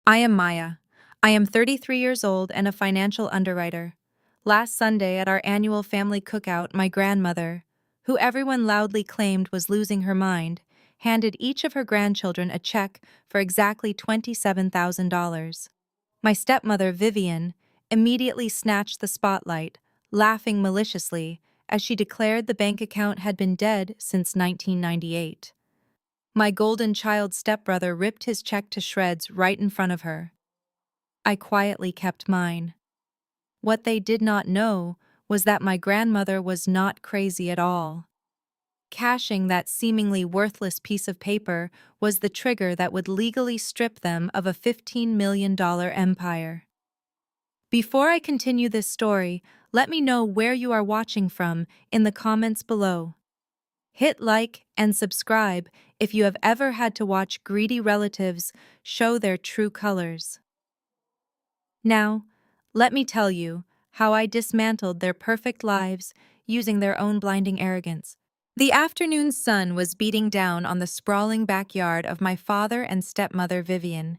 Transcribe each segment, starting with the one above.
I am Maya. I am 33 years old and a financial underwriter. Last Sunday at our annual family cookout, my grandmother, who everyone loudly claimed was losing her mind, handed each of her grandchildren a check for exactly $27,000. My stepmother, Vivian, immediately snatched the spotlight, laughing maliciously as she declared the bank account had been dead since 1998. My golden child stepbrother ripped his check to shreds right in front of her. I quietly kept mine. What they did not know was that my grandmother was not crazy at all. Cashing that seemingly worthless piece of paper was the trigger that would legally strip them of a $15 million empire. Before I continue this story, let me know where you are watching from in the comments below. Hit like and subscribe if you have ever had to watch greedy relatives show their true colors. Now, let me tell you how I dismantled their perfect lives using their own blinding arrogance. The afternoon sun was beating down on the sprawling backyard of my father and stepmother Vivian.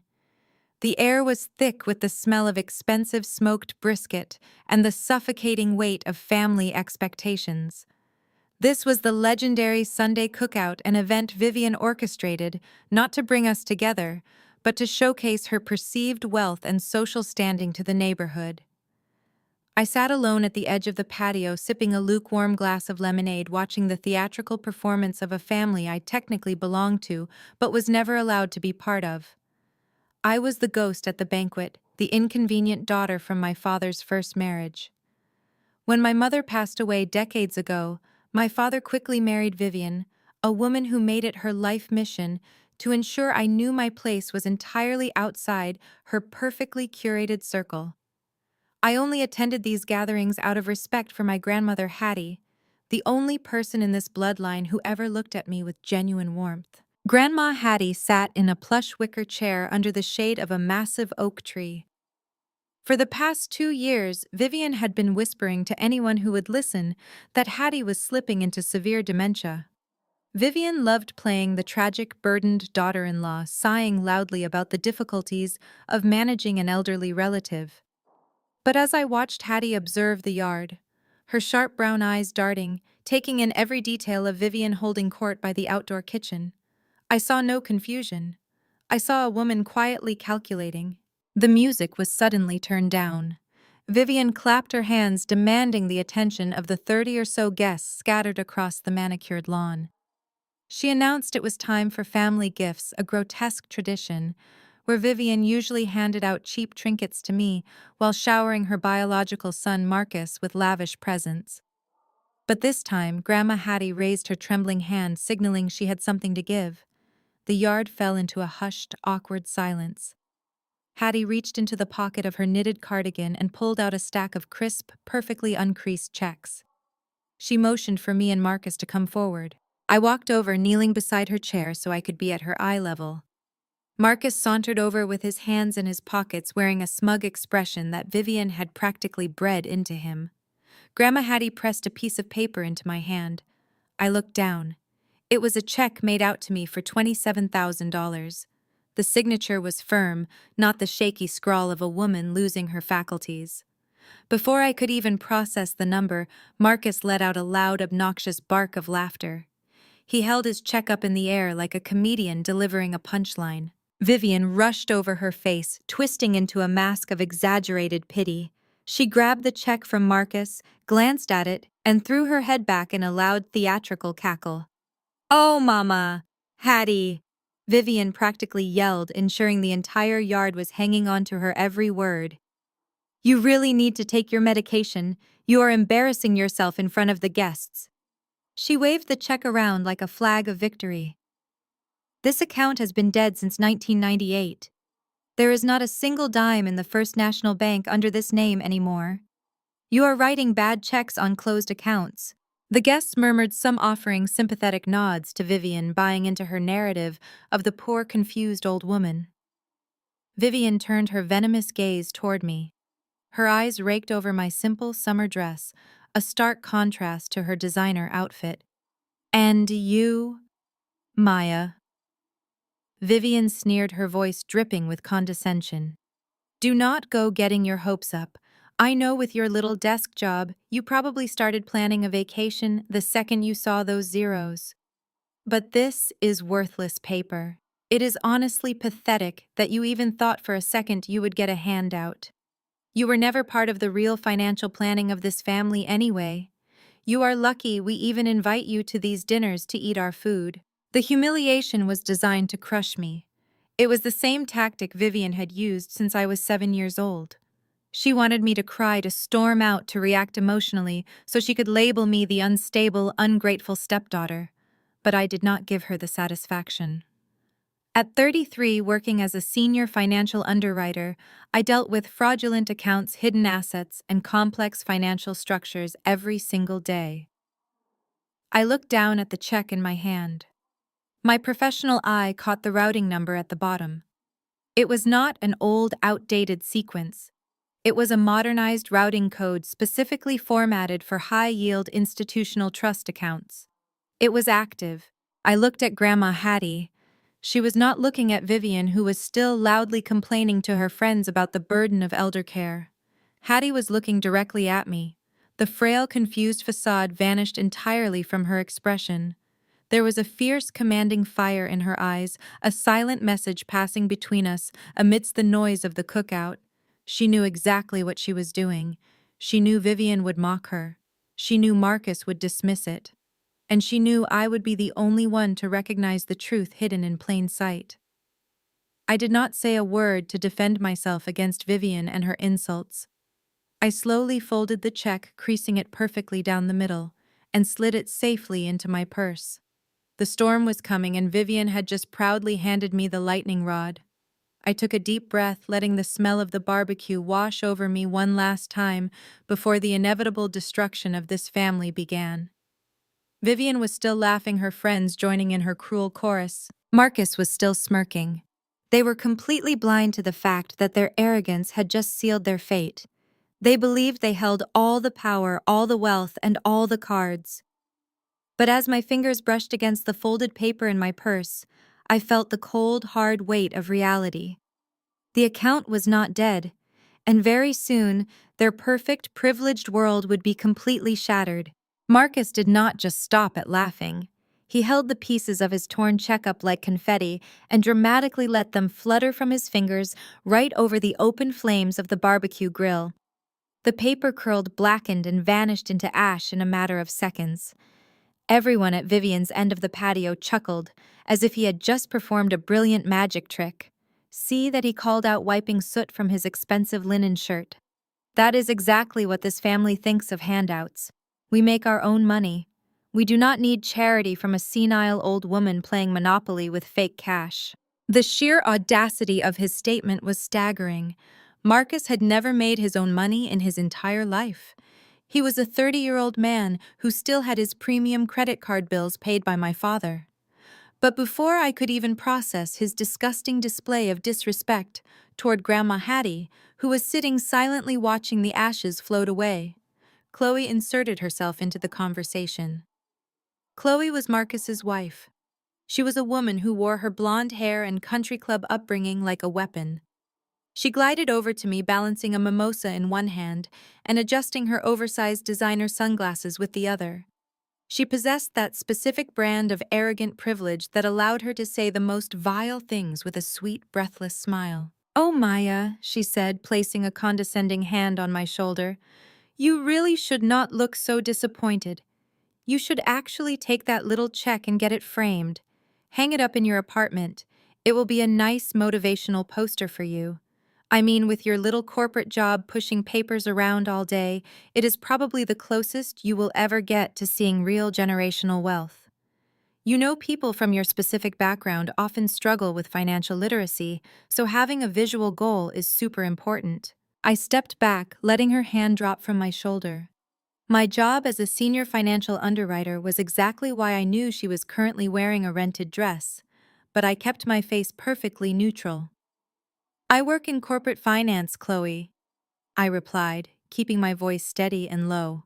The air was thick with the smell of expensive smoked brisket and the suffocating weight of family expectations. This was the legendary Sunday cookout, an event Vivian orchestrated not to bring us together, but to showcase her perceived wealth and social standing to the neighborhood. I sat alone at the edge of the patio sipping a lukewarm glass of lemonade, watching the theatrical performance of a family I technically belonged to but was never allowed to be part of. I was the ghost at the banquet, the inconvenient daughter from my father's first marriage. When my mother passed away decades ago, my father quickly married Vivian, a woman who made it her life mission to ensure I knew my place was entirely outside her perfectly curated circle. I only attended these gatherings out of respect for my grandmother Hattie, the only person in this bloodline who ever looked at me with genuine warmth. Grandma Hattie sat in a plush wicker chair under the shade of a massive oak tree. For the past 2 years, Vivian had been whispering to anyone who would listen that Hattie was slipping into severe dementia. Vivian loved playing the tragic, burdened daughter-in-law, sighing loudly about the difficulties of managing an elderly relative. But as I watched Hattie observe the yard, her sharp brown eyes darting, taking in every detail of Vivian holding court by the outdoor kitchen, I saw no confusion. I saw a woman quietly calculating. The music was suddenly turned down. Vivian clapped her hands, demanding the attention of the 30 or so guests scattered across the manicured lawn. She announced it was time for family gifts, a grotesque tradition, where Vivian usually handed out cheap trinkets to me while showering her biological son Marcus with lavish presents. But this time, Grandma Hattie raised her trembling hand, signaling she had something to give. The yard fell into a hushed, awkward silence. Hattie reached into the pocket of her knitted cardigan and pulled out a stack of crisp, perfectly uncreased checks. She motioned for me and Marcus to come forward. I walked over, kneeling beside her chair so I could be at her eye level. Marcus sauntered over with his hands in his pockets, wearing a smug expression that Vivian had practically bred into him. Grandma Hattie pressed a piece of paper into my hand. I looked down. It was a check made out to me for $27,000. The signature was firm, not the shaky scrawl of a woman losing her faculties. Before I could even process the number, Marcus let out a loud, obnoxious bark of laughter. He held his check up in the air like a comedian delivering a punchline. Vivian rushed over her face, twisting into a mask of exaggerated pity. She grabbed the check from Marcus, glanced at it, and threw her head back in a loud theatrical cackle. "Oh, Mama! Hattie!" Vivian practically yelled, ensuring the entire yard was hanging on to her every word. "You really need to take your medication. You are embarrassing yourself in front of the guests." She waved the check around like a flag of victory. "This account has been dead since 1998. There is not a single dime in the First National Bank under this name anymore. You are writing bad checks on closed accounts." The guests murmured, some offering sympathetic nods to Vivian, buying into her narrative of the poor, confused old woman. Vivian turned her venomous gaze toward me. Her eyes raked over my simple summer dress, a stark contrast to her designer outfit. "And you, Maya?" Vivian sneered, her voice dripping with condescension. Do not go getting your hopes up. I know with your little desk job, you probably started planning a vacation the second you saw those zeros. But this is worthless paper. It is honestly pathetic that you even thought for a second you would get a handout. You were never part of the real financial planning of this family anyway. You are lucky we even invite you to these dinners to eat our food. The humiliation was designed to crush me. It was the same tactic Vivian had used since I was 7 years old. She wanted me to cry, to storm out, to react emotionally, so she could label me the unstable, ungrateful stepdaughter. But I did not give her the satisfaction. At 33, working as a senior financial underwriter, I dealt with fraudulent accounts, hidden assets, and complex financial structures every single day. I looked down at the check in my hand. My professional eye caught the routing number at the bottom. It was not an old, outdated sequence. It was a modernized routing code specifically formatted for high-yield institutional trust accounts. It was active. I looked at Grandma Hattie. She was not looking at Vivian, who was still loudly complaining to her friends about the burden of elder care. Hattie was looking directly at me. The frail, confused facade vanished entirely from her expression. There was a fierce, commanding fire in her eyes, a silent message passing between us amidst the noise of the cookout. She knew exactly what she was doing. She knew Vivian would mock her. She knew Marcus would dismiss it. And she knew I would be the only one to recognize the truth hidden in plain sight. I did not say a word to defend myself against Vivian and her insults. I slowly folded the check, creasing it perfectly down the middle, and slid it safely into my purse. The storm was coming, and Vivian had just proudly handed me the lightning rod. I took a deep breath, letting the smell of the barbecue wash over me one last time before the inevitable destruction of this family began. Vivian was still laughing, her friends joining in her cruel chorus. Marcus was still smirking. They were completely blind to the fact that their arrogance had just sealed their fate. They believed they held all the power, all the wealth, and all the cards. But as my fingers brushed against the folded paper in my purse, I felt the cold, hard weight of reality. The account was not dead, and very soon their perfect, privileged world would be completely shattered. Marcus did not just stop at laughing. He held the pieces of his torn check up like confetti and dramatically let them flutter from his fingers right over the open flames of the barbecue grill. The paper curled, blackened, and vanished into ash in a matter of seconds. Everyone at Vivian's end of the patio chuckled, as if he had just performed a brilliant magic trick. See that, he called out, wiping soot from his expensive linen shirt. That is exactly what this family thinks of handouts. We make our own money. We do not need charity from a senile old woman playing Monopoly with fake cash. The sheer audacity of his statement was staggering. Marcus had never made his own money in his entire life. He was a 30-year-old man who still had his premium credit card bills paid by my father. But before I could even process his disgusting display of disrespect toward Grandma Hattie, who was sitting silently watching the ashes float away, Chloe inserted herself into the conversation. Chloe was Marcus's wife. She was a woman who wore her blonde hair and country club upbringing like a weapon. She glided over to me, balancing a mimosa in one hand and adjusting her oversized designer sunglasses with the other. She possessed that specific brand of arrogant privilege that allowed her to say the most vile things with a sweet, breathless smile. "Oh, Maya," she said, placing a condescending hand on my shoulder, "you really should not look so disappointed. You should actually take that little check and get it framed. Hang it up in your apartment. It will be a nice motivational poster for you. I mean, with your little corporate job pushing papers around all day, it is probably the closest you will ever get to seeing real generational wealth. You know, people from your specific background often struggle with financial literacy, so having a visual goal is super important." I stepped back, letting her hand drop from my shoulder. My job as a senior financial underwriter was exactly why I knew she was currently wearing a rented dress, but I kept my face perfectly neutral. "I work in corporate finance, Chloe," I replied, keeping my voice steady and low.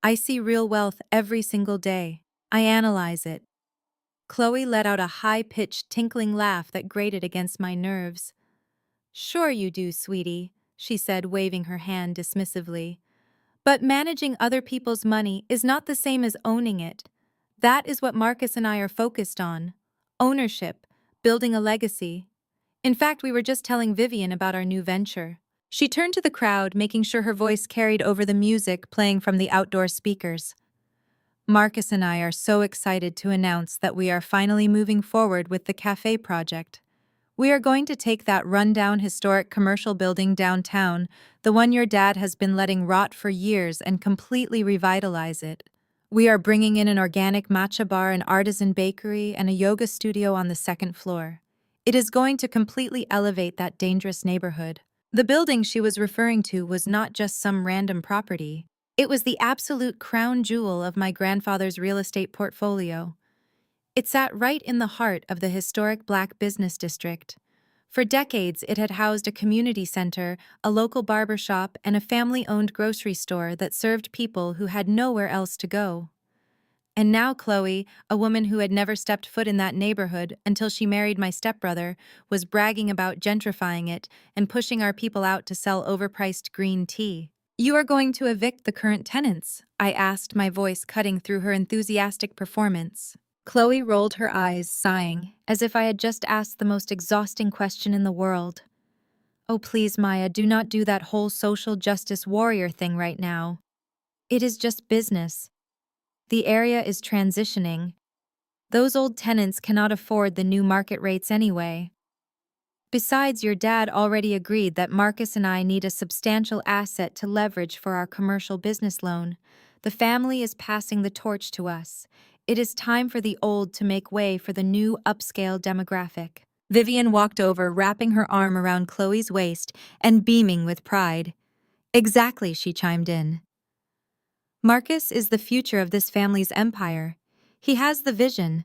"I see real wealth every single day. I analyze it. Chloe let out a high-pitched, tinkling laugh that grated against my nerves. "Sure you do, sweetie," she said, waving her hand dismissively. "But managing other people's money is not the same as owning it. That is what Marcus and I are focused on. Ownership, building a legacy. In fact, we were just telling Vivian about our new venture." She turned to the crowd, making sure her voice carried over the music playing from the outdoor speakers. "Marcus and I are so excited to announce that we are finally moving forward with the cafe project. We are going to take that rundown historic commercial building downtown, the one your dad has been letting rot for years, and completely revitalize it. We are bringing in an organic matcha bar, an artisan bakery, and a yoga studio on the second floor. It is going to completely elevate that dangerous neighborhood." The building she was referring to was not just some random property. It was the absolute crown jewel of my grandfather's real estate portfolio. It sat right in the heart of the historic Black business district. For decades, it had housed a community center, a local barber shop, and a family-owned grocery store that served people who had nowhere else to go. And now Chloe, a woman who had never stepped foot in that neighborhood until she married my stepbrother, was bragging about gentrifying it and pushing our people out to sell overpriced green tea. "You are going to evict the current tenants?" I asked, my voice cutting through her enthusiastic performance. Chloe rolled her eyes, sighing, as if I had just asked the most exhausting question in the world. "Oh, please, Maya, do not do that whole social justice warrior thing right now. It is just business. The area is transitioning. Those old tenants cannot afford the new market rates anyway. Besides, your dad already agreed that Marcus and I need a substantial asset to leverage for our commercial business loan. The family is passing the torch to us. It is time for the old to make way for the new upscale demographic." Vivian walked over, wrapping her arm around Chloe's waist and beaming with pride. "Exactly," she chimed in. "Marcus is the future of this family's empire. He has the vision.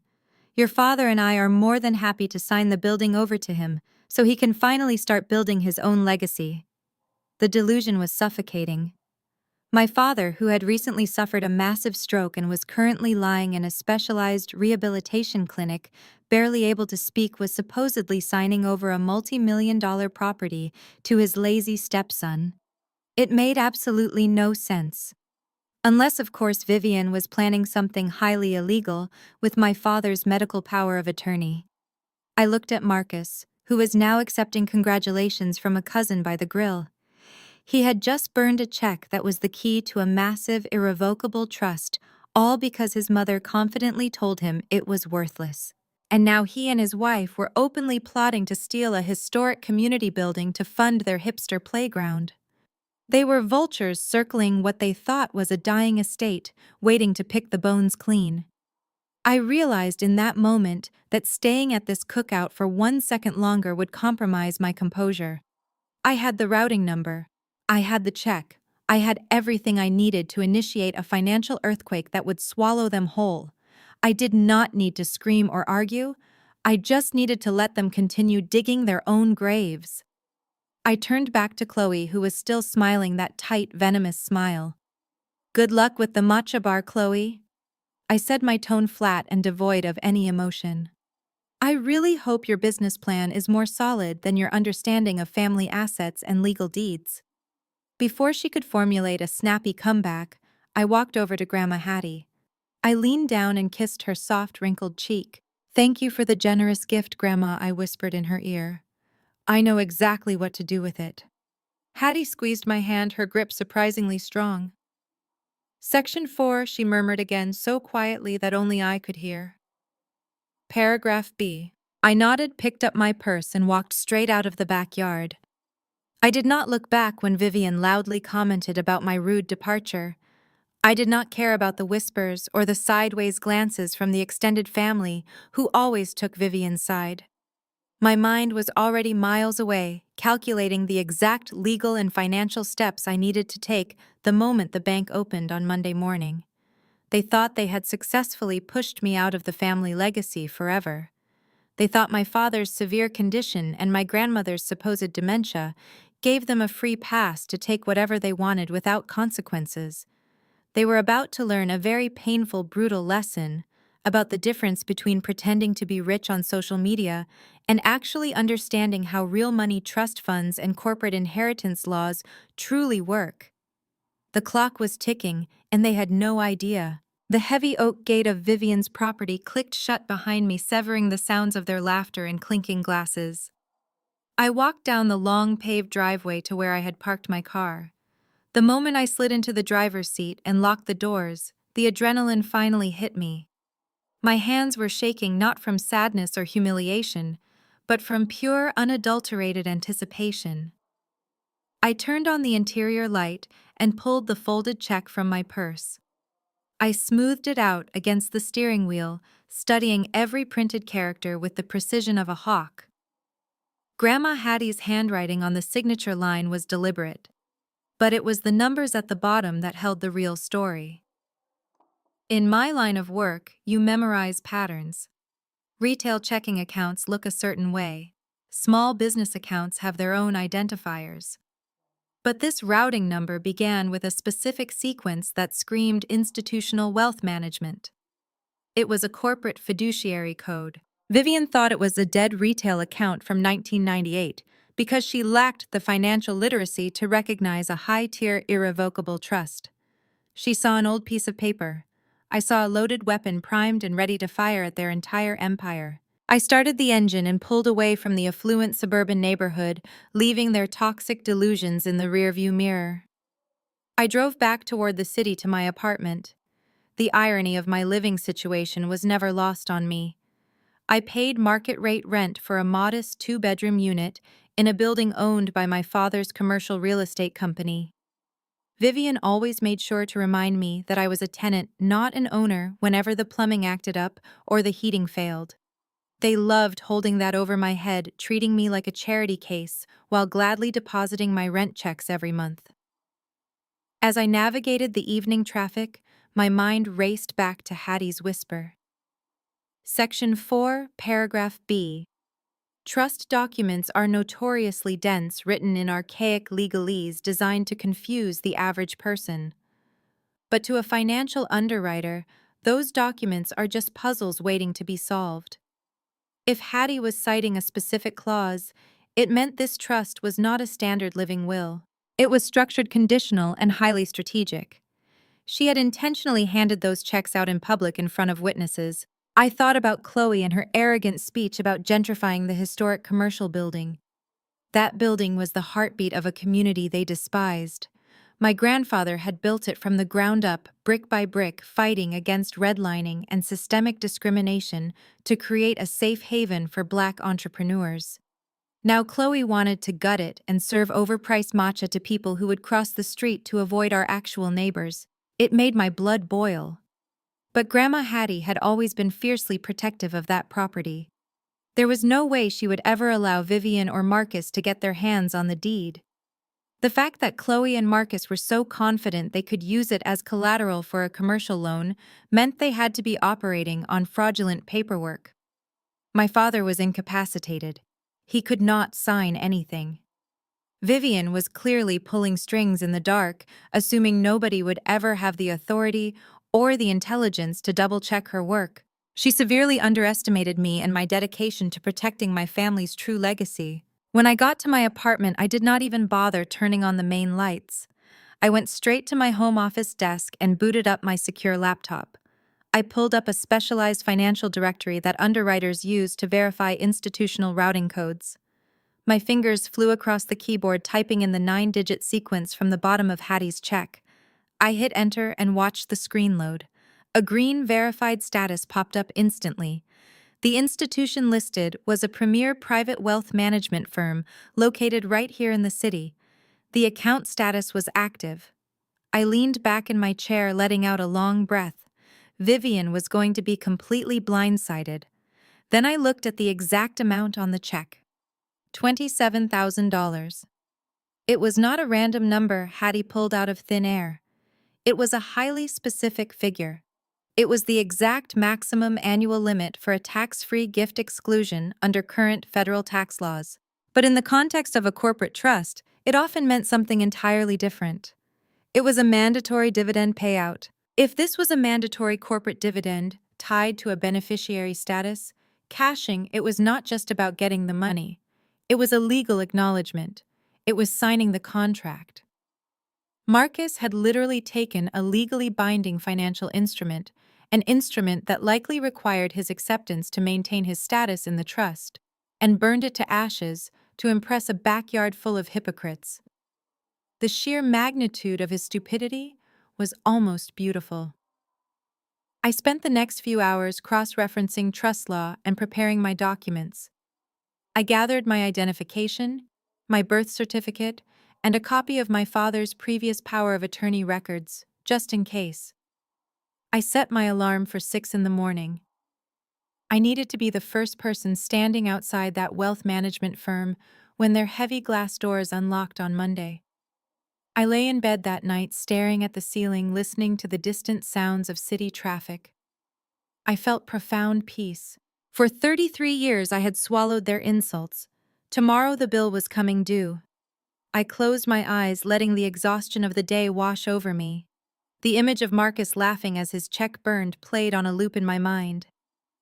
Your father and I are more than happy to sign the building over to him, so he can finally start building his own legacy." The delusion was suffocating. My father, who had recently suffered a massive stroke and was currently lying in a specialized rehabilitation clinic, barely able to speak, was supposedly signing over a multi-million-dollar property to his lazy stepson. It made absolutely no sense. Unless, of course, Vivian was planning something highly illegal with my father's medical power of attorney. I looked at Marcus, who was now accepting congratulations from a cousin by the grill. He had just burned a check that was the key to a massive, irrevocable trust, all because his mother confidently told him it was worthless. And now he and his wife were openly plotting to steal a historic community building to fund their hipster playground. They were vultures circling what they thought was a dying estate, waiting to pick the bones clean. I realized in that moment that staying at this cookout for 1 second longer would compromise my composure. I had the routing number. I had the check. I had everything I needed to initiate a financial earthquake that would swallow them whole. I did not need to scream or argue. I just needed to let them continue digging their own graves. I turned back to Chloe, who was still smiling that tight, venomous smile. "Good luck with the matcha bar, Chloe," I said, my tone flat and devoid of any emotion. "I really hope your business plan is more solid than your understanding of family assets and legal deeds." Before she could formulate a snappy comeback, I walked over to Grandma Hattie. I leaned down and kissed her soft, wrinkled cheek. "Thank you for the generous gift, Grandma," I whispered in her ear. "I know exactly what to do with it." Hattie squeezed my hand, her grip surprisingly strong. "Section 4, she murmured again, so quietly that only I could hear. "Paragraph B." I nodded, picked up my purse, and walked straight out of the backyard. I did not look back when Vivian loudly commented about my rude departure. I did not care about the whispers or the sideways glances from the extended family, who always took Vivian's side. My mind was already miles away, calculating the exact legal and financial steps I needed to take the moment the bank opened on Monday morning. They thought they had successfully pushed me out of the family legacy forever. They thought my father's severe condition and my grandmother's supposed dementia gave them a free pass to take whatever they wanted without consequences. They were about to learn a very painful, brutal lesson, about the difference between pretending to be rich on social media and actually understanding how real money trust funds and corporate inheritance laws truly work. The clock was ticking, and they had no idea. The heavy oak gate of Vivian's property clicked shut behind me, severing the sounds of their laughter and clinking glasses. I walked down the long paved driveway to where I had parked my car. The moment I slid into the driver's seat and locked the doors, the adrenaline finally hit me. My hands were shaking not from sadness or humiliation, but from pure, unadulterated anticipation. I turned on the interior light and pulled the folded check from my purse. I smoothed it out against the steering wheel, studying every printed character with the precision of a hawk. Grandma Hattie's handwriting on the signature line was deliberate, but it was the numbers at the bottom that held the real story. In my line of work, you memorize patterns. Retail checking accounts look a certain way. Small business accounts have their own identifiers. But this routing number began with a specific sequence that screamed institutional wealth management. It was a corporate fiduciary code. Vivian thought it was a dead retail account from 1998 because she lacked the financial literacy to recognize a high-tier irrevocable trust. She saw an old piece of paper. I saw a loaded weapon primed and ready to fire at their entire empire. I started the engine and pulled away from the affluent suburban neighborhood, leaving their toxic delusions in the rearview mirror. I drove back toward the city to my apartment. The irony of my living situation was never lost on me. I paid market-rate rent for a modest two-bedroom unit in a building owned by my father's commercial real estate company. Vivian always made sure to remind me that I was a tenant, not an owner, whenever the plumbing acted up or the heating failed. They loved holding that over my head, treating me like a charity case while gladly depositing my rent checks every month. As I navigated the evening traffic, my mind raced back to Hattie's whisper. Section 4, Paragraph B. Trust documents are notoriously dense, written in archaic legalese designed to confuse the average person. But to a financial underwriter, those documents are just puzzles waiting to be solved. If Hattie was citing a specific clause, it meant this trust was not a standard living will. It was structured conditional and highly strategic. She had intentionally handed those checks out in public in front of witnesses. I thought about Chloe and her arrogant speech about gentrifying the historic commercial building. That building was the heartbeat of a community they despised. My grandfather had built it from the ground up, brick by brick, fighting against redlining and systemic discrimination to create a safe haven for Black entrepreneurs. Now Chloe wanted to gut it and serve overpriced matcha to people who would cross the street to avoid our actual neighbors. It made my blood boil. But Grandma Hattie had always been fiercely protective of that property. There was no way she would ever allow Vivian or Marcus to get their hands on the deed. The fact that Chloe and Marcus were so confident they could use it as collateral for a commercial loan meant they had to be operating on fraudulent paperwork. My father was incapacitated. He could not sign anything. Vivian was clearly pulling strings in the dark, assuming nobody would ever have the authority or the intelligence to double-check her work. She severely underestimated me and my dedication to protecting my family's true legacy. When I got to my apartment, I did not even bother turning on the main lights. I went straight to my home office desk and booted up my secure laptop. I pulled up a specialized financial directory that underwriters use to verify institutional routing codes. My fingers flew across the keyboard, typing in the 9-digit sequence from the bottom of Hattie's check. I hit enter and watched the screen load. A green verified status popped up instantly. The institution listed was a premier private wealth management firm located right here in the city. The account status was active. I leaned back in my chair, letting out a long breath. Vivian was going to be completely blindsided. Then I looked at the exact amount on the check. $27,000. It was not a random number Hattie pulled out of thin air. It was a highly specific figure. It was the exact maximum annual limit for a tax-free gift exclusion under current federal tax laws. But in the context of a corporate trust, it often meant something entirely different. It was a mandatory dividend payout. If this was a mandatory corporate dividend, tied to a beneficiary status, cashing it was not just about getting the money. It was a legal acknowledgement. It was signing the contract. Marcus had literally taken a legally binding financial instrument, an instrument that likely required his acceptance to maintain his status in the trust, and burned it to ashes to impress a backyard full of hypocrites. The sheer magnitude of his stupidity was almost beautiful. I spent the next few hours cross-referencing trust law and preparing my documents. I gathered my identification, my birth certificate, and a copy of my father's previous power of attorney records, just in case. I set my alarm for 6 in the morning. I needed to be the first person standing outside that wealth management firm when their heavy glass doors unlocked on Monday. I lay in bed that night staring at the ceiling, listening to the distant sounds of city traffic. I felt profound peace. For 33 years I had swallowed their insults. Tomorrow the bill was coming due. I closed my eyes, letting the exhaustion of the day wash over me. The image of Marcus laughing as his check burned played on a loop in my mind.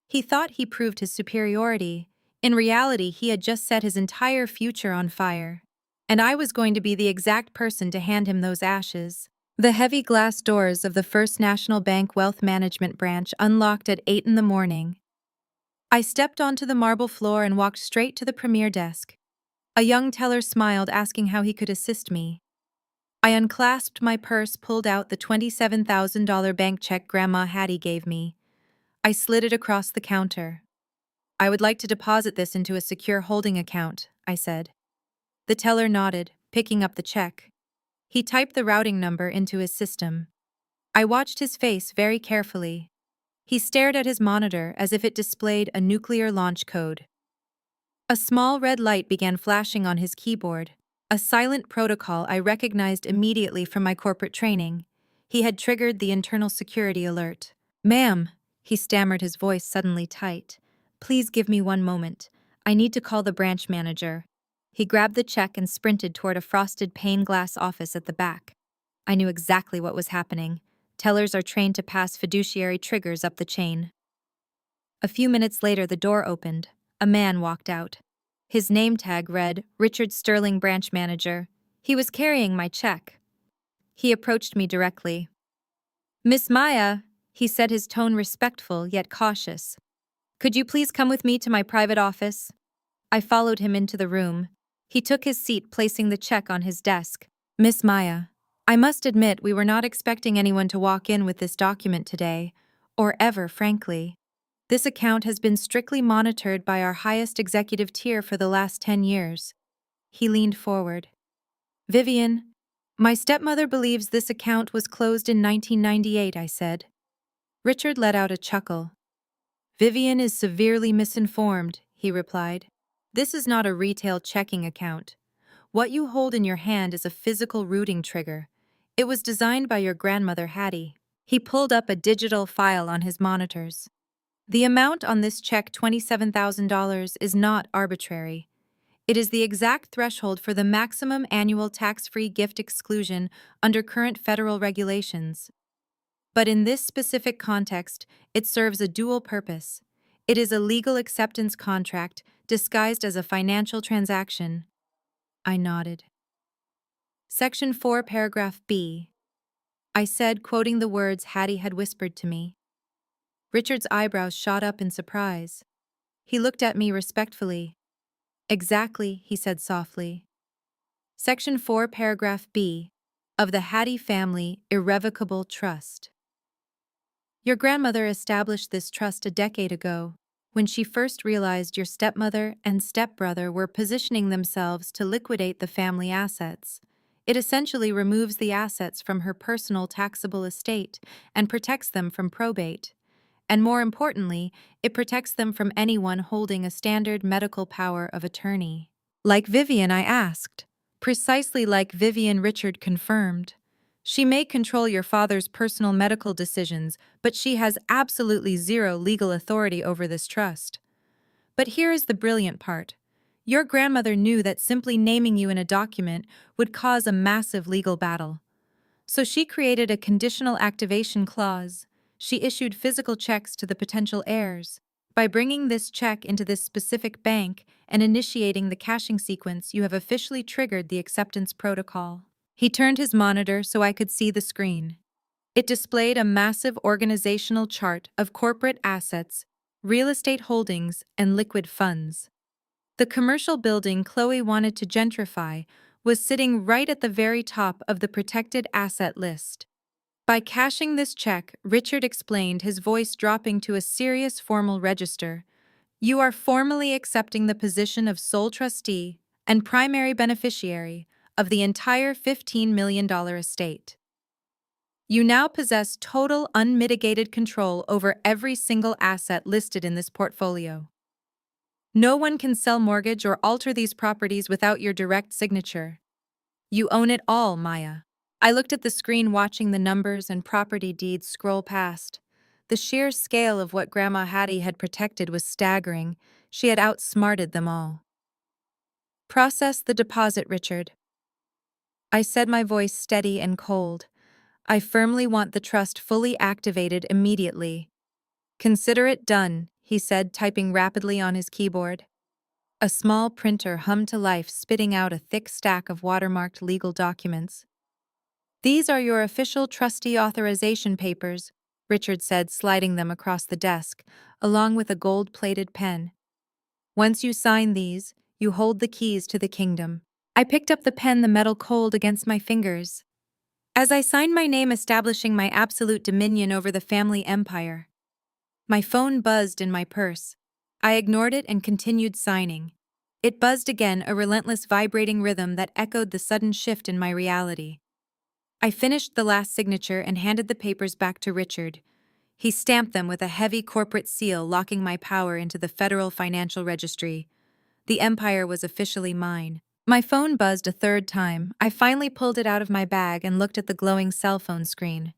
He thought he proved his superiority. In reality, he had just set his entire future on fire. And I was going to be the exact person to hand him those ashes. The heavy glass doors of the First National Bank Wealth Management branch unlocked at 8 in the morning. I stepped onto the marble floor and walked straight to the premier desk. A young teller smiled, asking how he could assist me. I unclasped my purse, pulled out the $27,000 bank check Grandma Hattie gave me. I slid it across the counter. "I would like to deposit this into a secure holding account," I said. The teller nodded, picking up the check. He typed the routing number into his system. I watched his face very carefully. He stared at his monitor as if it displayed a nuclear launch code. A small red light began flashing on his keyboard, a silent protocol I recognized immediately from my corporate training. He had triggered the internal security alert. "Ma'am," he stammered, his voice suddenly tight. "Please give me one moment. I need to call the branch manager." He grabbed the check and sprinted toward a frosted pane glass office at the back. I knew exactly what was happening. Tellers are trained to pass fiduciary triggers up the chain. A few minutes later, the door opened. A man walked out. His name tag read, "Richard Sterling, branch manager." He was carrying my check. He approached me directly. "Miss Maya," he said, his tone respectful yet cautious. "Could you please come with me to my private office?" I followed him into the room. He took his seat, placing the check on his desk. "Miss Maya, I must admit we were not expecting anyone to walk in with this document today, or ever, frankly. This account has been strictly monitored by our highest executive tier for the last 10 years. He leaned forward. "Vivian, my stepmother believes this account was closed in 1998, I said. Richard let out a chuckle. "Vivian is severely misinformed," he replied. "This is not a retail checking account. What you hold in your hand is a physical routing trigger. It was designed by your grandmother, Hattie." He pulled up a digital file on his monitors. "The amount on this check, $27,000, is not arbitrary. It is the exact threshold for the maximum annual tax-free gift exclusion under current federal regulations. But in this specific context, it serves a dual purpose. It is a legal acceptance contract disguised as a financial transaction." I nodded. "Section 4, paragraph B," I said, quoting the words Hattie had whispered to me. Richard's eyebrows shot up in surprise. He looked at me respectfully. "Exactly," he said softly. "Section 4, paragraph B, of the Hattie Family Irrevocable Trust. Your grandmother established this trust a decade ago, when she first realized your stepmother and stepbrother were positioning themselves to liquidate the family assets. It essentially removes the assets from her personal taxable estate and protects them from probate. And more importantly, it protects them from anyone holding a standard medical power of attorney." "Like Vivian?" I asked. "Precisely like Vivian," Richard confirmed. "She may control your father's personal medical decisions, but she has absolutely zero legal authority over this trust. But here is the brilliant part. Your grandmother knew that simply naming you in a document would cause a massive legal battle. So she created a conditional activation clause. She issued physical checks to the potential heirs. By bringing this check into this specific bank and initiating the cashing sequence, you have officially triggered the acceptance protocol. He turned his monitor so I could see the screen. It displayed a massive organizational chart of corporate assets, real estate holdings, and liquid funds. The commercial building Chloe wanted to gentrify was sitting right at the very top of the protected asset list. By cashing this check, Richard explained, his voice dropping to a serious formal register, you are formally accepting the position of sole trustee and primary beneficiary of the entire $15 million estate. You now possess total unmitigated control over every single asset listed in this portfolio. No one can sell, mortgage, or alter these properties without your direct signature. You own it all, Maya. I looked at the screen, watching the numbers and property deeds scroll past. The sheer scale of what Grandma Hattie had protected was staggering. She had outsmarted them all. Process the deposit, Richard. I said, my voice steady and cold. I firmly want the trust fully activated immediately. Consider it done, he said, typing rapidly on his keyboard. A small printer hummed to life, spitting out a thick stack of watermarked legal documents. These are your official trustee authorization papers, Richard said, sliding them across the desk, along with a gold-plated pen. Once you sign these, you hold the keys to the kingdom. I picked up the pen, the metal cold against my fingers. As I signed my name, establishing my absolute dominion over the family empire, my phone buzzed in my purse. I ignored it and continued signing. It buzzed again, a relentless vibrating rhythm that echoed the sudden shift in my reality. I finished the last signature and handed the papers back to Richard. He stamped them with a heavy corporate seal, locking my power into the Federal Financial Registry. The empire was officially mine. My phone buzzed a third time. I finally pulled it out of my bag and looked at the glowing cell phone screen.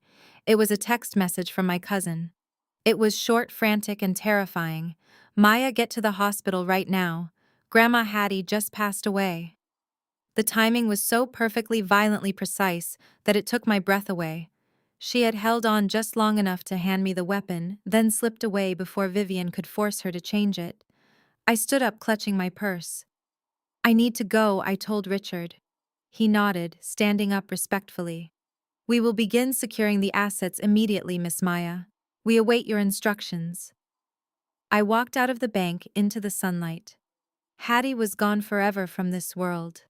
It was a text message from my cousin. It was short, frantic, and terrifying. Maya, get to the hospital right now. Grandma Hattie just passed away. The timing was so perfectly, violently precise that it took my breath away. She had held on just long enough to hand me the weapon, then slipped away before Vivian could force her to change it. I stood up, clutching my purse. I need to go, I told Richard. He nodded, standing up respectfully. We will begin securing the assets immediately, Miss Maya. We await your instructions. I walked out of the bank into the sunlight. Hattie was gone forever from this world.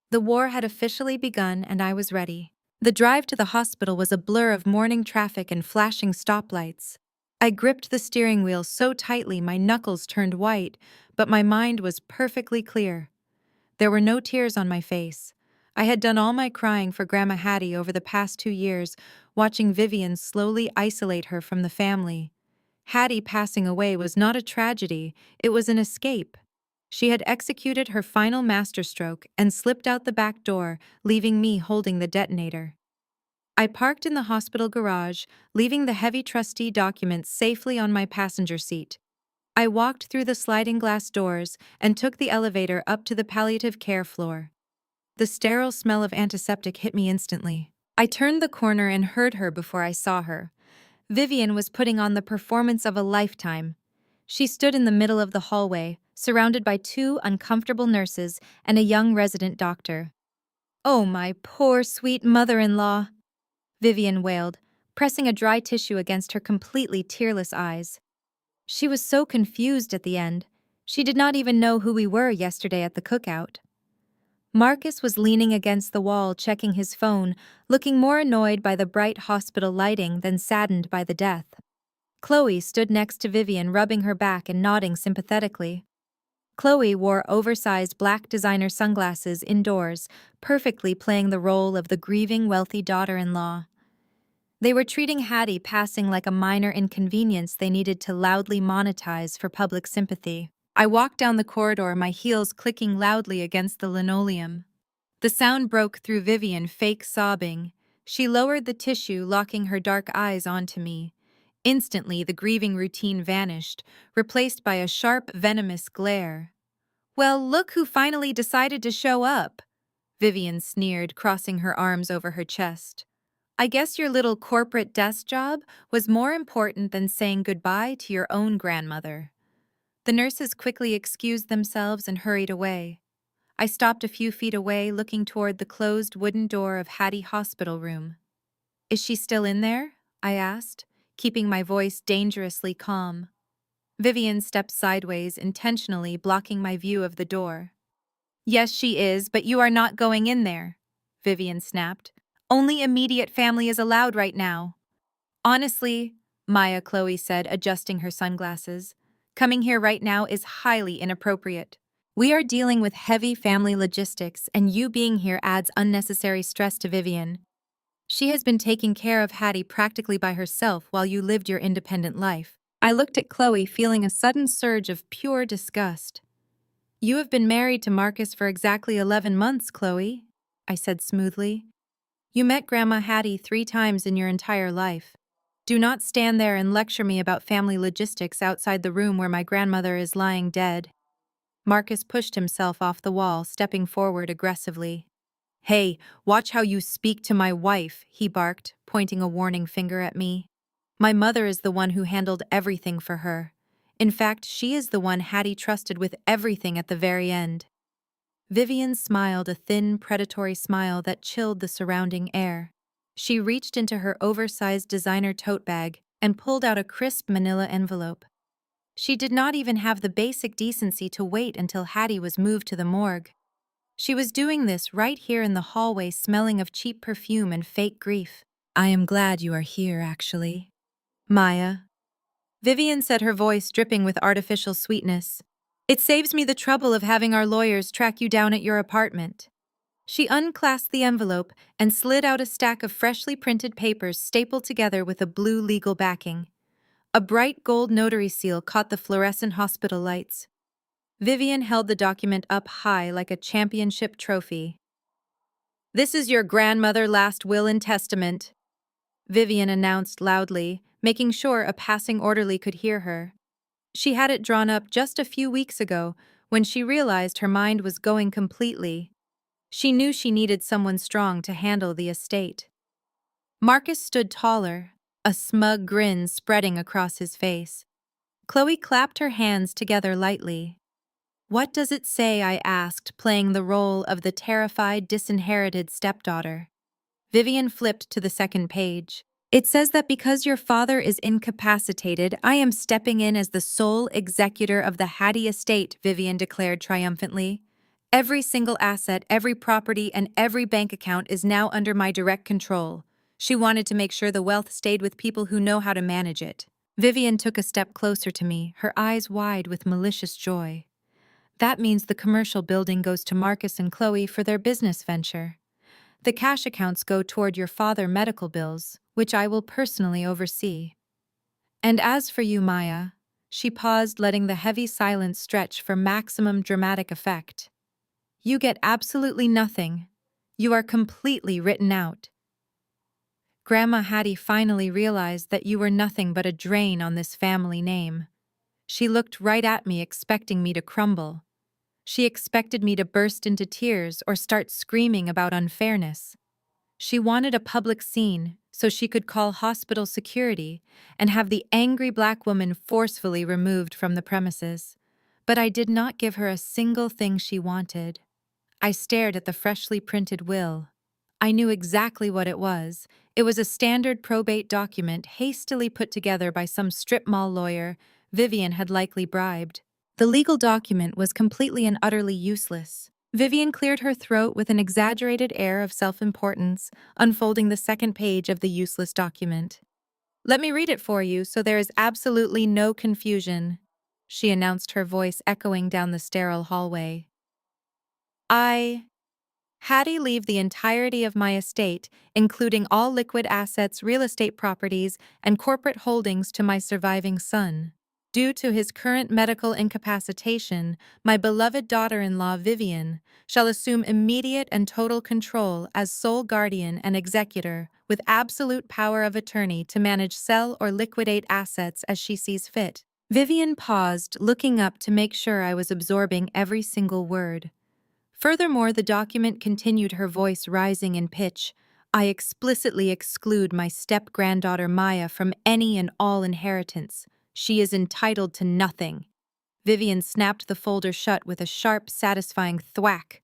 The war had officially begun, and I was ready. The drive to the hospital was a blur of morning traffic and flashing stoplights. I gripped the steering wheel so tightly my knuckles turned white, but my mind was perfectly clear. There were no tears on my face. I had done all my crying for Grandma Hattie over the past 2 years, watching Vivian slowly isolate her from the family. Hattie passing away was not a tragedy, it was an escape. She had executed her final masterstroke and slipped out the back door, leaving me holding the detonator. I parked in the hospital garage, leaving the heavy trustee documents safely on my passenger seat. I walked through the sliding glass doors and took the elevator up to the palliative care floor. The sterile smell of antiseptic hit me instantly. I turned the corner and heard her before I saw her. Vivian was putting on the performance of a lifetime. She stood in the middle of the hallway, surrounded by 2 uncomfortable nurses and a young resident doctor. "Oh, my poor, sweet mother-in-law," Vivian wailed, pressing a dry tissue against her completely tearless eyes. She was so confused at the end. She did not even know who we were yesterday at the cookout. Marcus was leaning against the wall, checking his phone, looking more annoyed by the bright hospital lighting than saddened by the death. Chloe stood next to Vivian, rubbing her back and nodding sympathetically. Chloe wore oversized black designer sunglasses indoors, perfectly playing the role of the grieving wealthy daughter-in-law. They were treating Hattie passing like a minor inconvenience they needed to loudly monetize for public sympathy. I walked down the corridor, my heels clicking loudly against the linoleum. The sound broke through Vivian, fake sobbing. She lowered the tissue, locking her dark eyes onto me. Instantly, the grieving routine vanished, replaced by a sharp, venomous glare. "Well, look who finally decided to show up," Vivian sneered, crossing her arms over her chest. I guess your little corporate desk job was more important than saying goodbye to your own grandmother. The nurses quickly excused themselves and hurried away. I stopped a few feet away, looking toward the closed wooden door of Hattie Hospital Room. Is she still in there? I asked, keeping my voice dangerously calm. Vivian stepped sideways, intentionally blocking my view of the door. Yes, she is, but you are not going in there, Vivian snapped. Only immediate family is allowed right now. Honestly, Chloe said, adjusting her sunglasses, coming here right now is highly inappropriate. We are dealing with heavy family logistics, and you being here adds unnecessary stress to Vivian. She has been taking care of Hattie practically by herself while you lived your independent life. I looked at Chloe, feeling a sudden surge of pure disgust. You have been married to Marcus for exactly 11 months, Chloe, I said smoothly. You met Grandma Hattie 3 times in your entire life. Do not stand there and lecture me about family logistics outside the room where my grandmother is lying dead. Marcus pushed himself off the wall, stepping forward aggressively. Hey, watch how you speak to my wife, he barked, pointing a warning finger at me. My mother is the one who handled everything for her. In fact, she is the one Hattie trusted with everything at the very end. Vivian smiled, a thin, predatory smile that chilled the surrounding air. She reached into her oversized designer tote bag and pulled out a crisp manila envelope. She did not even have the basic decency to wait until Hattie was moved to the morgue. She was doing this right here in the hallway, smelling of cheap perfume and fake grief. I am glad you are here, actually. Maya. Vivian said, her voice dripping with artificial sweetness. It saves me the trouble of having our lawyers track you down at your apartment. She unclasped the envelope and slid out a stack of freshly printed papers stapled together with a blue legal backing. A bright gold notary seal caught the fluorescent hospital lights. Vivian held the document up high like a championship trophy. This is your grandmother's last will and testament, Vivian announced loudly, making sure a passing orderly could hear her. She had it drawn up just a few weeks ago when she realized her mind was going completely. She knew she needed someone strong to handle the estate. Marcus stood taller, a smug grin spreading across his face. Chloe clapped her hands together lightly. What does it say? I asked, playing the role of the terrified, disinherited stepdaughter. Vivian flipped to the second page. It says that because your father is incapacitated, I am stepping in as the sole executor of the Hattie estate, Vivian declared triumphantly. Every single asset, every property, and every bank account is now under my direct control. She wanted to make sure the wealth stayed with people who know how to manage it. Vivian took a step closer to me, her eyes wide with malicious joy. That means the commercial building goes to Marcus and Chloe for their business venture. The cash accounts go toward your father's medical bills, which I will personally oversee. And as for you, Maya, she paused, letting the heavy silence stretch for maximum dramatic effect. You get absolutely nothing. You are completely written out. Grandma Hattie finally realized that you were nothing but a drain on this family name. She looked right at me, expecting me to crumble. She expected me to burst into tears or start screaming about unfairness. She wanted a public scene so she could call hospital security and have the angry black woman forcefully removed from the premises. But I did not give her a single thing she wanted. I stared at the freshly printed will. I knew exactly what it was. It was a standard probate document hastily put together by some strip mall lawyer Vivian had likely bribed. The legal document was completely and utterly useless. Vivian cleared her throat with an exaggerated air of self-importance, unfolding the second page of the useless document. Let me read it for you so there is absolutely no confusion, she announced, her voice echoing down the sterile hallway. Hattie leave the entirety of my estate, including all liquid assets, real estate properties, and corporate holdings to my surviving son. Due to his current medical incapacitation, my beloved daughter-in-law Vivian shall assume immediate and total control as sole guardian and executor, with absolute power of attorney to manage, sell, or liquidate assets as she sees fit. Vivian paused, looking up to make sure I was absorbing every single word. Furthermore, the document continued, her voice rising in pitch. I explicitly exclude my step-granddaughter Maya from any and all inheritance. She is entitled to nothing. Vivian snapped the folder shut with a sharp, satisfying thwack.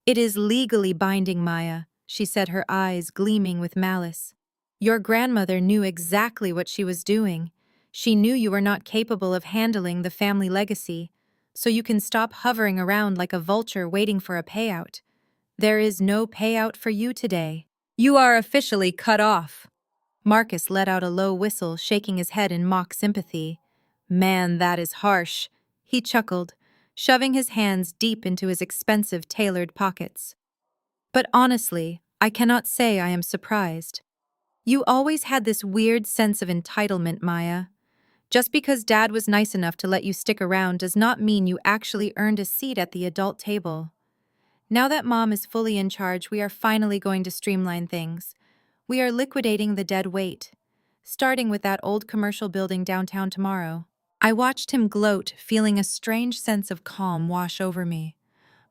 It is legally binding, Maya, she said, her eyes gleaming with malice. Your grandmother knew exactly what she was doing. She knew you were not capable of handling the family legacy, so you can stop hovering around like a vulture waiting for a payout. There is no payout for you today. You are officially cut off. Marcus let out a low whistle, shaking his head in mock sympathy. Man, that is harsh. He chuckled, shoving his hands deep into his expensive tailored pockets. But honestly, I cannot say I am surprised. You always had this weird sense of entitlement, Maya. Just because Dad was nice enough to let you stick around does not mean you actually earned a seat at the adult table. Now that Mom is fully in charge, we are finally going to streamline things. We are liquidating the dead weight, starting with that old commercial building downtown tomorrow. I watched him gloat, feeling a strange sense of calm wash over me.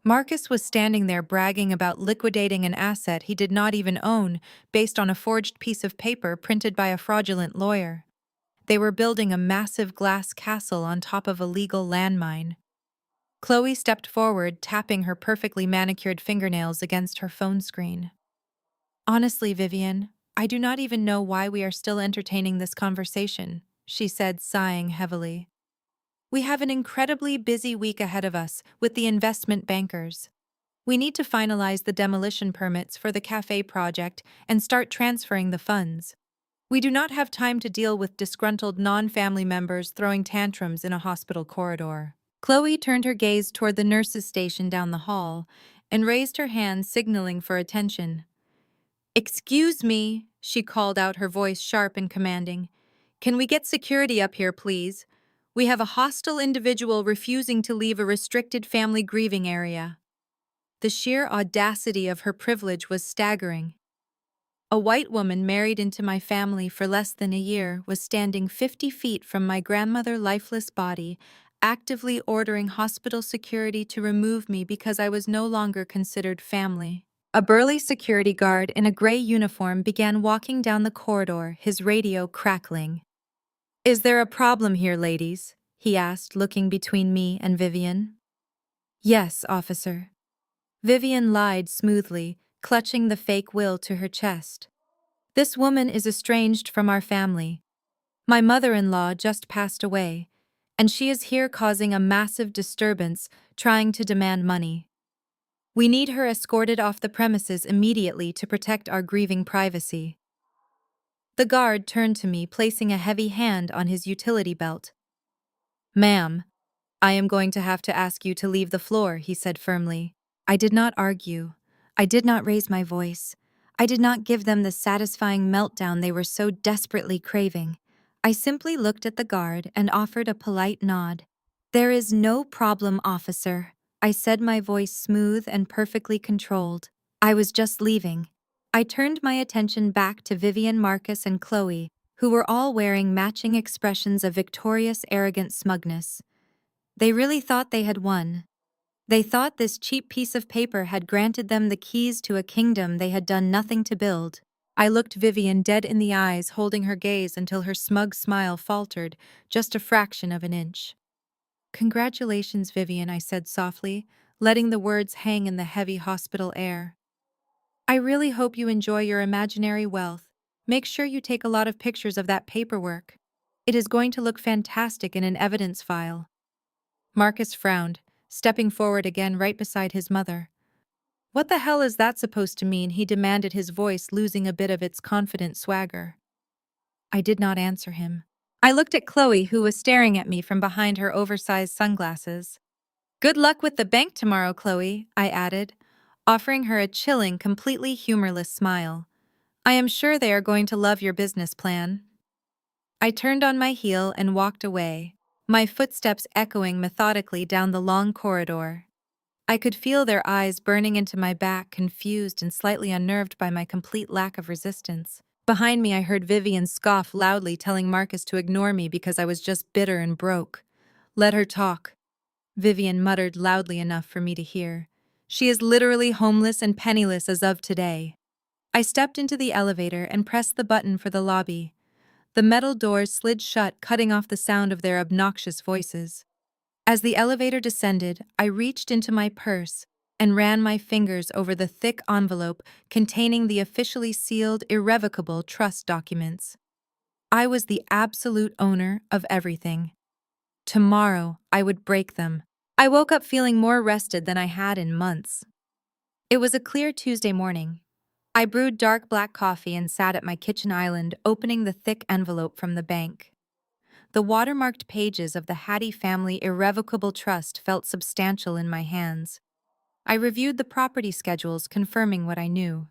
Marcus was standing there bragging about liquidating an asset he did not even own, based on a forged piece of paper printed by a fraudulent lawyer. They were building a massive glass castle on top of a legal landmine. Chloe stepped forward, tapping her perfectly manicured fingernails against her phone screen. Honestly, Vivian, I do not even know why we are still entertaining this conversation, she said, sighing heavily. We have an incredibly busy week ahead of us with the investment bankers. We need to finalize the demolition permits for the cafe project and start transferring the funds. We do not have time to deal with disgruntled non-family members throwing tantrums in a hospital corridor. Chloe turned her gaze toward the nurses' station down the hall and raised her hand, signaling for attention. Excuse me, she called out, her voice sharp and commanding. Can we get security up here, please? We have a hostile individual refusing to leave a restricted family grieving area. The sheer audacity of her privilege was staggering. A white woman married into my family for less than a year was standing 50 feet from my grandmother's lifeless body, actively ordering hospital security to remove me because I was no longer considered family. A burly security guard in a gray uniform began walking down the corridor, his radio crackling. Is there a problem here, ladies? He asked, looking between me and Vivian. Yes, officer. Vivian lied smoothly, clutching the fake will to her chest. This woman is estranged from our family. My mother-in-law just passed away, and she is here causing a massive disturbance, trying to demand money. We need her escorted off the premises immediately to protect our grieving privacy. The guard turned to me, placing a heavy hand on his utility belt. Ma'am, I am going to have to ask you to leave the floor, he said firmly. I did not argue. I did not raise my voice. I did not give them the satisfying meltdown they were so desperately craving. I simply looked at the guard and offered a polite nod. There is no problem, officer. I said, my voice smooth and perfectly controlled. I was just leaving. I turned my attention back to Vivian, Marcus, and Chloe, who were all wearing matching expressions of victorious, arrogant smugness. They really thought they had won. They thought this cheap piece of paper had granted them the keys to a kingdom they had done nothing to build. I looked Vivian dead in the eyes, holding her gaze until her smug smile faltered just a fraction of an inch. Congratulations, Vivian, I said softly, letting the words hang in the heavy hospital air. I really hope you enjoy your imaginary wealth. Make sure you take a lot of pictures of that paperwork. It is going to look fantastic in an evidence file. Marcus frowned, stepping forward again right beside his mother. What the hell is that supposed to mean? He demanded, his voice losing a bit of its confident swagger. I did not answer him. I looked at Chloe, who was staring at me from behind her oversized sunglasses. Good luck with the bank tomorrow, Chloe, I added, offering her a chilling, completely humorless smile. I am sure they are going to love your business plan. I turned on my heel and walked away, my footsteps echoing methodically down the long corridor. I could feel their eyes burning into my back, confused and slightly unnerved by my complete lack of resistance. Behind me, I heard Vivian scoff loudly, telling Marcus to ignore me because I was just bitter and broke. Let her talk, Vivian muttered loudly enough for me to hear. She is literally homeless and penniless as of today. I stepped into the elevator and pressed the button for the lobby. The metal doors slid shut, cutting off the sound of their obnoxious voices. As the elevator descended, I reached into my purse and ran my fingers over the thick envelope containing the officially sealed, irrevocable trust documents. I was the absolute owner of everything. Tomorrow, I would break them. I woke up feeling more rested than I had in months. It was a clear Tuesday morning. I brewed dark black coffee and sat at my kitchen island, opening the thick envelope from the bank. The watermarked pages of the Hattie family irrevocable trust felt substantial in my hands. I reviewed the property schedules, confirming what I knew.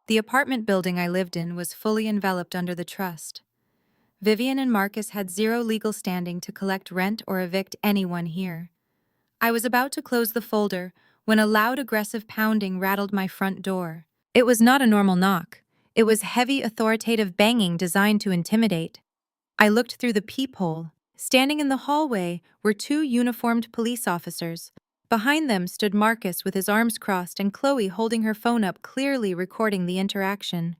The apartment building I lived in was fully enveloped under the trust. Vivian and Marcus had zero legal standing to collect rent or evict anyone here. I was about to close the folder when a loud, aggressive pounding rattled my front door. It was not a normal knock. It was heavy, authoritative banging designed to intimidate. I looked through the peephole. Standing in the hallway were two uniformed police officers. Behind them stood Marcus with his arms crossed and Chloe holding her phone up, clearly recording the interaction.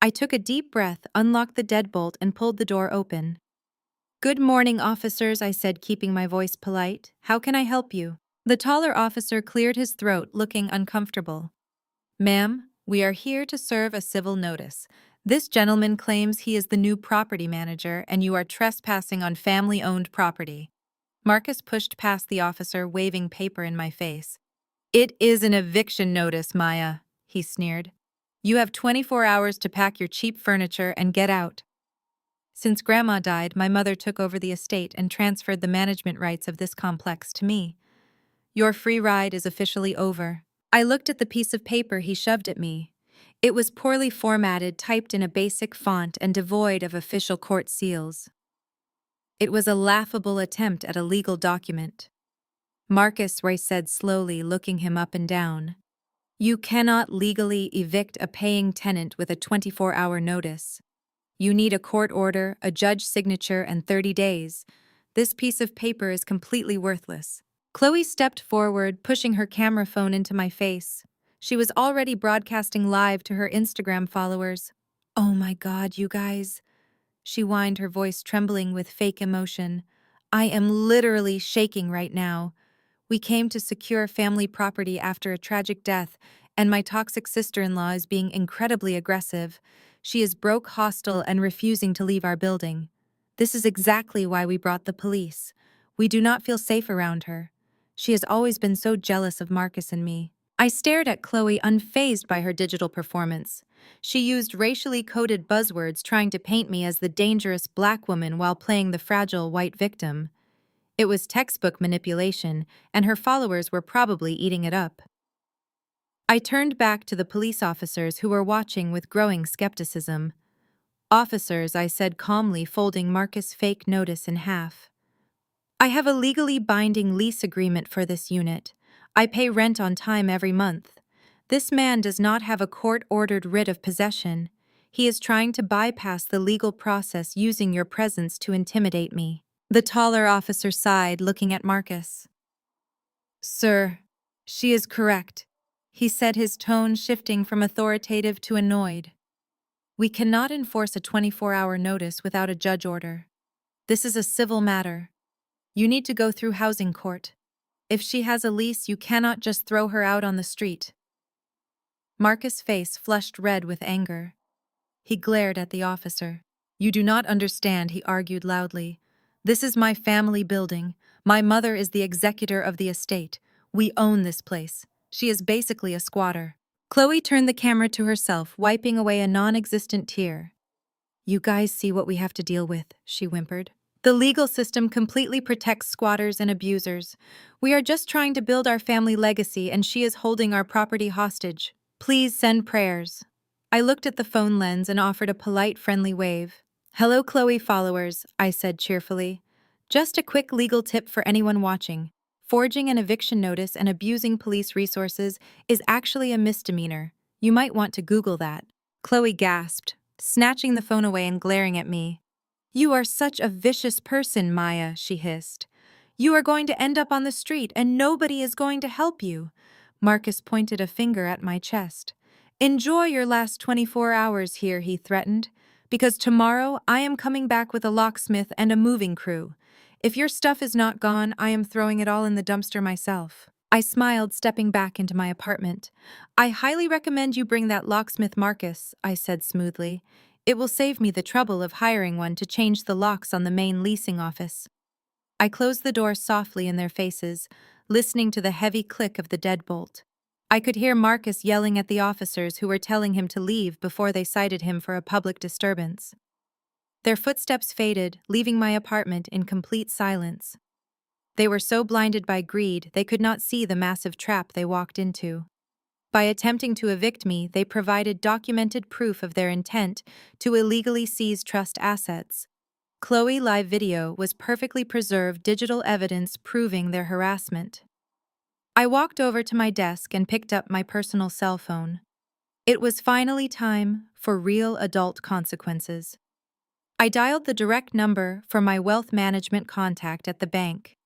I took a deep breath, unlocked the deadbolt, and pulled the door open. "Good morning, officers," I said, keeping my voice polite. "How can I help you?" The taller officer cleared his throat, looking uncomfortable. "Ma'am, we are here to serve a civil notice. This gentleman claims he is the new property manager and you are trespassing on family-owned property." Marcus pushed past the officer, waving paper in my face. "It is an eviction notice, Maya," he sneered. "You have 24 hours to pack your cheap furniture and get out." Since Grandma died, my mother took over the estate and transferred the management rights of this complex to me. "Your free ride is officially over." I looked at the piece of paper he shoved at me. It was poorly formatted, typed in a basic font, and devoid of official court seals. It was a laughable attempt at a legal document. "Marcus," Roy said slowly, looking him up and down, "you cannot legally evict a paying tenant with a 24-hour notice. You need a court order, a judge's signature, and 30 days. This piece of paper is completely worthless." Chloe stepped forward, pushing her camera phone into my face. She was already broadcasting live to her Instagram followers. "Oh my God, you guys," she whined, her voice trembling with fake emotion. "I am literally shaking right now. We came to secure family property after a tragic death, and my toxic sister-in-law is being incredibly aggressive. She is broke, hostile, and refusing to leave our building. This is exactly why we brought the police. We do not feel safe around her. She has always been so jealous of Marcus and me." I stared at Chloe, unfazed by her digital performance. She used racially coded buzzwords, trying to paint me as the dangerous black woman while playing the fragile white victim. It was textbook manipulation, and her followers were probably eating it up. I turned back to the police officers who were watching with growing skepticism. "Officers," I said calmly, folding Marcus' fake notice in half, "I have a legally binding lease agreement for this unit. I pay rent on time every month. This man does not have a court-ordered writ of possession. He is trying to bypass the legal process using your presence to intimidate me." The taller officer sighed, looking at Marcus. "Sir, she is correct," he said, his tone shifting from authoritative to annoyed. "We cannot enforce a 24-hour notice without a judge order. This is a civil matter. You need to go through housing court. If she has a lease, you cannot just throw her out on the street." Marcus' face flushed red with anger. He glared at the officer. "You do not understand," he argued loudly. "This is my family building. My mother is the executor of the estate. We own this place. She is basically a squatter." Chloe turned the camera to herself, wiping away a non-existent tear. "You guys see what we have to deal with," she whimpered. "The legal system completely protects squatters and abusers. We are just trying to build our family legacy, and she is holding our property hostage. Please send prayers." I looked at the phone lens and offered a polite, friendly wave. "Hello, Chloe followers," I said cheerfully. "Just a quick legal tip for anyone watching. Forging an eviction notice and abusing police resources is actually a misdemeanor. You might want to Google that." Chloe gasped, snatching the phone away and glaring at me. "You are such a vicious person, Maya," she hissed. "You are going to end up on the street and nobody is going to help you." Marcus pointed a finger at my chest. Enjoy your last 24 hours here, he threatened, because tomorrow I am coming back with a locksmith and a moving crew. If your stuff is not gone, I am throwing it all in the dumpster myself. I smiled, stepping back into my apartment. I highly recommend you bring that locksmith Marcus, I said smoothly. It will save me the trouble of hiring one to change the locks on the main leasing office. I closed the door softly in their faces, listening to the heavy click of the deadbolt. I could hear Marcus yelling at the officers who were telling him to leave before they cited him for a public disturbance. Their footsteps faded, leaving my apartment in complete silence. They were so blinded by greed they could not see the massive trap they walked into. By attempting to evict me, they provided documented proof of their intent to illegally seize trust assets. Chloe live video was perfectly preserved digital evidence proving their harassment. I walked over to my desk and picked up my personal cell phone. It was finally time for real adult consequences. I dialed the direct number for my wealth management contact at the bank.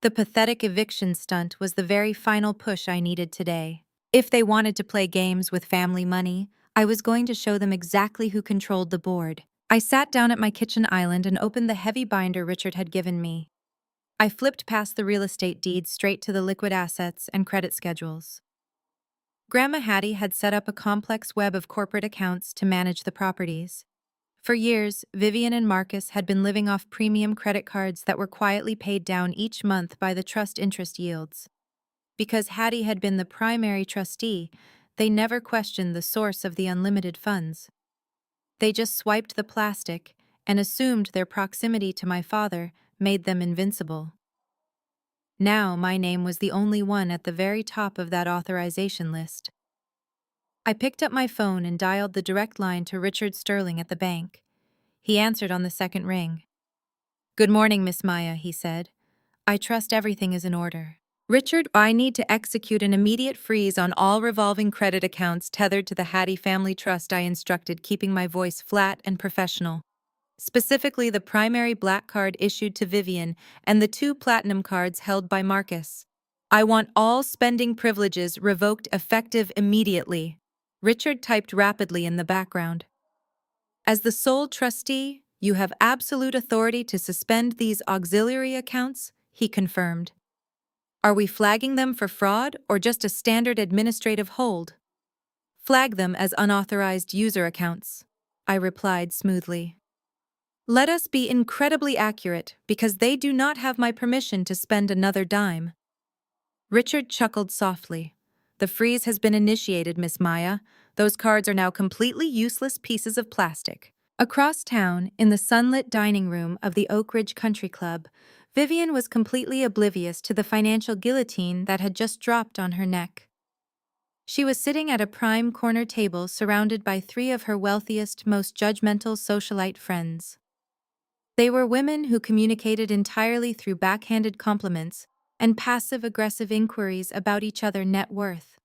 The pathetic eviction stunt was the very final push I needed today. If they wanted to play games with family money, I was going to show them exactly who controlled the board. I sat down at my kitchen island and opened the heavy binder Richard had given me. I flipped past the real estate deeds straight to the liquid assets and credit schedules. Grandma Hattie had set up a complex web of corporate accounts to manage the properties. For years, Vivian and Marcus had been living off premium credit cards that were quietly paid down each month by the trust interest yields. Because Hattie had been the primary trustee, they never questioned the source of the unlimited funds. They just swiped the plastic and assumed their proximity to my father made them invincible. Now my name was the only one at the very top of that authorization list. I picked up my phone and dialed the direct line to Richard Sterling at the bank. He answered on the second ring. "Good morning, Miss Maya," he said. "I trust everything is in order." "Richard, I need to execute an immediate freeze on all revolving credit accounts tethered to the Hattie Family Trust," I instructed, keeping my voice flat and professional. "Specifically the primary black card issued to Vivian and the 2 platinum cards held by Marcus. I want all spending privileges revoked effective immediately." Richard typed rapidly in the background. "As the sole trustee, you have absolute authority to suspend these auxiliary accounts," he confirmed. "Are we flagging them for fraud or just a standard administrative hold?" "Flag them as unauthorized user accounts," I replied smoothly. "Let us be incredibly accurate, because they do not have my permission to spend another dime." Richard chuckled softly. "The freeze has been initiated, Miss Maya. Those cards are now completely useless pieces of plastic." Across town, in the sunlit dining room of the Oak Ridge Country Club, Vivian was completely oblivious to the financial guillotine that had just dropped on her neck. She was sitting at a prime corner table surrounded by 3 of her wealthiest, most judgmental socialite friends. They were women who communicated entirely through backhanded compliments and passive-aggressive inquiries about each other's net worth.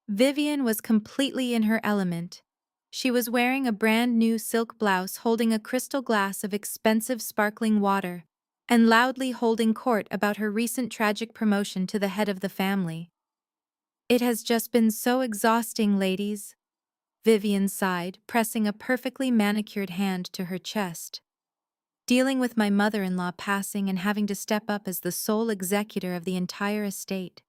Vivian was completely in her element. She was wearing a brand-new silk blouse holding a crystal glass of expensive sparkling water and loudly holding court about her recent tragic promotion to the head of the family. "It has just been so exhausting, ladies," Vivian sighed, pressing a perfectly manicured hand to her chest. "Dealing with my mother-in-law passing and having to step up as the sole executor of the entire estate.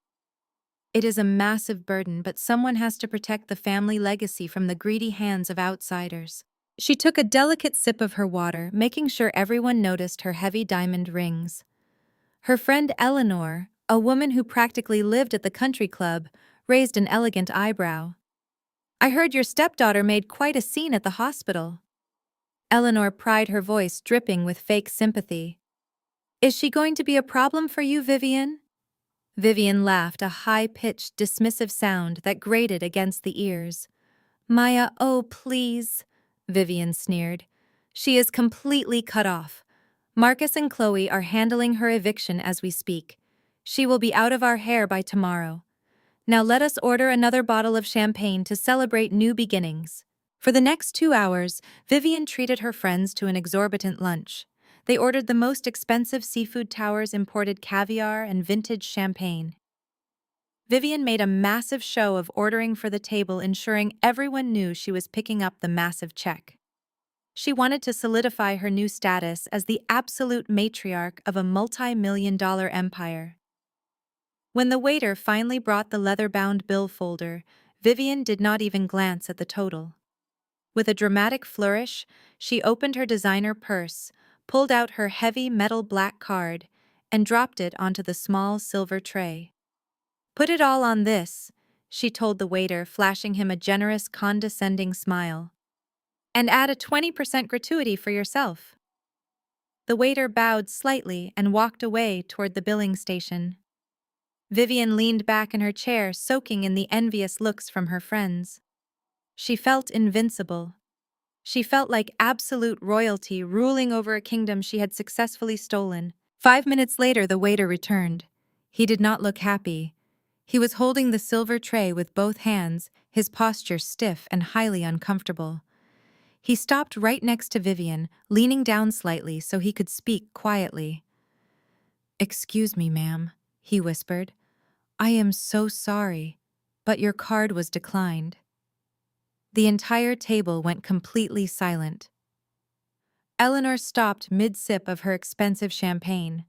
It is a massive burden, but someone has to protect the family legacy from the greedy hands of outsiders." She took a delicate sip of her water, making sure everyone noticed her heavy diamond rings. Her friend Eleanor, a woman who practically lived at the country club, raised an elegant eyebrow. "I heard your stepdaughter made quite a scene at the hospital." Eleanor pried her voice, dripping with fake sympathy. "Is she going to be a problem for you, Vivian?" Vivian laughed, a high-pitched, dismissive sound that grated against the ears. "Maya, oh please," Vivian sneered. "She is completely cut off. Marcus and Chloe are handling her eviction as we speak. She will be out of our hair by tomorrow. Now let us order another bottle of champagne to celebrate new beginnings." For the next 2 hours, Vivian treated her friends to an exorbitant lunch. They ordered the most expensive seafood towers, imported caviar, and vintage champagne. Vivian made a massive show of ordering for the table, ensuring everyone knew she was picking up the massive check. She wanted to solidify her new status as the absolute matriarch of a multi-million-dollar empire. When the waiter finally brought the leather-bound bill folder, Vivian did not even glance at the total. With a dramatic flourish, she opened her designer purse, pulled out her heavy metal black card, and dropped it onto the small silver tray. "Put it all on this," she told the waiter, flashing him a generous, condescending smile. "And add a 20% gratuity for yourself." The waiter bowed slightly and walked away toward the billing station. Vivian leaned back in her chair, soaking in the envious looks from her friends. She felt invincible. She felt like absolute royalty ruling over a kingdom she had successfully stolen. 5 minutes later, the waiter returned. He did not look happy. He was holding the silver tray with both hands, his posture stiff and highly uncomfortable. He stopped right next to Vivian, leaning down slightly so he could speak quietly. "Excuse me, ma'am," he whispered. "I am so sorry, but your card was declined." The entire table went completely silent. Eleanor stopped mid-sip of her expensive champagne.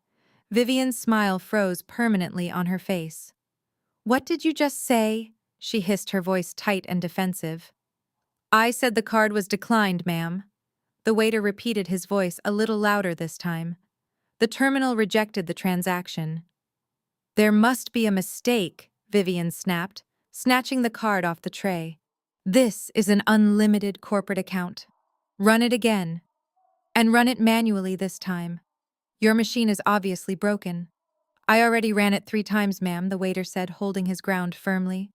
Vivian's smile froze permanently on her face. "What did you just say?" she hissed, her voice tight and defensive. "I said the card was declined, ma'am." The waiter repeated, his voice a little louder this time. "The terminal rejected the transaction." "There must be a mistake," Vivian snapped, snatching the card off the tray. "This is an unlimited corporate account. Run it again. And run it manually this time. Your machine is obviously broken." "I already ran it 3 times, ma'am," the waiter said, holding his ground firmly.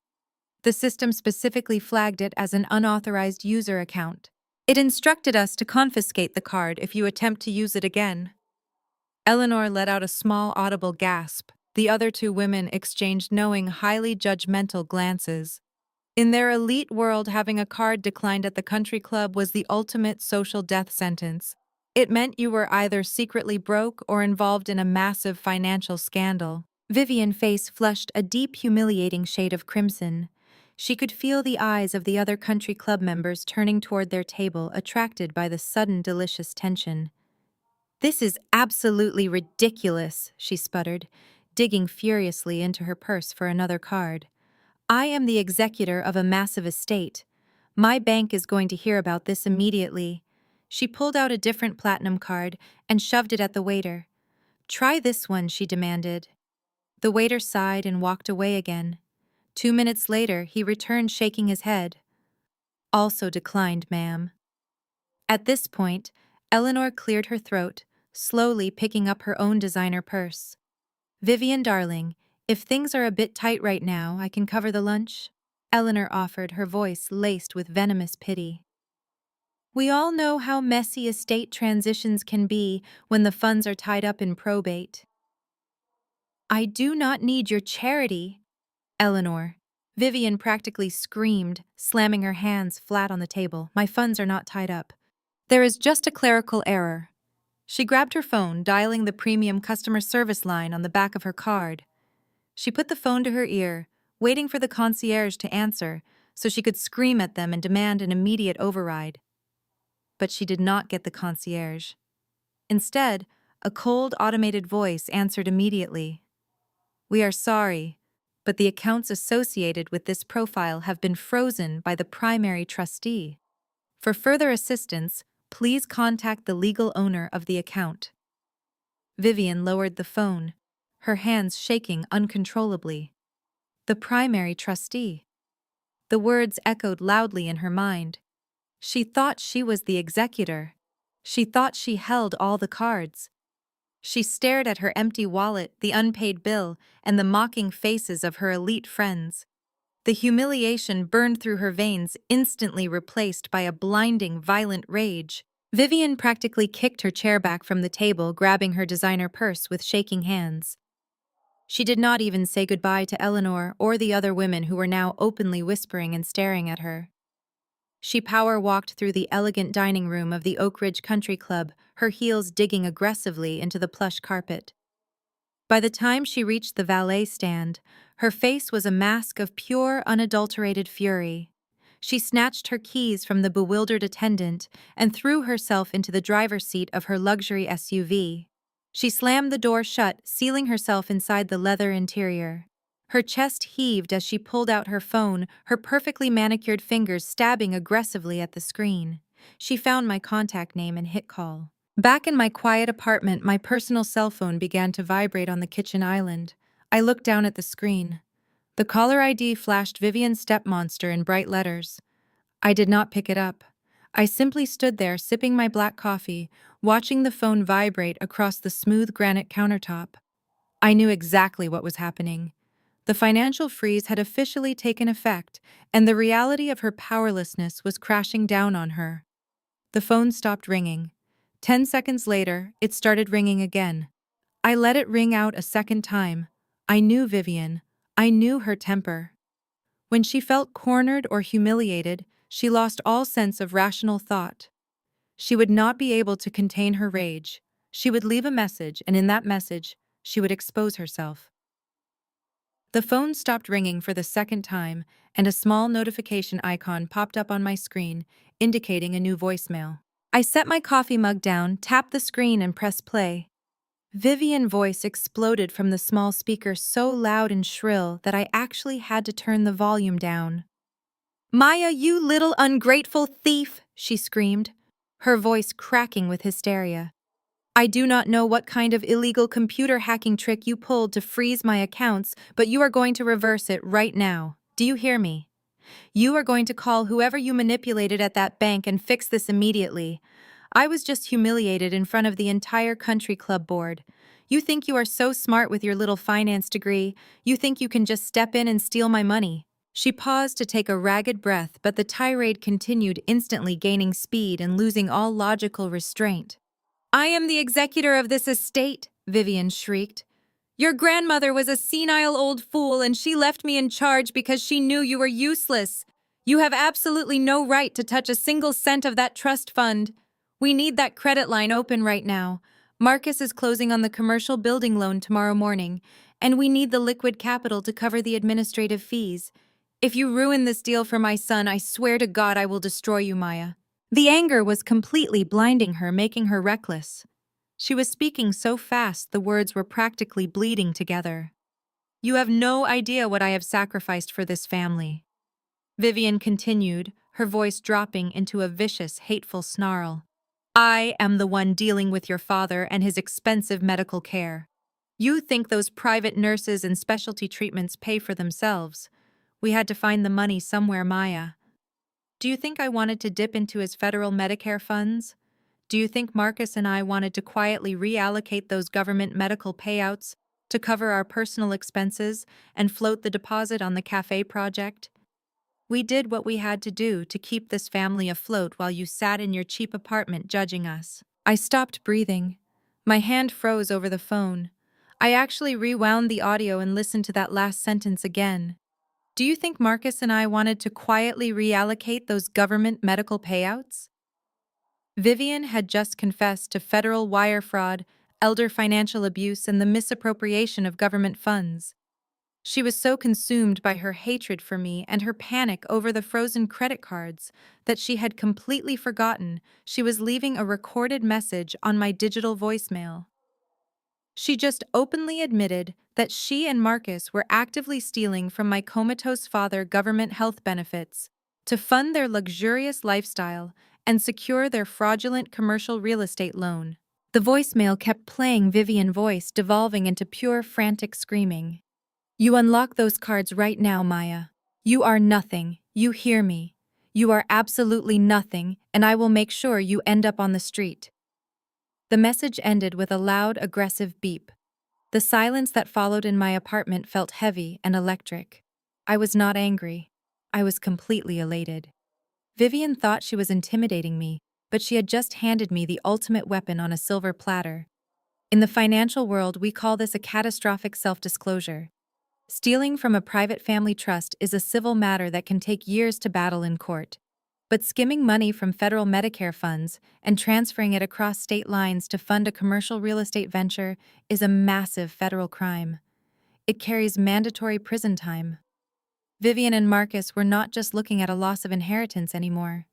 "The system specifically flagged it as an unauthorized user account. It instructed us to confiscate the card if you attempt to use it again." Eleanor let out a small audible gasp. The other two women exchanged knowing, highly judgmental glances. In their elite world, having a card declined at the country club was the ultimate social death sentence. It meant you were either secretly broke or involved in a massive financial scandal. Vivian's face flushed a deep, humiliating shade of crimson. She could feel the eyes of the other country club members turning toward their table, attracted by the sudden delicious tension. "This is absolutely ridiculous," she sputtered, digging furiously into her purse for another card. "I am the executor of a massive estate. My bank is going to hear about this immediately." She pulled out a different platinum card and shoved it at the waiter. "Try this one," she demanded. The waiter sighed and walked away again. 2 minutes later, he returned, shaking his head. "Also declined, ma'am." At this point, Eleanor cleared her throat, slowly picking up her own designer purse. "Vivian, darling, if things are a bit tight right now, I can cover the lunch," Eleanor offered, her voice laced with venomous pity. "We all know how messy estate transitions can be when the funds are tied up in probate." "I do not need your charity, Eleanor." Vivian practically screamed, slamming her hands flat on the table. "My funds are not tied up. There is just a clerical error." She grabbed her phone, dialing the premium customer service line on the back of her card. She put the phone to her ear, waiting for the concierge to answer so she could scream at them and demand an immediate override. But she did not get the concierge. Instead, a cold, automated voice answered immediately. "We are sorry, but the accounts associated with this profile have been frozen by the primary trustee. For further assistance, please contact the legal owner of the account." Vivian lowered the phone, her hands shaking uncontrollably. The primary trustee. The words echoed loudly in her mind. She thought she was the executor. She thought she held all the cards. She stared at her empty wallet, the unpaid bill, and the mocking faces of her elite friends. The humiliation burned through her veins, instantly replaced by a blinding, violent rage. Vivian practically kicked her chair back from the table, grabbing her designer purse with shaking hands. She did not even say goodbye to Eleanor or the other women who were now openly whispering and staring at her. She power-walked through the elegant dining room of the Oak Ridge Country Club, her heels digging aggressively into the plush carpet. By the time she reached the valet stand, her face was a mask of pure, unadulterated fury. She snatched her keys from the bewildered attendant and threw herself into the driver's seat of her luxury SUV. She slammed the door shut, sealing herself inside the leather interior. Her chest heaved as she pulled out her phone, her perfectly manicured fingers stabbing aggressively at the screen. She found my contact name and hit call. Back in my quiet apartment, my personal cell phone began to vibrate on the kitchen island. I looked down at the screen. The caller ID flashed Vivian Stepmonster in bright letters. I did not pick it up. I simply stood there sipping my black coffee, watching the phone vibrate across the smooth granite countertop. I knew exactly what was happening. The financial freeze had officially taken effect, and the reality of her powerlessness was crashing down on her. The phone stopped ringing. 10 seconds later, it started ringing again. I let it ring out a second time. I knew Vivian. I knew her temper. When she felt cornered or humiliated, she lost all sense of rational thought. She would not be able to contain her rage. She would leave a message, and in that message, she would expose herself. The phone stopped ringing for the second time, and a small notification icon popped up on my screen, indicating a new voicemail. I set my coffee mug down, tapped the screen, and pressed play. Vivian's voice exploded from the small speaker so loud and shrill that I actually had to turn the volume down. "Maya, you little ungrateful thief!" she screamed, her voice cracking with hysteria. "I do not know what kind of illegal computer hacking trick you pulled to freeze my accounts, but you are going to reverse it right now. Do you hear me? You are going to call whoever you manipulated at that bank and fix this immediately. I was just humiliated in front of the entire country club board. You think you are so smart with your little finance degree. You think you can just step in and steal my money." She paused to take a ragged breath, but the tirade continued, instantly gaining speed and losing all logical restraint. "I am the executor of this estate," Vivian shrieked. "Your grandmother was a senile old fool and she left me in charge because she knew you were useless. You have absolutely no right to touch a single cent of that trust fund. We need that credit line open right now. Marcus is closing on the commercial building loan tomorrow morning, and we need the liquid capital to cover the administrative fees. If you ruin this deal for my son, I swear to God I will destroy you, Maya." The anger was completely blinding her, making her reckless. She was speaking so fast the words were practically bleeding together. "You have no idea what I have sacrificed for this family," Vivian continued, her voice dropping into a vicious, hateful snarl. "I am the one dealing with your father and his expensive medical care. You think those private nurses and specialty treatments pay for themselves. We had to find the money somewhere, Maya. Do you think I wanted to dip into his federal Medicare funds? Do you think Marcus and I wanted to quietly reallocate those government medical payouts to cover our personal expenses and float the deposit on the cafe project? We did what we had to do to keep this family afloat while you sat in your cheap apartment judging us." I stopped breathing. My hand froze over the phone. I actually rewound the audio and listened to that last sentence again. "Do you think Marcus and I wanted to quietly reallocate those government medical payouts?" Vivian had just confessed to federal wire fraud, elder financial abuse, and the misappropriation of government funds. She was so consumed by her hatred for me and her panic over the frozen credit cards that she had completely forgotten she was leaving a recorded message on my digital voicemail. She just openly admitted that she and Marcus were actively stealing from my comatose father government health benefits to fund their luxurious lifestyle and secure their fraudulent commercial real estate loan. The voicemail kept playing, Vivian's voice devolving into pure frantic screaming. "You unlock those cards right now, Maya. You are nothing. You hear me. You are absolutely nothing, and I will make sure you end up on the street." The message ended with a loud, aggressive beep. The silence that followed in my apartment felt heavy and electric. I was not angry. I was completely elated. Vivian thought she was intimidating me, but she had just handed me the ultimate weapon on a silver platter. In the financial world, we call this a catastrophic self-disclosure. Stealing from a private family trust is a civil matter that can take years to battle in court. But skimming money from federal Medicare funds and transferring it across state lines to fund a commercial real estate venture is a massive federal crime. It carries mandatory prison time. Vivian and Marcus were not just looking at a loss of inheritance anymore.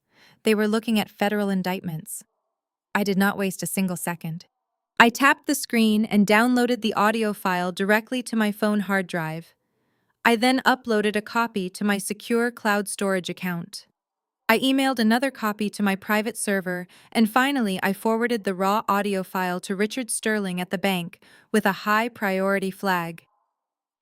They were looking at federal indictments. I did not waste a single second. I tapped the screen and downloaded the audio file directly to my phone hard drive. I then uploaded a copy to my secure cloud storage account. I emailed another copy to my private server, and finally I forwarded the raw audio file to Richard Sterling at the bank with a high priority flag.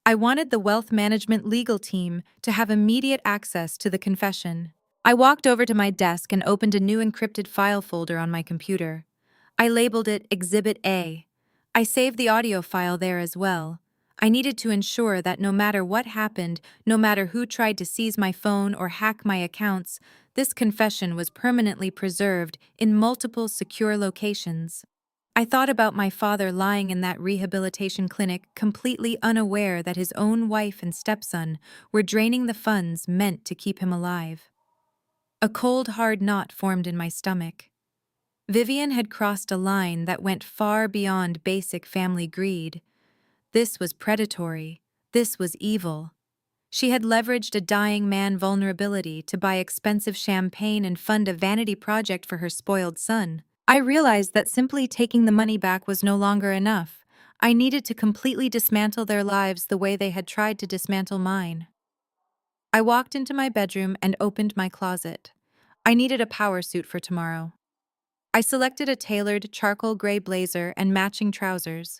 I wanted the wealth management legal team to have immediate access to the confession. I walked over to my desk and opened a new encrypted file folder on my computer. I labeled it Exhibit A. I saved the audio file there as well. I needed to ensure that no matter what happened, no matter who tried to seize my phone or hack my accounts, this confession was permanently preserved in multiple secure locations. I thought about my father lying in that rehabilitation clinic, completely unaware that his own wife and stepson were draining the funds meant to keep him alive. A cold, hard knot formed in my stomach. Vivian had crossed a line that went far beyond basic family greed. This was predatory. This was evil. She had leveraged a dying man's vulnerability to buy expensive champagne and fund a vanity project for her spoiled son. I realized that simply taking the money back was no longer enough. I needed to completely dismantle their lives the way they had tried to dismantle mine. I walked into my bedroom and opened my closet. I needed a power suit for tomorrow. I selected a tailored charcoal gray blazer and matching trousers.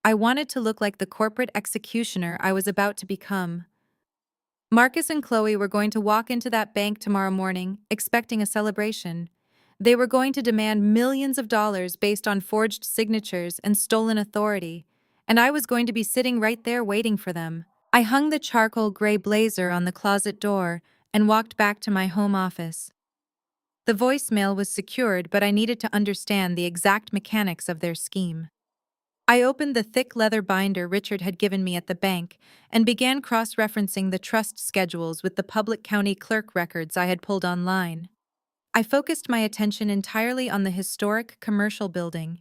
I wanted to look like the corporate executioner I was about to become. Marcus and Chloe were going to walk into that bank tomorrow morning, expecting a celebration. They were going to demand millions of dollars based on forged signatures and stolen authority, and I was going to be sitting right there waiting for them. I hung the charcoal gray blazer on the closet door and walked back to my home office. The voicemail was secured, but I needed to understand the exact mechanics of their scheme. I opened the thick leather binder Richard had given me at the bank and began cross-referencing the trust schedules with the public county clerk records I had pulled online. I focused my attention entirely on the historic commercial building.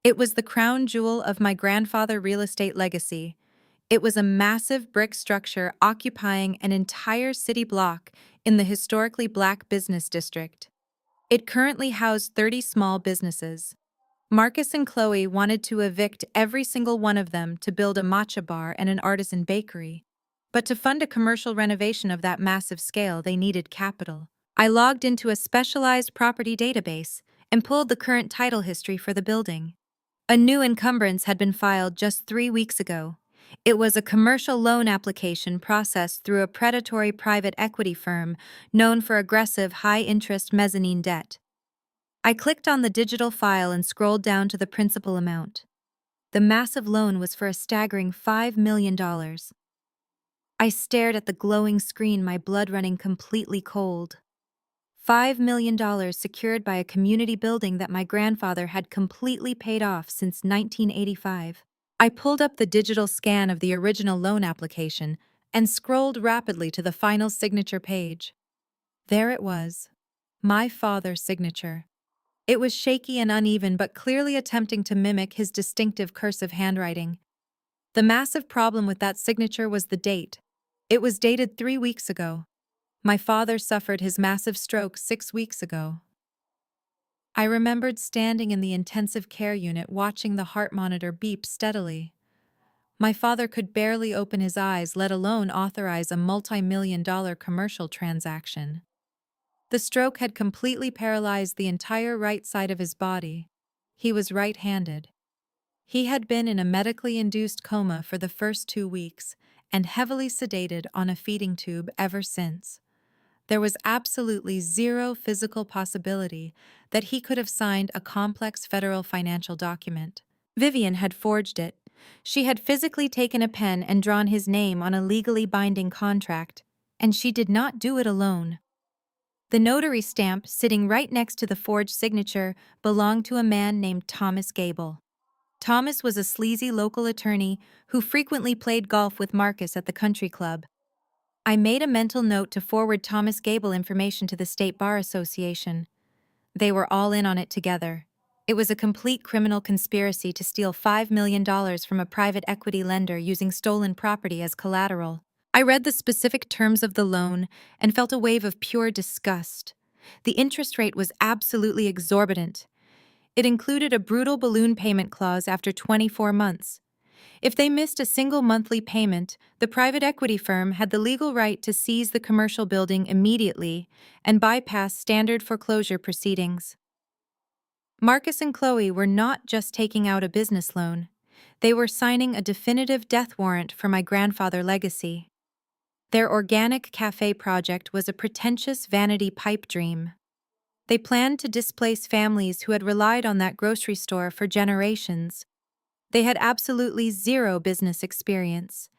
It was the crown jewel of my grandfather's real estate legacy. It was a massive brick structure occupying an entire city block in the historically black business district. It currently housed 30 small businesses. Marcus and Chloe wanted to evict every single one of them to build a matcha bar and an artisan bakery. But to fund a commercial renovation of that massive scale, they needed capital. I logged into a specialized property database and pulled the current title history for the building. A new encumbrance had been filed just 3 weeks ago. It was a commercial loan application processed through a predatory private equity firm known for aggressive high-interest mezzanine debt. I clicked on the digital file and scrolled down to the principal amount. The massive loan was for a staggering $5 million. I stared at the glowing screen, my blood running completely cold. $5 million secured by a community building that my grandfather had completely paid off since 1985. I pulled up the digital scan of the original loan application and scrolled rapidly to the final signature page. There it was. My father's signature. It was shaky and uneven, but clearly attempting to mimic his distinctive cursive handwriting. The massive problem with that signature was the date. It was dated 3 weeks ago. My father suffered his massive stroke 6 weeks ago. I remembered standing in the intensive care unit watching the heart monitor beep steadily. My father could barely open his eyes, let alone authorize a multi-million-dollar commercial transaction. The stroke had completely paralyzed the entire right side of his body. He was right-handed. He had been in a medically induced coma for the first 2 weeks and heavily sedated on a feeding tube ever since. There was absolutely zero physical possibility that he could have signed a complex federal financial document. Vivian had forged it. She had physically taken a pen and drawn his name on a legally binding contract, and she did not do it alone. The notary stamp, sitting right next to the forged signature, belonged to a man named Thomas Gable. Thomas was a sleazy local attorney who frequently played golf with Marcus at the country club. I made a mental note to forward Thomas Gable information to the State Bar Association. They were all in on it together. It was a complete criminal conspiracy to steal $5 million from a private equity lender using stolen property as collateral. I read the specific terms of the loan and felt a wave of pure disgust. The interest rate was absolutely exorbitant. It included a brutal balloon payment clause after 24 months. If they missed a single monthly payment, the private equity firm had the legal right to seize the commercial building immediately and bypass standard foreclosure proceedings. Marcus and Chloe were not just taking out a business loan. They were signing a definitive death warrant for my grandfather's legacy. Their organic cafe project was a pretentious vanity pipe dream. They planned to displace families who had relied on that grocery store for generations. They had absolutely zero business experience.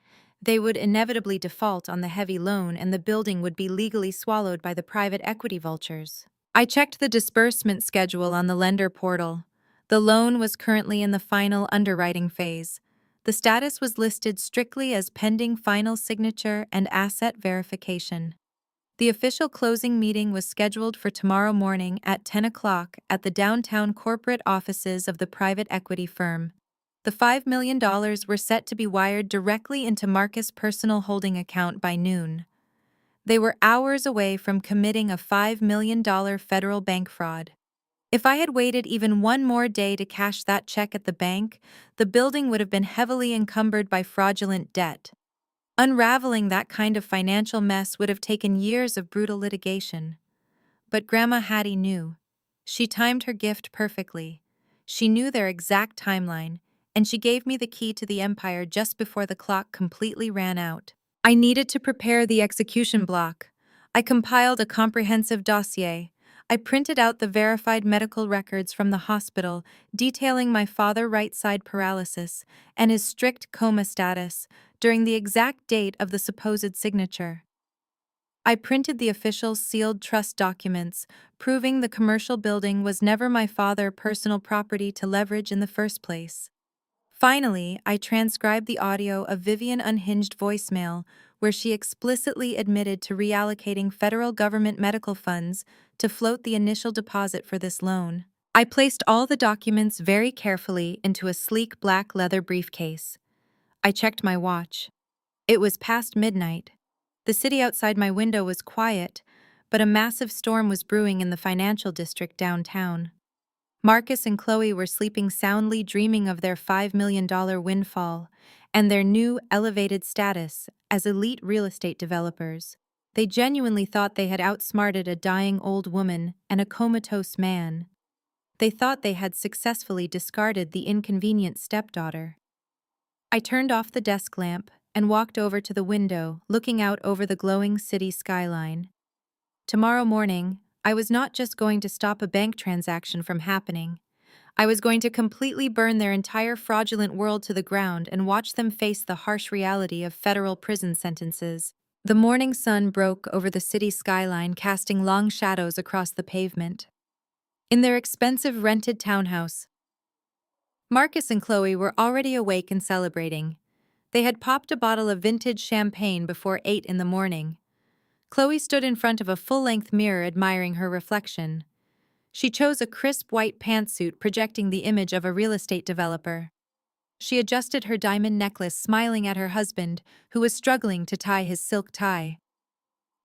They would inevitably default on the heavy loan and the building would be legally swallowed by the private equity vultures. I checked the disbursement schedule on the lender portal. The loan was currently in the final underwriting phase. The status was listed strictly as pending final signature and asset verification. The official closing meeting was scheduled for tomorrow morning at 10 o'clock at the downtown corporate offices of the private equity firm. The $5 million were set to be wired directly into Marcus' personal holding account by noon. They were hours away from committing a $5 million federal bank fraud. If I had waited even one more day to cash that check at the bank, the building would have been heavily encumbered by fraudulent debt. Unraveling that kind of financial mess would have taken years of brutal litigation. But Grandma Hattie knew. She timed her gift perfectly. She knew their exact timeline, and she gave me the key to the empire just before the clock completely ran out. I needed to prepare the execution block. I compiled a comprehensive dossier. I printed out the verified medical records from the hospital detailing my father's right-side paralysis and his strict coma status during the exact date of the supposed signature. I printed the official sealed trust documents, proving the commercial building was never my father's personal property to leverage in the first place. Finally, I transcribed the audio of Vivian unhinged voicemail, where she explicitly admitted to reallocating federal government medical funds to float the initial deposit for this loan. I placed all the documents very carefully into a sleek black leather briefcase. I checked my watch. It was past midnight. The city outside my window was quiet, but a massive storm was brewing in the financial district downtown. Marcus and Chloe were sleeping soundly, dreaming of their $5 million windfall and their new, elevated status as elite real estate developers. They genuinely thought they had outsmarted a dying old woman and a comatose man. They thought they had successfully discarded the inconvenient stepdaughter. I turned off the desk lamp and walked over to the window, looking out over the glowing city skyline. Tomorrow morning, I was not just going to stop a bank transaction from happening. I was going to completely burn their entire fraudulent world to the ground and watch them face the harsh reality of federal prison sentences. The morning sun broke over the city skyline, casting long shadows across the pavement. In their expensive rented townhouse, Marcus and Chloe were already awake and celebrating. They had popped a bottle of vintage champagne before 8 in the morning. Chloe stood in front of a full-length mirror admiring her reflection. She chose a crisp white pantsuit projecting the image of a real estate developer. She adjusted her diamond necklace, smiling at her husband, who was struggling to tie his silk tie.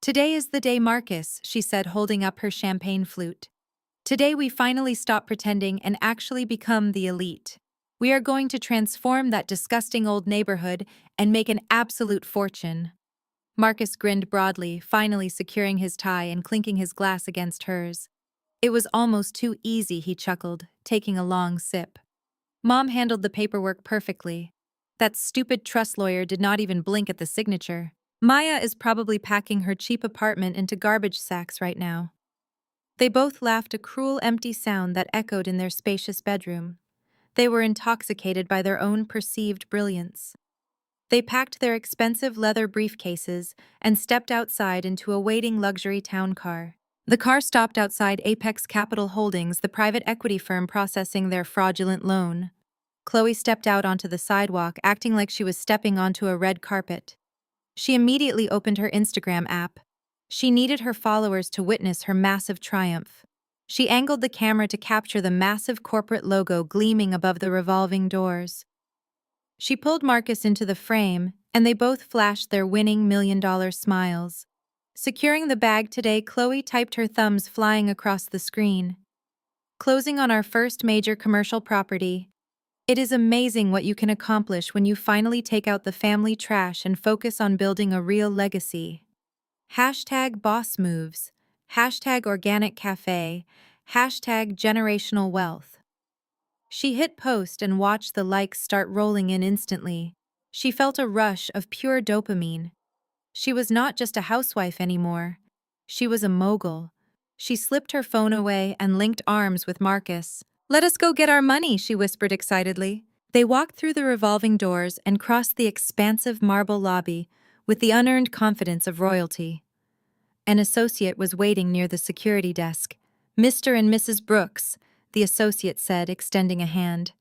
"Today is the day, Marcus," she said, holding up her champagne flute. "Today we finally stop pretending and actually become the elite. We are going to transform that disgusting old neighborhood and make an absolute fortune." Marcus grinned broadly, finally securing his tie and clinking his glass against hers. "It was almost too easy," he chuckled, taking a long sip. "Mom handled the paperwork perfectly. That stupid trust lawyer did not even blink at the signature. Maya is probably packing her cheap apartment into garbage sacks right now." They both laughed, a cruel, empty sound that echoed in their spacious bedroom. They were intoxicated by their own perceived brilliance. They packed their expensive leather briefcases and stepped outside into a waiting luxury town car. The car stopped outside Apex Capital Holdings, the private equity firm processing their fraudulent loan. Chloe stepped out onto the sidewalk, acting like she was stepping onto a red carpet. She immediately opened her Instagram app. She needed her followers to witness her massive triumph. She angled the camera to capture the massive corporate logo gleaming above the revolving doors. She pulled Marcus into the frame, and they both flashed their winning million-dollar smiles. Securing the bag today, Chloe typed, her thumbs flying across the screen. Closing on our first major commercial property. It is amazing what you can accomplish when you finally take out the family trash and focus on building a real legacy. Hashtag boss moves. Hashtag organic cafe. Hashtag generational wealth. She hit post and watched the likes start rolling in instantly. She felt a rush of pure dopamine. She was not just a housewife anymore. She was a mogul. She slipped her phone away and linked arms with Marcus. "Let us go get our money," she whispered excitedly. They walked through the revolving doors and crossed the expansive marble lobby with the unearned confidence of royalty. An associate was waiting near the security desk. "Mr. and Mrs. Brooks," the associate said, extending a hand.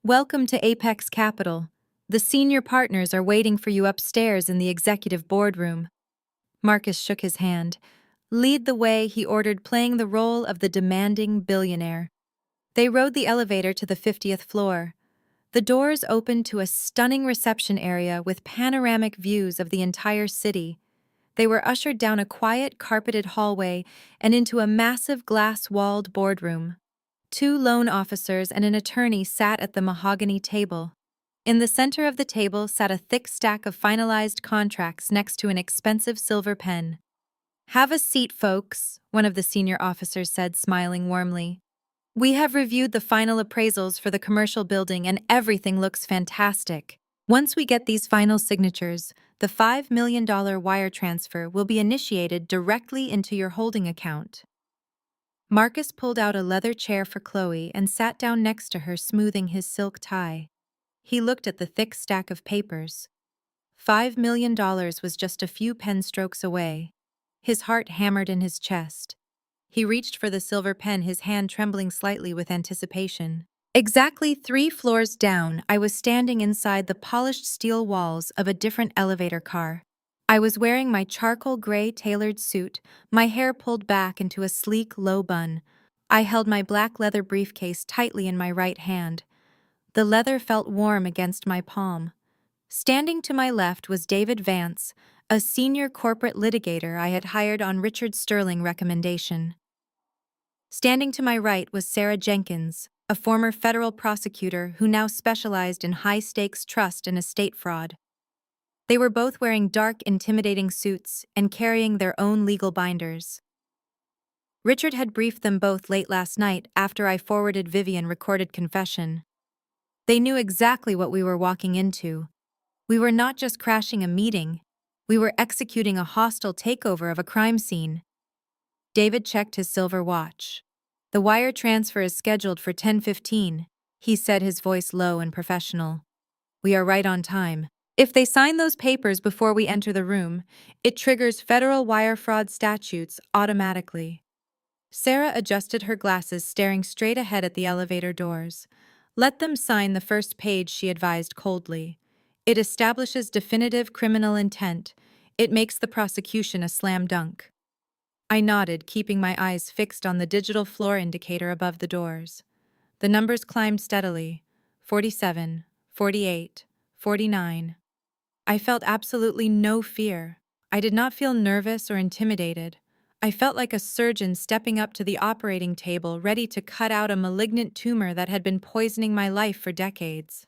"Welcome to Apex Capital. The senior partners are waiting for you upstairs in the executive boardroom." Marcus shook his hand. "Lead the way," he ordered, playing the role of the demanding billionaire. They rode the elevator to the 50th floor. The doors opened to a stunning reception area with panoramic views of the entire city. They were ushered down a quiet, carpeted hallway and into a massive glass-walled boardroom. Two loan officers and an attorney sat at the mahogany table. In the center of the table sat a thick stack of finalized contracts next to an expensive silver pen. "Have a seat, folks," one of the senior officers said, smiling warmly. "We have reviewed the final appraisals for the commercial building and everything looks fantastic. Once we get these final signatures, the $5 million wire transfer will be initiated directly into your holding account." Marcus pulled out a leather chair for Chloe and sat down next to her, smoothing his silk tie. He looked at the thick stack of papers. $5 million was just a few pen strokes away. His heart hammered in his chest. He reached for the silver pen, his hand trembling slightly with anticipation. Exactly 3 floors down, I was standing inside the polished steel walls of a different elevator car. I was wearing my charcoal gray tailored suit, my hair pulled back into a sleek, low bun. I held my black leather briefcase tightly in my right hand. The leather felt warm against my palm. Standing to my left was David Vance, a senior corporate litigator I had hired on Richard Sterling recommendation. Standing to my right was Sarah Jenkins, a former federal prosecutor who now specialized in high-stakes trust and estate fraud. They were both wearing dark, intimidating suits and carrying their own legal binders. Richard had briefed them both late last night after I forwarded Vivian recorded confession. They knew exactly what we were walking into. We were not just crashing a meeting, we were executing a hostile takeover of a crime scene. David checked his silver watch. "The wire transfer is scheduled for 10:15, he said, his voice low and professional. "We are right on time. If they sign those papers before we enter the room, it triggers federal wire fraud statutes automatically." Sarah adjusted her glasses, staring straight ahead at the elevator doors. "Let them sign the first page," she advised coldly. "It establishes definitive criminal intent. It makes the prosecution a slam dunk." I nodded, keeping my eyes fixed on the digital floor indicator above the doors. The numbers climbed steadily. 47, 48, 49. I felt absolutely no fear. I did not feel nervous or intimidated. I felt like a surgeon stepping up to the operating table, ready to cut out a malignant tumor that had been poisoning my life for decades.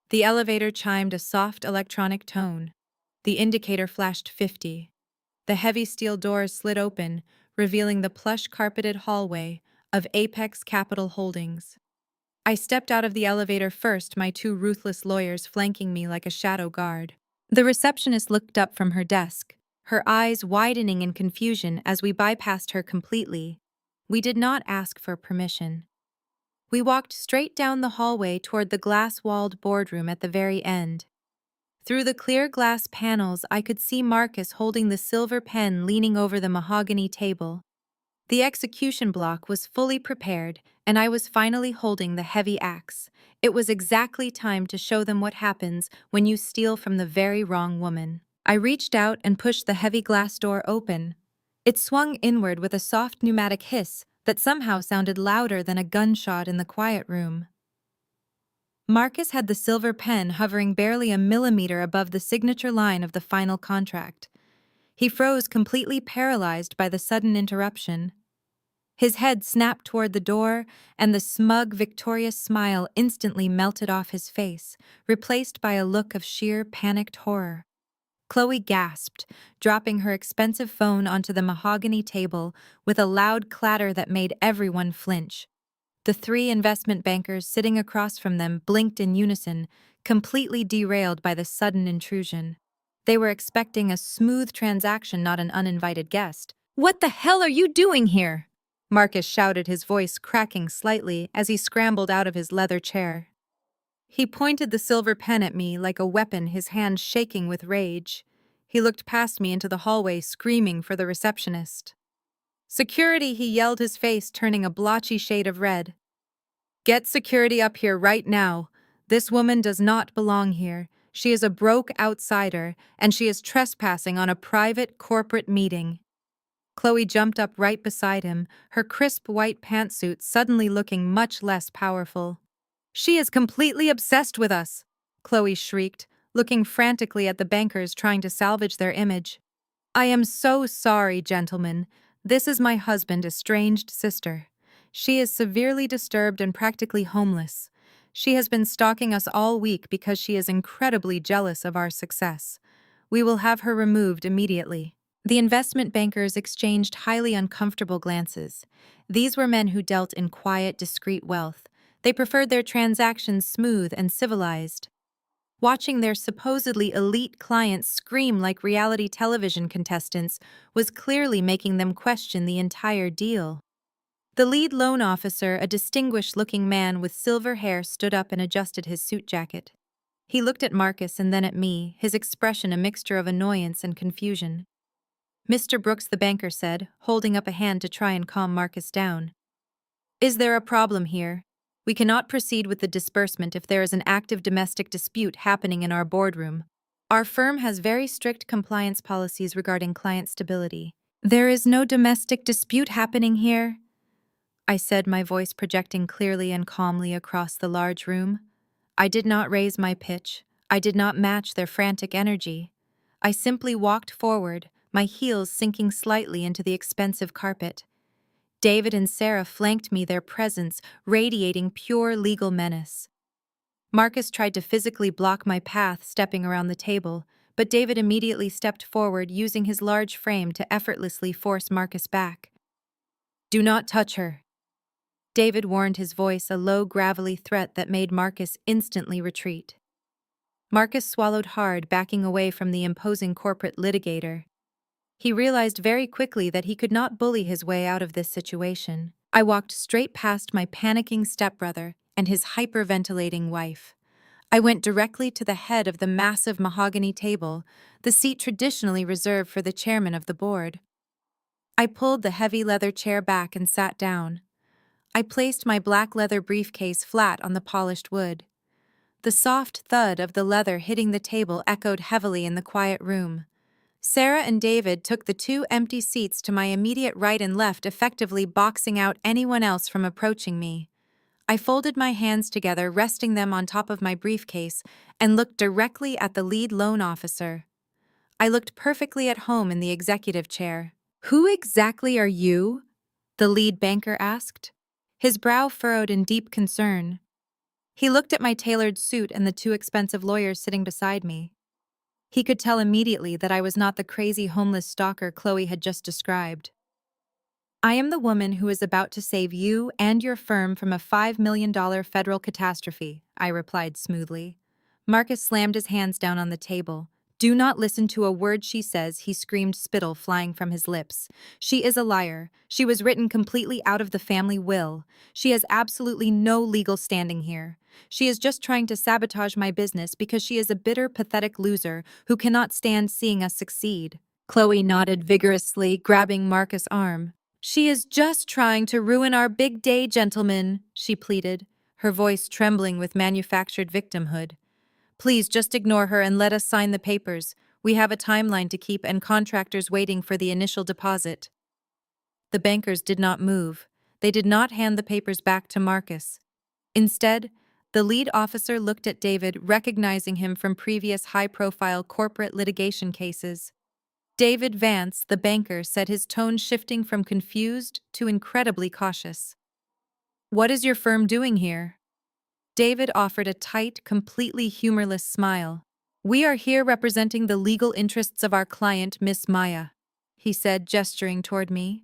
The elevator chimed a soft electronic tone. The indicator flashed 50. The heavy steel doors slid open, revealing the plush carpeted hallway of Apex Capital Holdings. I stepped out of the elevator first, my 2 ruthless lawyers flanking me like a shadow guard. The receptionist looked up from her desk, her eyes widening in confusion as we bypassed her completely. We did not ask for permission. We walked straight down the hallway toward the glass-walled boardroom at the very end. Through the clear glass panels, I could see Marcus holding the silver pen, leaning over the mahogany table. The execution block was fully prepared, and I was finally holding the heavy axe. It was exactly time to show them what happens when you steal from the very wrong woman. I reached out and pushed the heavy glass door open. It swung inward with a soft pneumatic hiss that somehow sounded louder than a gunshot in the quiet room. Marcus had the silver pen hovering barely a millimeter above the signature line of the final contract. He froze, completely paralyzed by the sudden interruption. His head snapped toward the door, and the smug, victorious smile instantly melted off his face, replaced by a look of sheer, panicked horror. Chloe gasped, dropping her expensive phone onto the mahogany table with a loud clatter that made everyone flinch. The three investment bankers sitting across from them blinked in unison, completely derailed by the sudden intrusion. They were expecting a smooth transaction, not an uninvited guest. "What the hell are you doing here?" Marcus shouted, his voice cracking slightly as he scrambled out of his leather chair. He pointed the silver pen at me like a weapon, his hand shaking with rage. He looked past me into the hallway, screaming for the receptionist. "Security," he yelled, his face turning a blotchy shade of red. "Get security up here right now. This woman does not belong here. She is a broke outsider, and she is trespassing on a private corporate meeting." Chloe jumped up right beside him, her crisp white pantsuit suddenly looking much less powerful. "She is completely obsessed with us," Chloe shrieked, looking frantically at the bankers trying to salvage their image. "I am so sorry, gentlemen. This is my husband's estranged sister. She is severely disturbed and practically homeless. She has been stalking us all week because she is incredibly jealous of our success. We will have her removed immediately." The investment bankers exchanged highly uncomfortable glances. These were men who dealt in quiet, discreet wealth. They preferred their transactions smooth and civilized. Watching their supposedly elite clients scream like reality television contestants was clearly making them question the entire deal. The lead loan officer, a distinguished-looking man with silver hair, stood up and adjusted his suit jacket. He looked at Marcus and then at me, his expression a mixture of annoyance and confusion. "Mr. Brooks," the banker said, holding up a hand to try and calm Marcus down. "Is there a problem here? We cannot proceed with the disbursement if there is an active domestic dispute happening in our boardroom. Our firm has very strict compliance policies regarding client stability." "There is no domestic dispute happening here," I said, my voice projecting clearly and calmly across the large room. I did not raise my pitch. I did not match their frantic energy. I simply walked forward, my heels sinking slightly into the expensive carpet. David and Sarah flanked me, their presence radiating pure legal menace. Marcus tried to physically block my path, stepping around the table, but David immediately stepped forward, using his large frame to effortlessly force Marcus back. "Do not touch her," David warned, his voice a low, gravelly threat that made Marcus instantly retreat. Marcus swallowed hard, backing away from the imposing corporate litigator. He realized very quickly that he could not bully his way out of this situation. I walked straight past my panicking stepbrother and his hyperventilating wife. I went directly to the head of the massive mahogany table, the seat traditionally reserved for the chairman of the board. I pulled the heavy leather chair back and sat down. I placed my black leather briefcase flat on the polished wood. The soft thud of the leather hitting the table echoed heavily in the quiet room. Sarah and David took the two empty seats to my immediate right and left, effectively boxing out anyone else from approaching me. I folded my hands together, resting them on top of my briefcase, and looked directly at the lead loan officer. I looked perfectly at home in the executive chair. "Who exactly are you?" the lead banker asked, his brow furrowed in deep concern. He looked at my tailored suit and the two expensive lawyers sitting beside me. He could tell immediately that I was not the crazy homeless stalker Chloe had just described. "I am the woman who is about to save you and your firm from a $5 million federal catastrophe," I replied smoothly. Marcus slammed his hands down on the table. "Do not listen to a word she says," he screamed, spittle flying from his lips. "She is a liar. She was written completely out of the family will. She has absolutely no legal standing here. She is just trying to sabotage my business because she is a bitter, pathetic loser who cannot stand seeing us succeed." Chloe nodded vigorously, grabbing Marcus' arm. "She is just trying to ruin our big day, gentlemen," she pleaded, her voice trembling with manufactured victimhood. "Please just ignore her and let us sign the papers. We have a timeline to keep and contractors waiting for the initial deposit." The bankers did not move. They did not hand the papers back to Marcus. Instead, the lead officer looked at David, recognizing him from previous high-profile corporate litigation cases. David Vance, the banker, said, his tone shifting from confused to incredibly cautious. "What is your firm doing here?" David offered a tight, completely humorless smile. "We are here representing the legal interests of our client, Miss Maya," he said, gesturing toward me.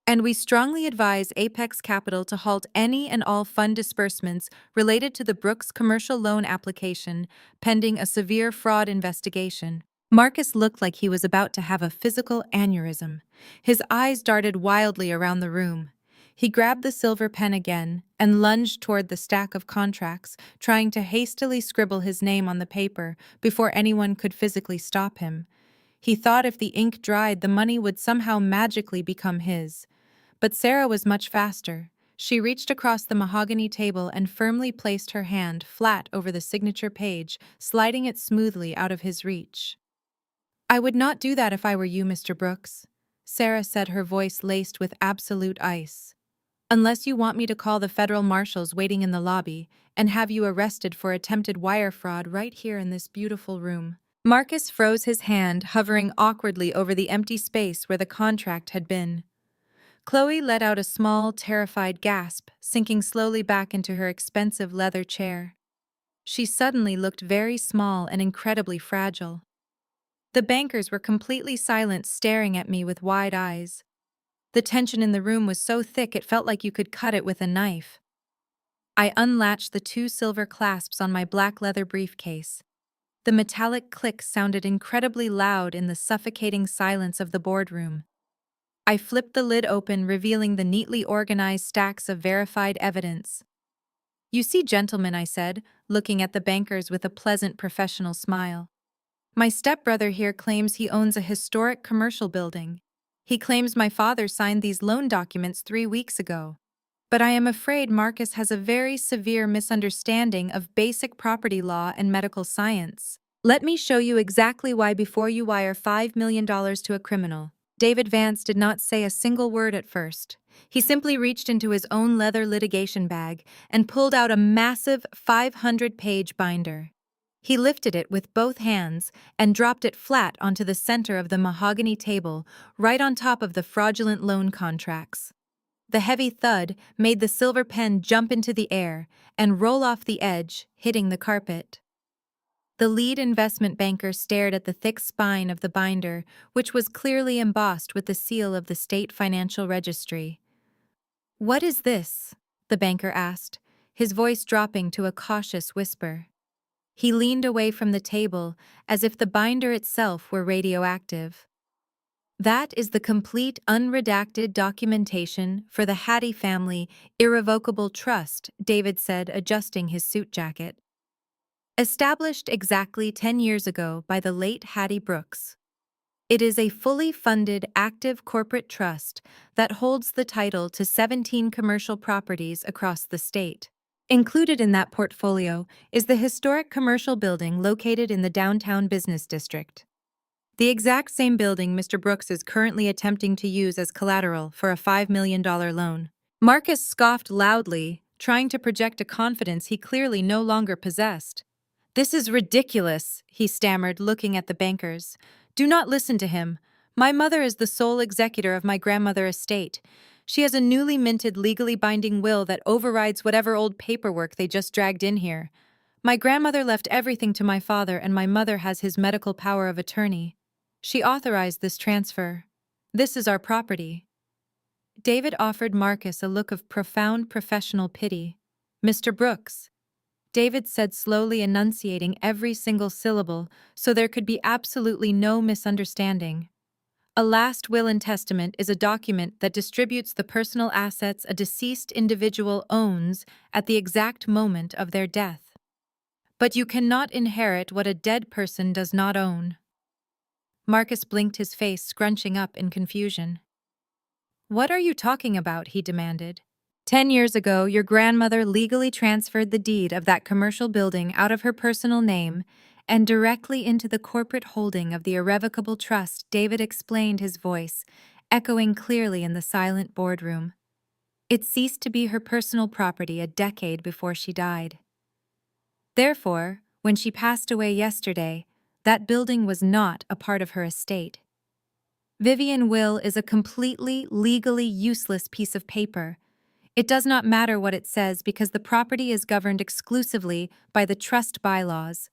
"And we strongly advise Apex Capital to halt any and all fund disbursements related to the Brooks commercial loan application, pending a severe fraud investigation." Marcus looked like he was about to have a physical aneurysm. His eyes darted wildly around the room. He grabbed the silver pen again and lunged toward the stack of contracts, trying to hastily scribble his name on the paper before anyone could physically stop him. He thought if the ink dried, the money would somehow magically become his. But Sarah was much faster. She reached across the mahogany table and firmly placed her hand flat over the signature page, sliding it smoothly out of his reach. "I would not do that if I were you, Mr. Brooks," Sarah said, her voice laced with absolute ice. "Unless you want me to call the federal marshals waiting in the lobby and have you arrested for attempted wire fraud right here in this beautiful room." Marcus froze his hand, hovering awkwardly over the empty space where the contract had been. Chloe let out a small, terrified gasp, sinking slowly back into her expensive leather chair. She suddenly looked very small and incredibly fragile. The bankers were completely silent, staring at me with wide eyes. The tension in the room was so thick it felt like you could cut it with a knife. I unlatched the 2 silver clasps on my black leather briefcase. The metallic click sounded incredibly loud in the suffocating silence of the boardroom. I flipped the lid open, revealing the neatly organized stacks of verified evidence. "You see, gentlemen," I said, looking at the bankers with a pleasant professional smile. "My stepbrother here claims he owns a historic commercial building. He claims my father signed these loan documents 3 weeks ago. But I am afraid Marcus has a very severe misunderstanding of basic property law and medical science. Let me show you exactly why before you wire $5 million to a criminal." David Vance did not say a single word at first. He simply reached into his own leather litigation bag and pulled out a massive 500-page binder. He lifted it with both hands and dropped it flat onto the center of the mahogany table, right on top of the fraudulent loan contracts. The heavy thud made the silver pen jump into the air and roll off the edge, hitting the carpet. The lead investment banker stared at the thick spine of the binder, which was clearly embossed with the seal of the state financial registry. "What is this?" the banker asked, his voice dropping to a cautious whisper. He leaned away from the table as if the binder itself were radioactive. "That is the complete unredacted documentation for the Hattie family irrevocable trust," David said, adjusting his suit jacket. "Established exactly 10 years ago by the late Hattie Brooks. It is a fully funded, active corporate trust that holds the title to 17 commercial properties across the state. Included in that portfolio is the historic commercial building located in the downtown business district. The exact same building Mr. Brooks is currently attempting to use as collateral for a $5 million loan." Marcus scoffed loudly, trying to project a confidence he clearly no longer possessed. "This is ridiculous," he stammered, looking at the bankers. "Do not listen to him. My mother is the sole executor of my grandmother's estate. She has a newly minted, legally binding will that overrides whatever old paperwork they just dragged in here. My grandmother left everything to my father, and my mother has his medical power of attorney. She authorized this transfer. This is our property." David offered Marcus a look of profound professional pity. "Mr. Brooks," David said, slowly enunciating every single syllable so there could be absolutely no misunderstanding. "A last will and testament is a document that distributes the personal assets a deceased individual owns at the exact moment of their death. But you cannot inherit what a dead person does not own." Marcus blinked, his face scrunching up in confusion. "What are you talking about?" he demanded. 10 years ago, your grandmother legally transferred the deed of that commercial building out of her personal name and directly into the corporate holding of the irrevocable trust, David explained, his voice echoing clearly in the silent boardroom. It ceased to be her personal property a decade before she died. Therefore, when she passed away yesterday, that building was not a part of her estate. Vivian will is a completely legally useless piece of paper. It does not matter what it says because the property is governed exclusively by the trust bylaws,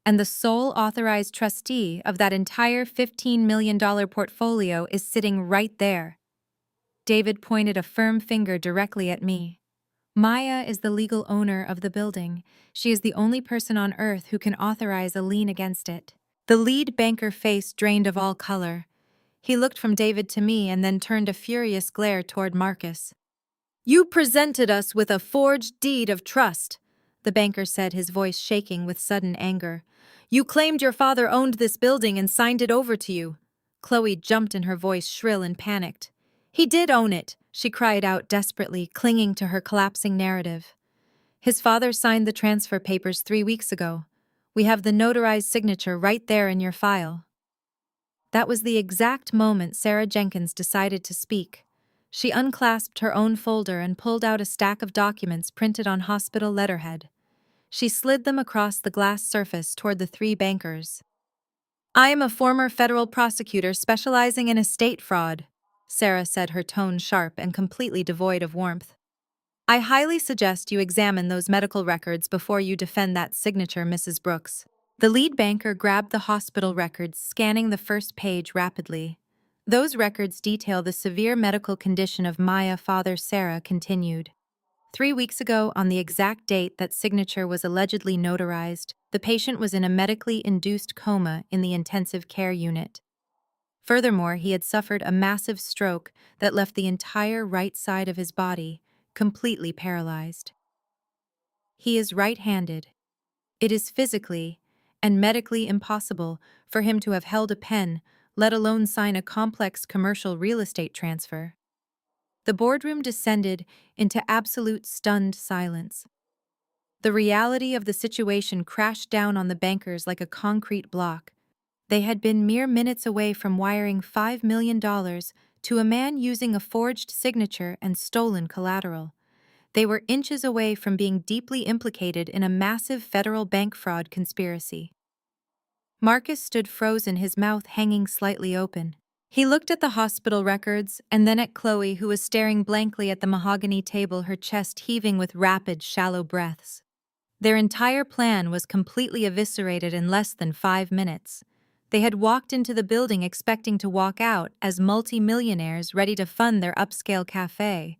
and the sole authorized trustee of that entire $15 million portfolio is sitting right there. David pointed a firm finger directly at me. Maya is the legal owner of the building. She is the only person on earth who can authorize a lien against it. The lead banker's face drained of all color. He looked from David to me and then turned a furious glare toward Marcus. "You presented us with a forged deed of trust," the banker said, his voice shaking with sudden anger. "You claimed your father owned this building and signed it over to you." Chloe jumped in, her voice shrill and panicked. "He did own it," she cried out desperately, clinging to her collapsing narrative. "His father signed the transfer papers 3 weeks ago. We have the notarized signature right there in your file." That was the exact moment Sarah Jenkins decided to speak. She unclasped her own folder and pulled out a stack of documents printed on hospital letterhead. She slid them across the glass surface toward the 3 bankers. "I am a former federal prosecutor specializing in estate fraud," Sarah said, her tone sharp and completely devoid of warmth. "I highly suggest you examine those medical records before you defend that signature, Mrs. Brooks." The lead banker grabbed the hospital records, scanning the first page rapidly. "Those records detail the severe medical condition of Maya," Father Sarah continued. "3 weeks ago, on the exact date that signature was allegedly notarized, the patient was in a medically induced coma in the intensive care unit. Furthermore, he had suffered a massive stroke that left the entire right side of his body completely paralyzed. He is right-handed. It is physically and medically impossible for him to have held a pen, let alone sign a complex commercial real estate transfer." The boardroom descended into absolute stunned silence. The reality of the situation crashed down on the bankers like a concrete block. They had been mere minutes away from wiring $5 million to a man using a forged signature and stolen collateral. They were inches away from being deeply implicated in a massive federal bank fraud conspiracy. Marcus stood frozen, his mouth hanging slightly open. He looked at the hospital records and then at Chloe, who was staring blankly at the mahogany table, her chest heaving with rapid, shallow breaths. Their entire plan was completely eviscerated in less than 5 minutes. They had walked into the building expecting to walk out as multi-millionaires ready to fund their upscale cafe.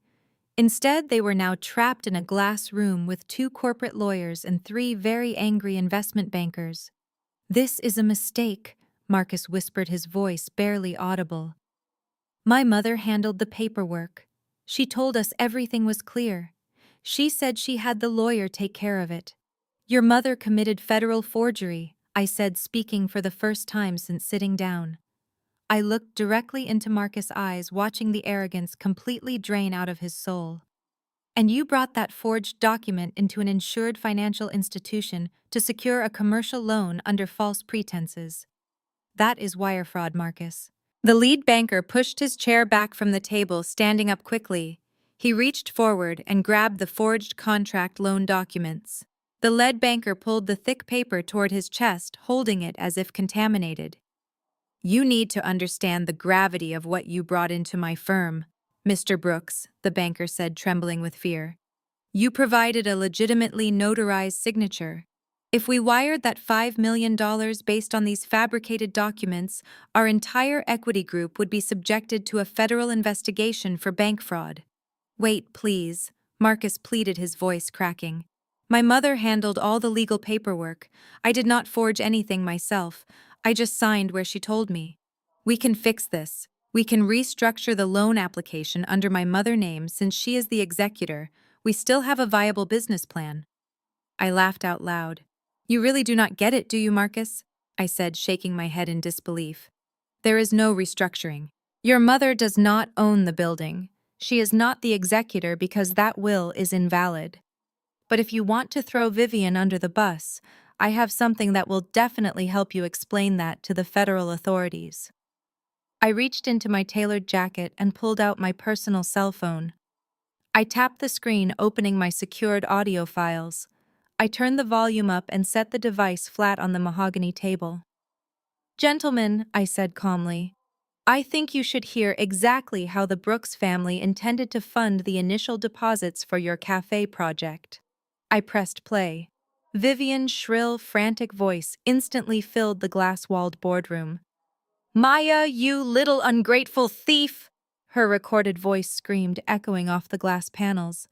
Instead, they were now trapped in a glass room with 2 corporate lawyers and 3 very angry investment bankers. "This is a mistake," Marcus whispered, his voice barely audible. "My mother handled the paperwork. She told us everything was clear. She said she had the lawyer take care of it." "Your mother committed federal forgery," I said, speaking for the first time since sitting down. I looked directly into Marcus' eyes, watching the arrogance completely drain out of his soul. "And you brought that forged document into an insured financial institution to secure a commercial loan under false pretenses. That is wire fraud, Marcus." The lead banker pushed his chair back from the table, standing up quickly. He reached forward and grabbed the forged contract loan documents. The lead banker pulled the thick paper toward his chest, holding it as if contaminated. "You need to understand the gravity of what you brought into my firm, Mr. Brooks," the banker said, trembling with fear. "You provided a legitimately notarized signature. If we wired that $5 million based on these fabricated documents, our entire equity group would be subjected to a federal investigation for bank fraud." "Wait, please," Marcus pleaded, his voice cracking. "My mother handled all the legal paperwork. I did not forge anything myself. I just signed where she told me. We can fix this. We can restructure the loan application under my mother's name since she is the executor. We still have a viable business plan." I laughed out loud. "You really do not get it, do you, Marcus?" I said, shaking my head in disbelief. "There is no restructuring. Your mother does not own the building. She is not the executor because that will is invalid. But if you want to throw Vivian under the bus, I have something that will definitely help you explain that to the federal authorities. I reached into my tailored jacket and pulled out my personal cell phone. I tapped the screen, opening my secured audio files. I turned the volume up and set the device flat on the mahogany table. "Gentlemen," I said calmly, "I think you should hear exactly how the Brooks family intended to fund the initial deposits for your cafe project." I pressed play. Vivian's shrill, frantic voice instantly filled the glass-walled boardroom. "Maya, you little ungrateful thief!" Her recorded voice screamed, echoing off the glass panels.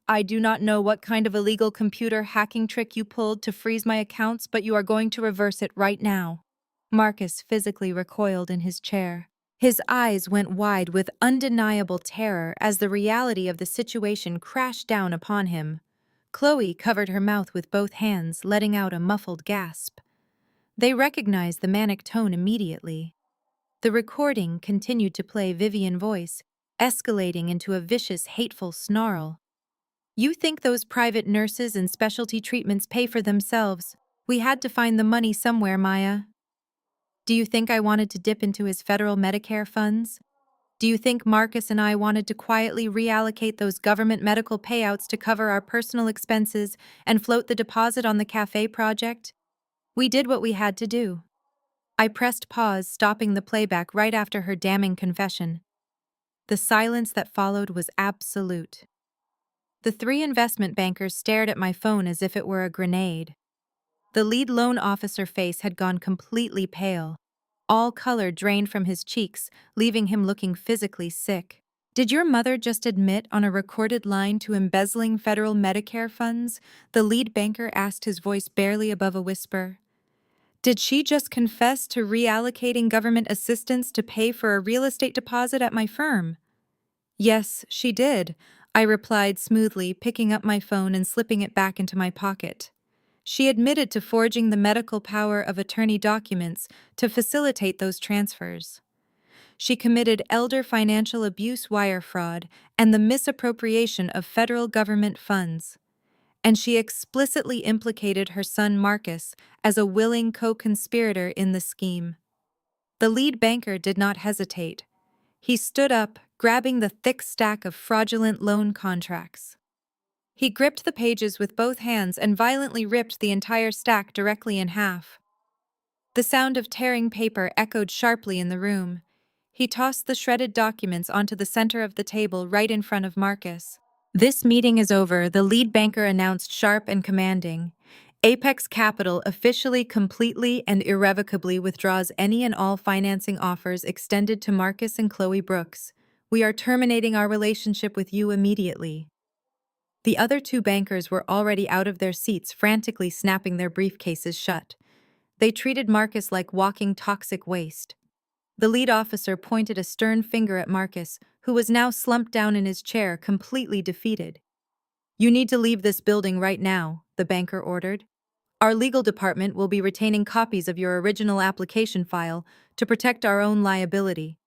"I do not know what kind of illegal computer hacking trick you pulled to freeze my accounts, but you are going to reverse it right now." Marcus physically recoiled in his chair. His eyes went wide with undeniable terror as the reality of the situation crashed down upon him. Chloe covered her mouth with both hands, letting out a muffled gasp. They recognized the manic tone immediately. The recording continued to play Vivian's voice, escalating into a vicious, hateful snarl. "You think those private nurses and specialty treatments pay for themselves? We had to find the money somewhere, Maya. Do you think I wanted to dip into his federal Medicare funds? Do you think Marcus and I wanted to quietly reallocate those government medical payouts to cover our personal expenses and float the deposit on the cafe project? We did what we had to do." I pressed pause, stopping the playback right after her damning confession. The silence that followed was absolute. The three investment bankers stared at my phone as if it were a grenade. The lead loan officer face had gone completely pale. All color drained from his cheeks, leaving him looking physically sick. "Did your mother just admit on a recorded line to embezzling federal Medicare funds?" The lead banker asked, his voice barely above a whisper. "Did she just confess to reallocating government assistance to pay for a real estate deposit at my firm?" "Yes, she did," I replied smoothly, picking up my phone and slipping it back into my pocket. "She admitted to forging the medical power of attorney documents to facilitate those transfers. She committed elder financial abuse, wire fraud, and the misappropriation of federal government funds. And she explicitly implicated her son Marcus as a willing co-conspirator in the scheme." The lead banker did not hesitate. He stood up, grabbing the thick stack of fraudulent loan contracts. He gripped the pages with both hands and violently ripped the entire stack directly in half. The sound of tearing paper echoed sharply in the room. He tossed the shredded documents onto the center of the table right in front of Marcus. "This meeting is over," the lead banker announced, sharp and commanding. "Apex Capital officially, completely, and irrevocably withdraws any and all financing offers extended to Marcus and Chloe Brooks. We are terminating our relationship with you immediately." The other two bankers were already out of their seats, frantically snapping their briefcases shut. They treated Marcus like walking toxic waste. The lead officer pointed a stern finger at Marcus, who was now slumped down in his chair, completely defeated. "You need to leave this building right now," the banker ordered. "Our legal department will be retaining copies of your original application file to protect our own liability.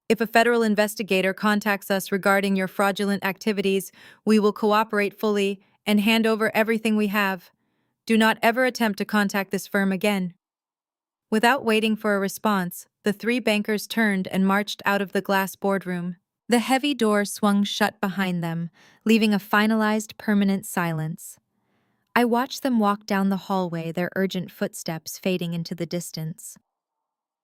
If a federal investigator contacts us regarding your fraudulent activities, we will cooperate fully and hand over everything we have. Do not ever attempt to contact this firm again." Without waiting for a response, the three bankers turned and marched out of the glass boardroom. The heavy door swung shut behind them, leaving a finalized, permanent silence. I watched them walk down the hallway, their urgent footsteps fading into the distance.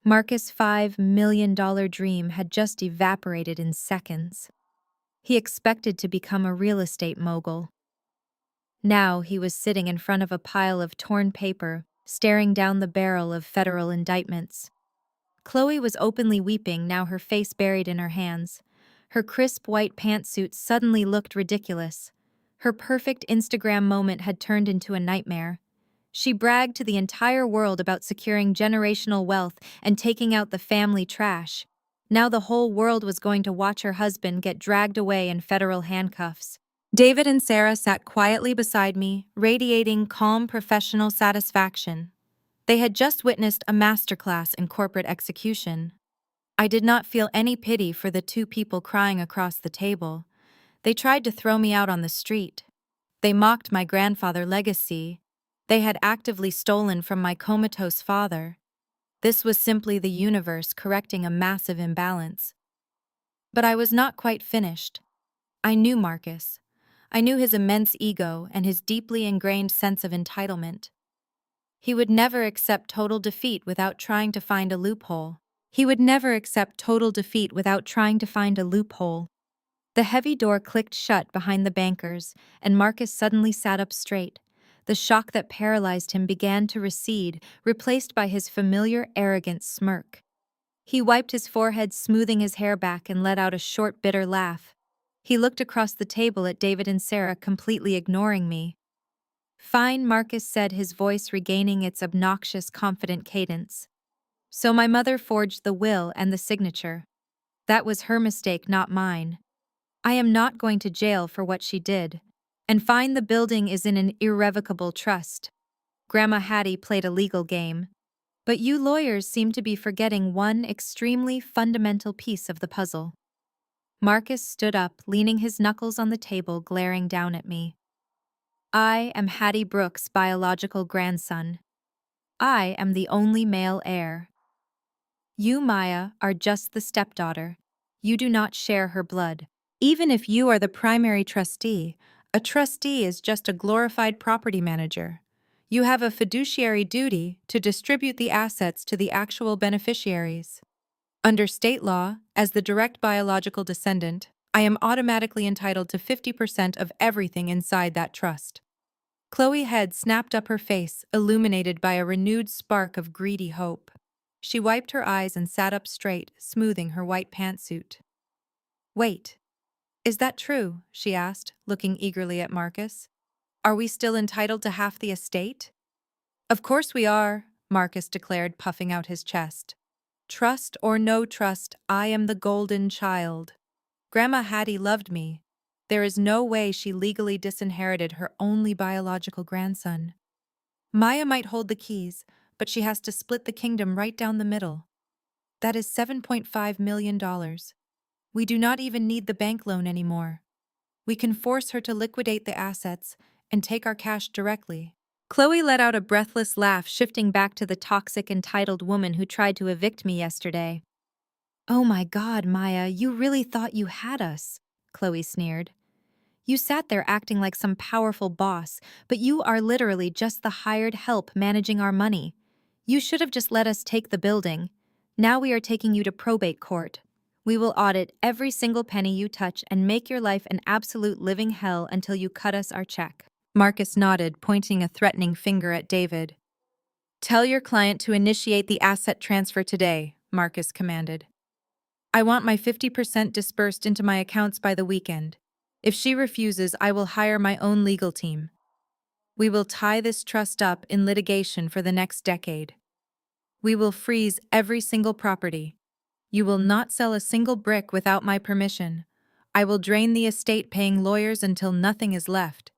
Marcus' $5 million dream had just evaporated in seconds. He expected to become a real estate mogul. Now he was sitting in front of a pile of torn paper, staring down the barrel of federal indictments. Chloe was openly weeping, now her face buried in her hands. Her crisp white pantsuit suddenly looked ridiculous. Her perfect Instagram moment had turned into a nightmare. She bragged to the entire world about securing generational wealth and taking out the family trash. Now the whole world was going to watch her husband get dragged away in federal handcuffs. David and Sarah sat quietly beside me, radiating calm professional satisfaction. They had just witnessed a masterclass in corporate execution. I did not feel any pity for the two people crying across the table. They tried to throw me out on the street. They mocked my grandfather's legacy. They had actively stolen from my comatose father. This was simply the universe correcting a massive imbalance. But I was not quite finished. I knew Marcus. I knew his immense ego and his deeply ingrained sense of entitlement. He would never accept total defeat without trying to find a loophole. He would never accept total defeat without trying to find a loophole. The heavy door clicked shut behind the bankers, and Marcus suddenly sat up straight. The shock that paralyzed him began to recede, replaced by his familiar, arrogant smirk. He wiped his forehead, smoothing his hair back, and let out a short, bitter laugh. He looked across the table at David and Sarah, completely ignoring me. "Fine," Marcus said, his voice regaining its obnoxious, confident cadence. "So my mother forged the will and the signature. That was her mistake, not mine. I am not going to jail for what she did. And fine, the building is in an irrevocable trust. Grandma Hattie played a legal game. But you lawyers seem to be forgetting one extremely fundamental piece of the puzzle." Marcus stood up, leaning his knuckles on the table, glaring down at me. "I am Hattie Brooks' biological grandson. I am the only male heir. You, Maya, are just the stepdaughter. You do not share her blood. Even if you are the primary trustee, a trustee is just a glorified property manager. You have a fiduciary duty to distribute the assets to the actual beneficiaries. Under state law, as the direct biological descendant, I am automatically entitled to 50% of everything inside that trust." Chloe's head snapped up, her face illuminated by a renewed spark of greedy hope. She wiped her eyes and sat up straight, smoothing her white pantsuit. "Wait, is that true?" she asked, looking eagerly at Marcus. "Are we still entitled to half the estate?" "Of course we are," Marcus declared, puffing out his chest. "Trust or no trust, I am the golden child. Grandma Hattie loved me. There is no way she legally disinherited her only biological grandson. Maya might hold the keys, but she has to split the kingdom right down the middle. That is $7.5 million. We do not even need the bank loan anymore. We can force her to liquidate the assets and take our cash directly." Chloe let out a breathless laugh, shifting back to the toxic, entitled woman who tried to evict me yesterday. "Oh my God, Maya, you really thought you had us," Chloe sneered. "You sat there acting like some powerful boss, but you are literally just the hired help managing our money. You should have just let us take the building. Now we are taking you to probate court. We will audit every single penny you touch and make your life an absolute living hell until you cut us our check." Marcus nodded, pointing a threatening finger at David. "Tell your client to initiate the asset transfer today," Marcus commanded. "I want my 50% dispersed into my accounts by the weekend. If she refuses, I will hire my own legal team. We will tie this trust up in litigation for the next decade. We will freeze every single property. You will not sell a single brick without my permission. I will drain the estate, paying lawyers until nothing is left.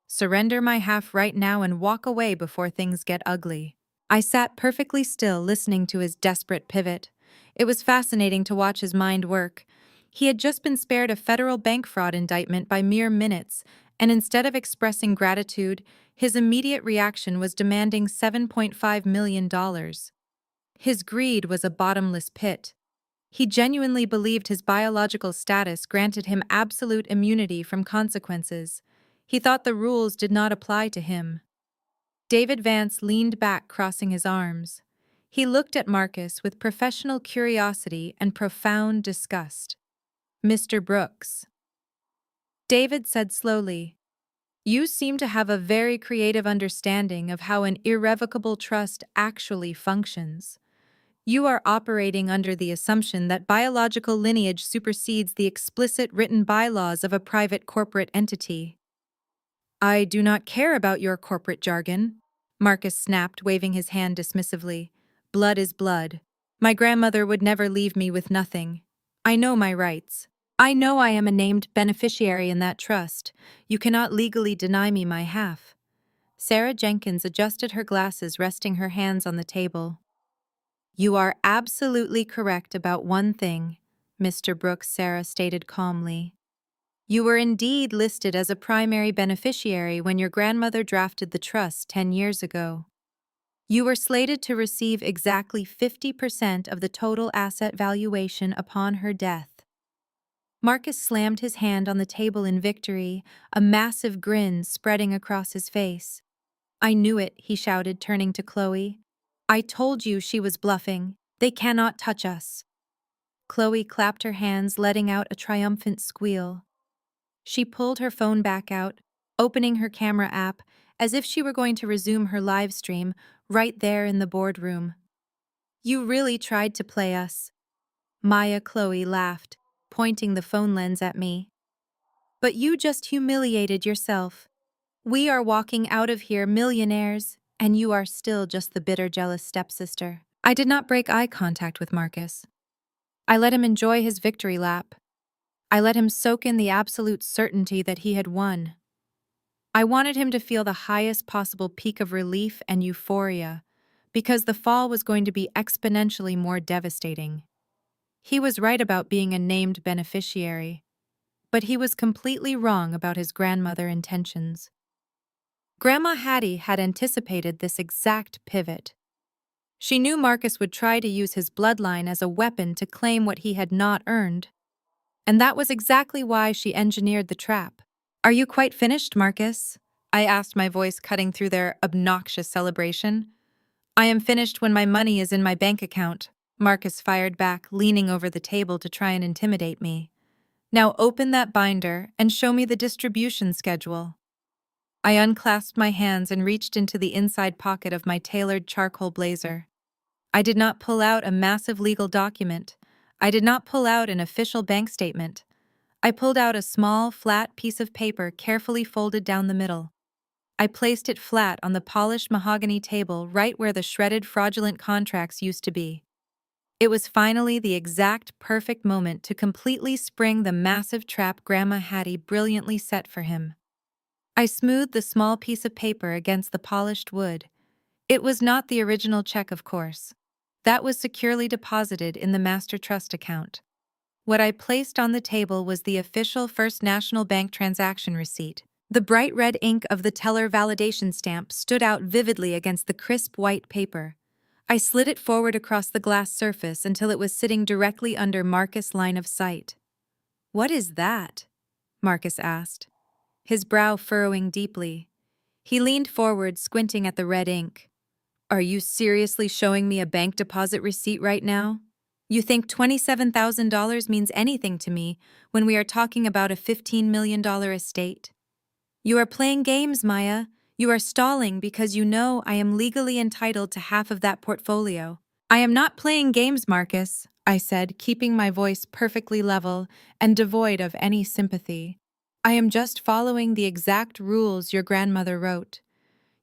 Surrender my half right now and walk away before things get ugly." I sat perfectly still, listening to his desperate pivot. It was fascinating to watch his mind work. He had just been spared a federal bank fraud indictment by mere minutes, and instead of expressing gratitude, his immediate reaction was demanding $7.5 million. His greed was a bottomless pit. He genuinely believed his biological status granted him absolute immunity from consequences. He thought the rules did not apply to him. David Vance leaned back, crossing his arms. He looked at Marcus with professional curiosity and profound disgust. "Mr. Brooks," David said slowly, "you seem to have a very creative understanding of how an irrevocable trust actually functions. You are operating under the assumption that biological lineage supersedes the explicit written bylaws of a private corporate entity." "I do not care about your corporate jargon," Marcus snapped, waving his hand dismissively. "Blood is blood. My grandmother would never leave me with nothing. I know my rights. I know I am a named beneficiary in that trust. You cannot legally deny me my half." Sarah Jenkins adjusted her glasses, resting her hands on the table. "You are absolutely correct about one thing," Mr. Brooks, Sarah stated calmly. You were indeed listed as a primary beneficiary when your grandmother drafted the trust 10 years ago. You were slated to receive exactly 50% of the total asset valuation upon her death. Marcus slammed his hand on the table in victory, a massive grin spreading across his face. "I knew it," he shouted, turning to Chloe. "I told you she was bluffing. They cannot touch us." Chloe clapped her hands, letting out a triumphant squeal. She pulled her phone back out, opening her camera app, as if she were going to resume her live stream right there in the boardroom. "You really tried to play us." Chloe laughed, pointing the phone lens at me. "But you just humiliated yourself. We are walking out of here millionaires, and you are still just the bitter, jealous stepsister." I did not break eye contact with Marcus. I let him enjoy his victory lap. I let him soak in the absolute certainty that he had won. I wanted him to feel the highest possible peak of relief and euphoria, because the fall was going to be exponentially more devastating. He was right about being a named beneficiary, but he was completely wrong about his grandmother intentions. Grandma Hattie had anticipated this exact pivot. She knew Marcus would try to use his bloodline as a weapon to claim what he had not earned. And that was exactly why she engineered the trap. "Are you quite finished, Marcus?" I asked, my voice cutting through their obnoxious celebration. "I am finished when my money is in my bank account," Marcus fired back, leaning over the table to try and intimidate me. "Now open that binder and show me the distribution schedule." I unclasped my hands and reached into the inside pocket of my tailored charcoal blazer. I did not pull out a massive legal document. I did not pull out an official bank statement. I pulled out a small, flat piece of paper carefully folded down the middle. I placed it flat on the polished mahogany table right where the shredded fraudulent contracts used to be. It was finally the exact perfect moment to completely spring the massive trap Grandma Hattie brilliantly set for him. I smoothed the small piece of paper against the polished wood. It was not the original check, of course. That was securely deposited in the master trust account. What I placed on the table was the official First National Bank transaction receipt. The bright red ink of the teller validation stamp stood out vividly against the crisp white paper. I slid it forward across the glass surface until it was sitting directly under Marcus' line of sight. "What is that?" Marcus asked, his brow furrowing deeply. He leaned forward, squinting at the red ink. "Are you seriously showing me a bank deposit receipt right now? You think $27,000 means anything to me when we are talking about a $15 million estate? You are playing games, Maya. You are stalling because you know I am legally entitled to half of that portfolio." "I am not playing games, Marcus," I said, keeping my voice perfectly level and devoid of any sympathy. "I am just following the exact rules your grandmother wrote.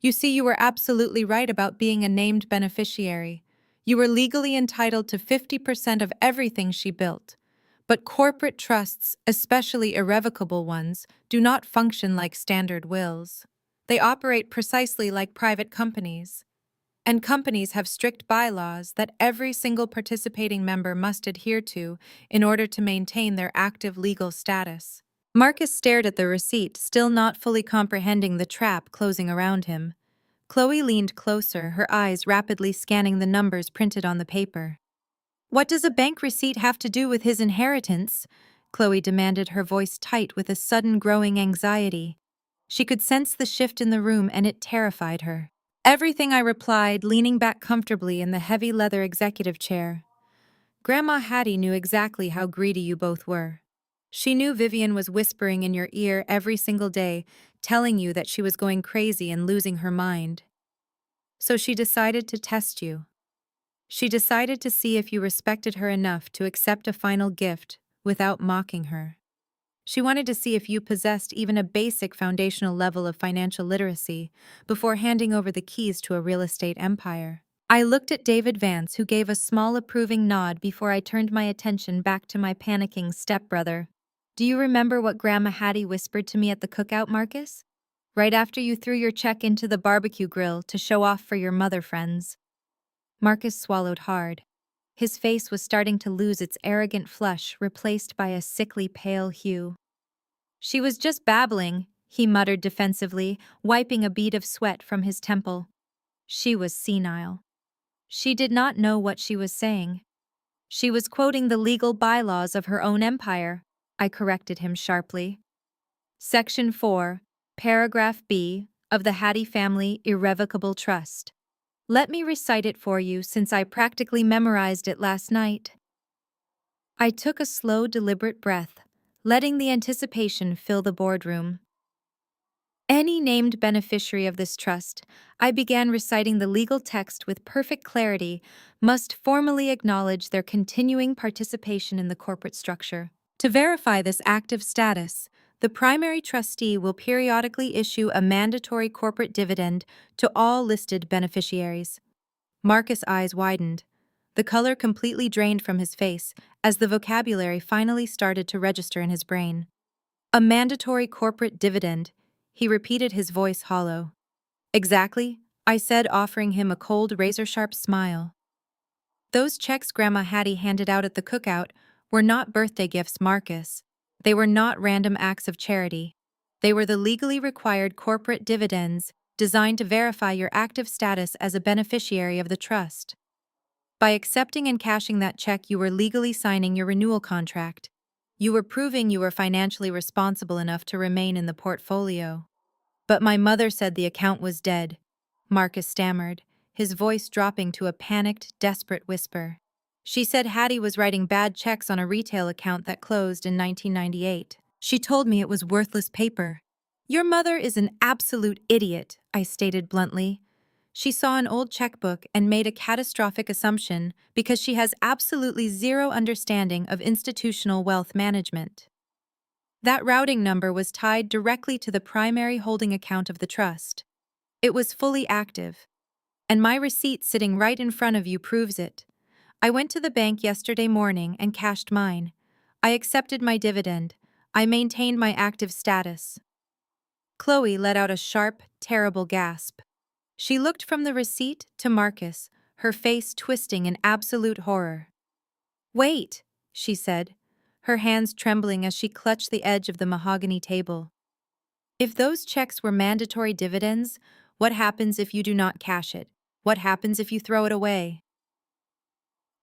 You see, you were absolutely right about being a named beneficiary. You were legally entitled to 50% of everything she built. But corporate trusts, especially irrevocable ones, do not function like standard wills. They operate precisely like private companies. And companies have strict bylaws that every single participating member must adhere to in order to maintain their active legal status." Marcus stared at the receipt, still not fully comprehending the trap closing around him. Chloe leaned closer, her eyes rapidly scanning the numbers printed on the paper. "What does a bank receipt have to do with his inheritance?" Chloe demanded, her voice tight with a sudden growing anxiety. She could sense the shift in the room, and it terrified her. "Everything," I replied, leaning back comfortably in the heavy leather executive chair. "Grandma Hattie knew exactly how greedy you both were. She knew Vivian was whispering in your ear every single day, telling you that she was going crazy and losing her mind. So she decided to test you. She decided to see if you respected her enough to accept a final gift without mocking her. She wanted to see if you possessed even a basic foundational level of financial literacy before handing over the keys to a real estate empire." I looked at David Vance, who gave a small approving nod before I turned my attention back to my panicking stepbrother. "Do you remember what Grandma Hattie whispered to me at the cookout, Marcus? Right after you threw your check into the barbecue grill to show off for your mother friends." Marcus swallowed hard. His face was starting to lose its arrogant flush, replaced by a sickly pale hue. She was just babbling, he muttered defensively, wiping a bead of sweat from his temple. She was senile. She did not know what she was saying. She was quoting the legal bylaws of her own empire, I corrected him sharply. Section 4, Paragraph B, of the Hattie Family Irrevocable Trust. Let me recite it for you since I practically memorized it last night. I took a slow, deliberate breath, letting the anticipation fill the boardroom. Any named beneficiary of this trust, I began reciting the legal text with perfect clarity, must formally acknowledge their continuing participation in the corporate structure. To verify this active status, the primary trustee will periodically issue a mandatory corporate dividend to all listed beneficiaries. Marcus' eyes widened. The color completely drained from his face as the vocabulary finally started to register in his brain. A mandatory corporate dividend, he repeated, his voice hollow. Exactly, I said, offering him a cold, razor-sharp smile. Those checks Grandma Hattie handed out at the cookout were not birthday gifts, Marcus. They were not random acts of charity. They were the legally required corporate dividends designed to verify your active status as a beneficiary of the trust. By accepting and cashing that check, you were legally signing your renewal contract. You were proving you were financially responsible enough to remain in the portfolio. But my mother said the account was dead, Marcus stammered, his voice dropping to a panicked, desperate whisper. She said Hattie was writing bad checks on a retail account that closed in 1998. She told me it was worthless paper. Your mother is an absolute idiot, I stated bluntly. She saw an old checkbook and made a catastrophic assumption because she has absolutely zero understanding of institutional wealth management. That routing number was tied directly to the primary holding account of the trust. It was fully active. And my receipt sitting right in front of you proves it. I went to the bank yesterday morning and cashed mine. I accepted my dividend. I maintained my active status. Chloe let out a sharp, terrible gasp. She looked from the receipt to Marcus, her face twisting in absolute horror. Wait, she said, her hands trembling as she clutched the edge of the mahogany table. If those checks were mandatory dividends, what happens if you do not cash it? What happens if you throw it away?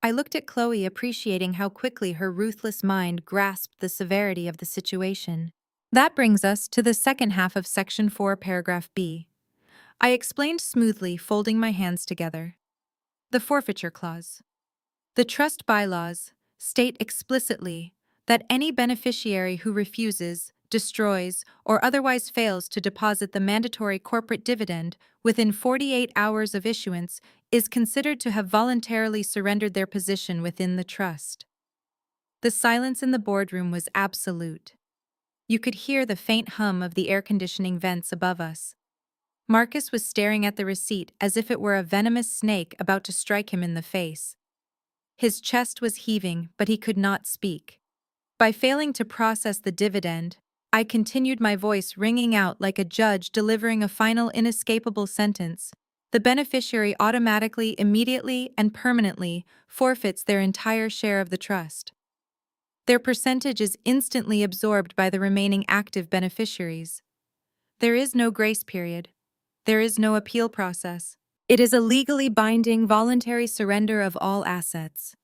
I looked at Chloe, appreciating how quickly her ruthless mind grasped the severity of the situation. That brings us to the second half of Section 4, Paragraph B. I explained smoothly, folding my hands together. The forfeiture clause. The trust bylaws state explicitly that any beneficiary who refuses, destroys, or otherwise fails to deposit the mandatory corporate dividend within 48 hours of issuance is considered to have voluntarily surrendered their position within the trust. The silence in the boardroom was absolute. You could hear the faint hum of the air conditioning vents above us. Marcus was staring at the receipt as if it were a venomous snake about to strike him in the face. His chest was heaving, but he could not speak. By failing to process the dividend, I continued, my voice ringing out like a judge delivering a final inescapable sentence. The beneficiary automatically, immediately, and permanently forfeits their entire share of the trust. Their percentage is instantly absorbed by the remaining active beneficiaries. There is no grace period. There is no appeal process. It is a legally binding, voluntary surrender of all assets.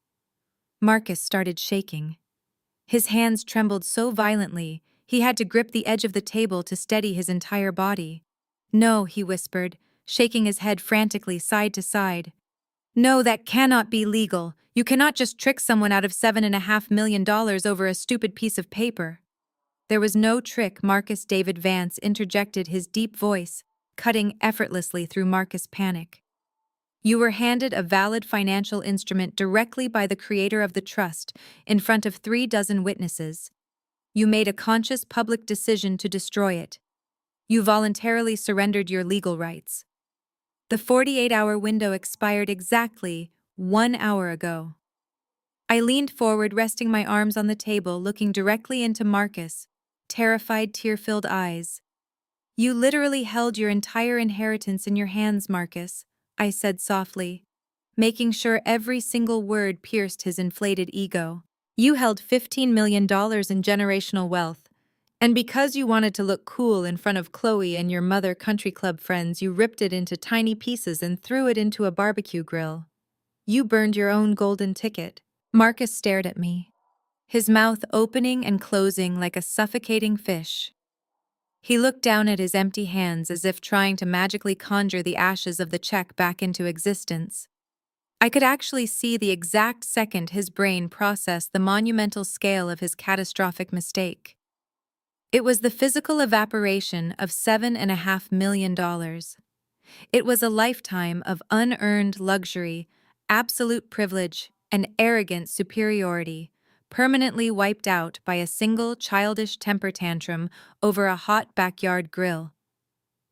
Marcus started shaking. His hands trembled so violently, he had to grip the edge of the table to steady his entire body. No, he whispered, shaking his head frantically side to side. No, that cannot be legal. You cannot just trick someone out of $7.5 million over a stupid piece of paper. There was no trick, Marcus David Vance interjected, his deep voice cutting effortlessly through Marcus' panic. You were handed a valid financial instrument directly by the creator of the trust in front of 36 witnesses. You made a conscious public decision to destroy it. You voluntarily surrendered your legal rights. The 48-hour window expired exactly 1 hour ago. I leaned forward, resting my arms on the table, looking directly into Marcus' terrified, tear-filled eyes. You literally held your entire inheritance in your hands, Marcus, I said softly, making sure every single word pierced his inflated ego. You held $15 million in generational wealth, And because you wanted to look cool in front of Chloe and your mother country club friends, you ripped it into tiny pieces and threw it into a barbecue grill. You burned your own golden ticket. Marcus stared at me, his mouth opening and closing like a suffocating fish. He looked down at his empty hands as if trying to magically conjure the ashes of the check back into existence. I could actually see the exact second his brain processed the monumental scale of his catastrophic mistake. It was the physical evaporation of $7.5 million. It was a lifetime of unearned luxury, absolute privilege, and arrogant superiority, permanently wiped out by a single childish temper tantrum over a hot backyard grill.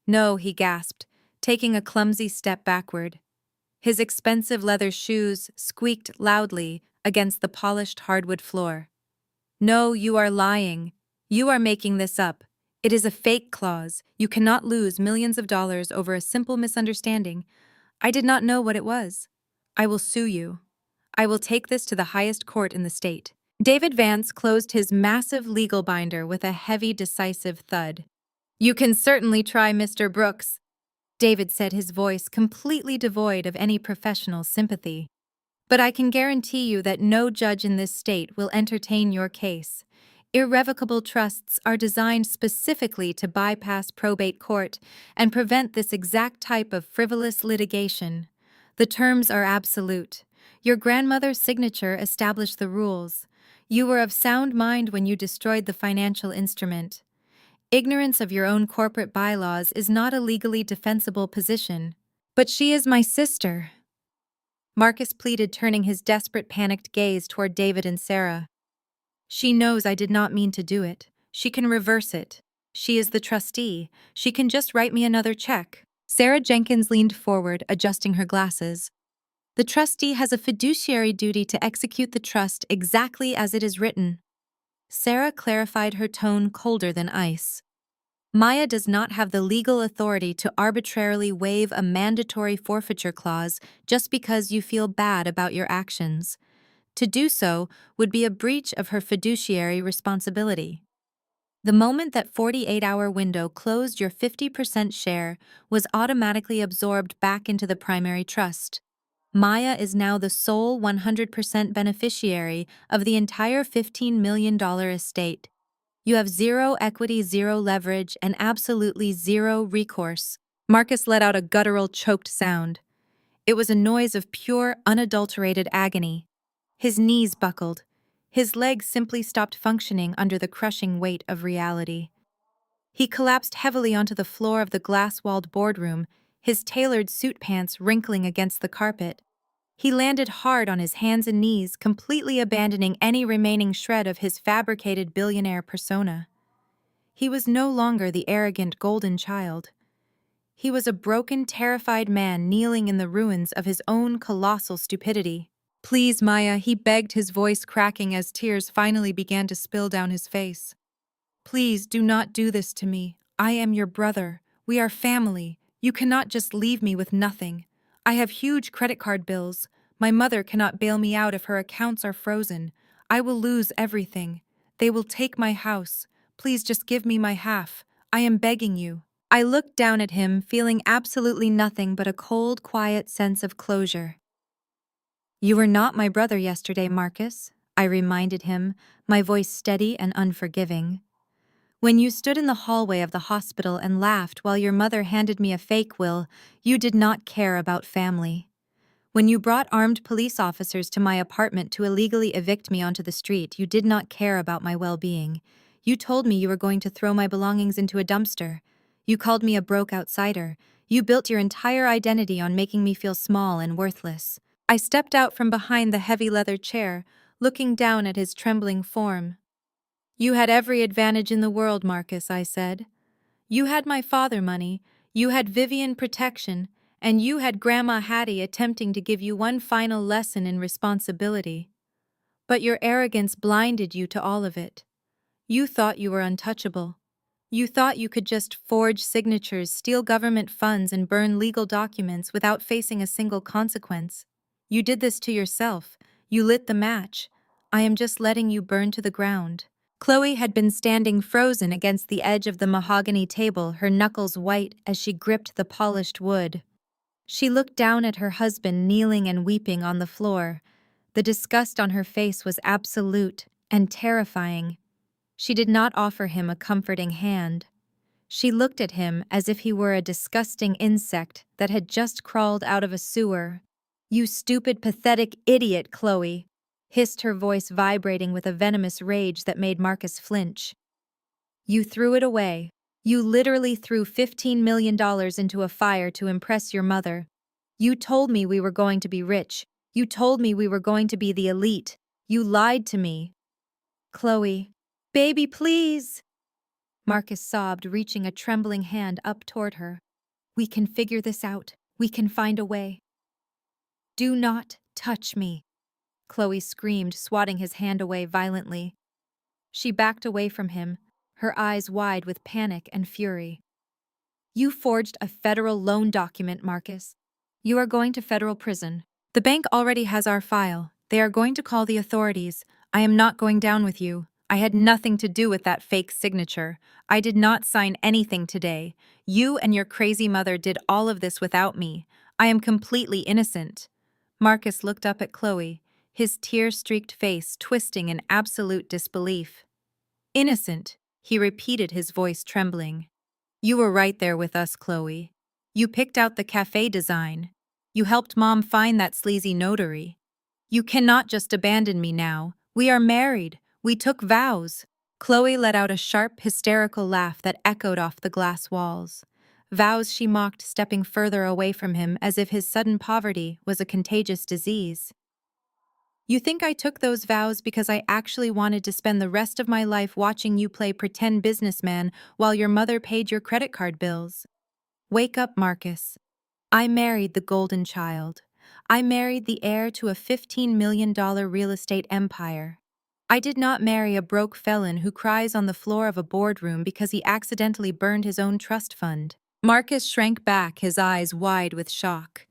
No, he gasped, taking a clumsy step backward. His expensive leather shoes squeaked loudly against the polished hardwood floor. No, you are lying. You are making this up. It is a fake clause. You cannot lose millions of dollars over a simple misunderstanding. I did not know what it was. I will sue you. I will take this to the highest court in the state. David Vance closed his massive legal binder with a heavy, decisive thud. You can certainly try, Mr. Brooks, David said, his voice completely devoid of any professional sympathy. But I can guarantee you that no judge in this state will entertain your case. Irrevocable trusts are designed specifically to bypass probate court and prevent this exact type of frivolous litigation. The terms are absolute. Your grandmother's signature established the rules. You were of sound mind when you destroyed the financial instrument. Ignorance of your own corporate bylaws is not a legally defensible position. But she is my sister, Marcus pleaded, turning his desperate, panicked gaze toward David and Sarah. She knows I did not mean to do it. She can reverse it. She is the trustee. She can just write me another check. Sarah Jenkins leaned forward, adjusting her glasses. The trustee has a fiduciary duty to execute the trust exactly as it is written. Sarah clarified, her tone colder than ice. Maya does not have the legal authority to arbitrarily waive a mandatory forfeiture clause just because you feel bad about your actions. To do so would be a breach of her fiduciary responsibility. The moment that 48-hour window closed, your 50% share was automatically absorbed back into the primary trust. Maya is now the sole 100% beneficiary of the entire $15 million estate. You have zero equity, zero leverage, and absolutely zero recourse. Marcus let out a guttural, choked sound. It was a noise of pure, unadulterated agony. His knees buckled. His legs simply stopped functioning under the crushing weight of reality. He collapsed heavily onto the floor of the glass-walled boardroom, his tailored suit pants wrinkling against the carpet. He landed hard on his hands and knees, completely abandoning any remaining shred of his fabricated billionaire persona. He was no longer the arrogant golden child. He was a broken, terrified man kneeling in the ruins of his own colossal stupidity. Please, Maya, he begged, his voice cracking as tears finally began to spill down his face. Please do not do this to me. I am your brother. We are family. You cannot just leave me with nothing. I have huge credit card bills. My mother cannot bail me out if her accounts are frozen. I will lose everything. They will take my house. Please just give me my half. I am begging you. I looked down at him, feeling absolutely nothing but a cold, quiet sense of closure. You were not my brother yesterday, Marcus, I reminded him, my voice steady and unforgiving. When you stood in the hallway of the hospital and laughed while your mother handed me a fake will, you did not care about family. When you brought armed police officers to my apartment to illegally evict me onto the street, you did not care about my well-being. You told me you were going to throw my belongings into a dumpster. You called me a broke outsider. You built your entire identity on making me feel small and worthless. I stepped out from behind the heavy leather chair, looking down at his trembling form. You had every advantage in the world, Marcus, I said. You had my father money, you had Vivian protection, and you had Grandma Hattie attempting to give you one final lesson in responsibility. But your arrogance blinded you to all of it. You thought you were untouchable. You thought you could just forge signatures, steal government funds, and burn legal documents without facing a single consequence. You did this to yourself. You lit the match. I am just letting you burn to the ground. Chloe had been standing frozen against the edge of the mahogany table, her knuckles white as she gripped the polished wood. She looked down at her husband kneeling and weeping on the floor. The disgust on her face was absolute and terrifying. She did not offer him a comforting hand. She looked at him as if he were a disgusting insect that had just crawled out of a sewer. "You stupid, pathetic idiot, Chloe," hissed her voice, vibrating with a venomous rage that made Marcus flinch. "You threw it away. You literally threw $15 million into a fire to impress your mother. You told me we were going to be rich. You told me we were going to be the elite. You lied to me." "Chloe, baby, please," Marcus sobbed, reaching a trembling hand up toward her. "We can figure this out. We can find a way." "Do not touch me," Chloe screamed, swatting his hand away violently. She backed away from him, her eyes wide with panic and fury. "You forged a federal loan document, Marcus. You are going to federal prison. The bank already has our file. They are going to call the authorities. I am not going down with you. I had nothing to do with that fake signature. I did not sign anything today. You and your crazy mother did all of this without me. I am completely innocent." Marcus looked up at Chloe, his tear-streaked face twisting in absolute disbelief. "Innocent," he repeated, his voice trembling. "You were right there with us, Chloe. You picked out the cafe design. You helped Mom find that sleazy notary. You cannot just abandon me now. We are married. We took vows." Chloe let out a sharp, hysterical laugh that echoed off the glass walls. Vows, she mocked, stepping further away from him as if his sudden poverty was a contagious disease. "You think I took those vows because I actually wanted to spend the rest of my life watching you play pretend businessman while your mother paid your credit card bills? Wake up, Marcus. I married the golden child. I married the heir to a $15 million real estate empire. I did not marry a broke felon who cries on the floor of a boardroom because he accidentally burned his own trust fund." Marcus shrank back, his eyes wide with shock.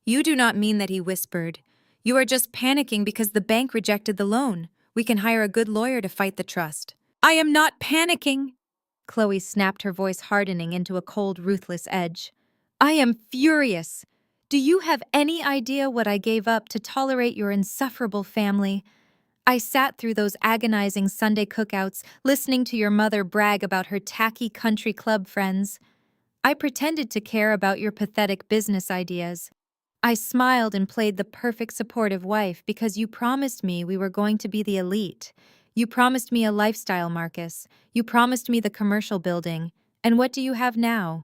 "You do not mean that," he whispered. "You are just panicking because the bank rejected the loan. We can hire a good lawyer to fight the trust." "I am not panicking," Chloe snapped, her voice hardening into a cold, ruthless edge. "I am furious. Do you have any idea what I gave up to tolerate your insufferable family? I sat through those agonizing Sunday cookouts, listening to your mother brag about her tacky country club friends. I pretended to care about your pathetic business ideas. I smiled and played the perfect supportive wife because you promised me we were going to be the elite. You promised me a lifestyle, Marcus. You promised me the commercial building. And what do you have now?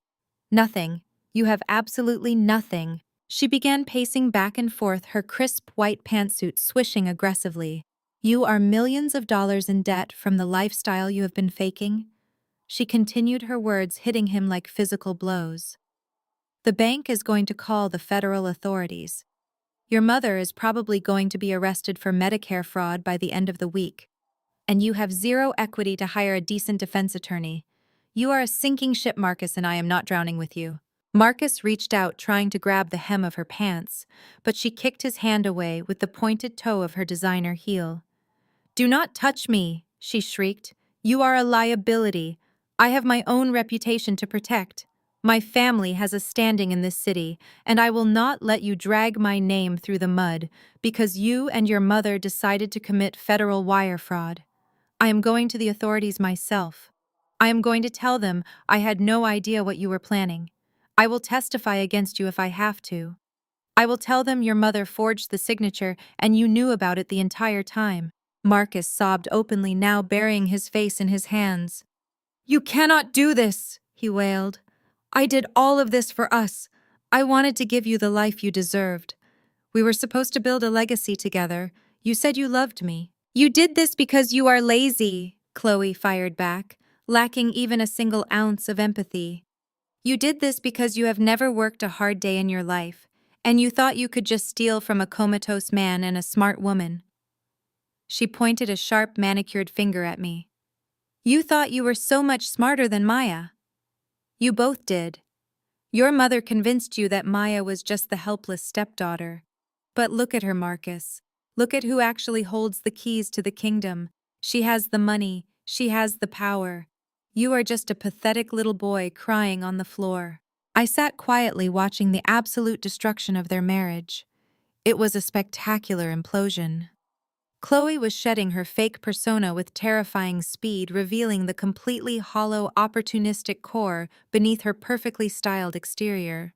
Nothing. You have absolutely nothing." She began pacing back and forth, her crisp white pantsuit swishing aggressively. "You are millions of dollars in debt from the lifestyle you have been faking." She continued, her words hitting him like physical blows. "The bank is going to call the federal authorities. Your mother is probably going to be arrested for Medicare fraud by the end of the week. And you have zero equity to hire a decent defense attorney. You are a sinking ship, Marcus, and I am not drowning with you." Marcus reached out, trying to grab the hem of her pants, but she kicked his hand away with the pointed toe of her designer heel. "Do not touch me," she shrieked. "You are a liability. I have my own reputation to protect. My family has a standing in this city, and I will not let you drag my name through the mud because you and your mother decided to commit federal wire fraud. I am going to the authorities myself. I am going to tell them I had no idea what you were planning. I will testify against you if I have to. I will tell them your mother forged the signature and you knew about it the entire time." Marcus sobbed openly, now burying his face in his hands. "You cannot do this," he wailed. "I did all of this for us. I wanted to give you the life you deserved. We were supposed to build a legacy together. You said you loved me." "You did this because you are lazy," Chloe fired back, lacking even a single ounce of empathy. "You did this because you have never worked a hard day in your life, and you thought you could just steal from a comatose man and a smart woman." She pointed a sharp, manicured finger at me. "You thought you were so much smarter than Maya. You both did. Your mother convinced you that Maya was just the helpless stepdaughter. But look at her, Marcus. Look at who actually holds the keys to the kingdom. She has the money. She has the power. You are just a pathetic little boy crying on the floor. I sat quietly watching the absolute destruction of their marriage. It was a spectacular implosion. Chloe was shedding her fake persona with terrifying speed, revealing the completely hollow, opportunistic core beneath her perfectly styled exterior.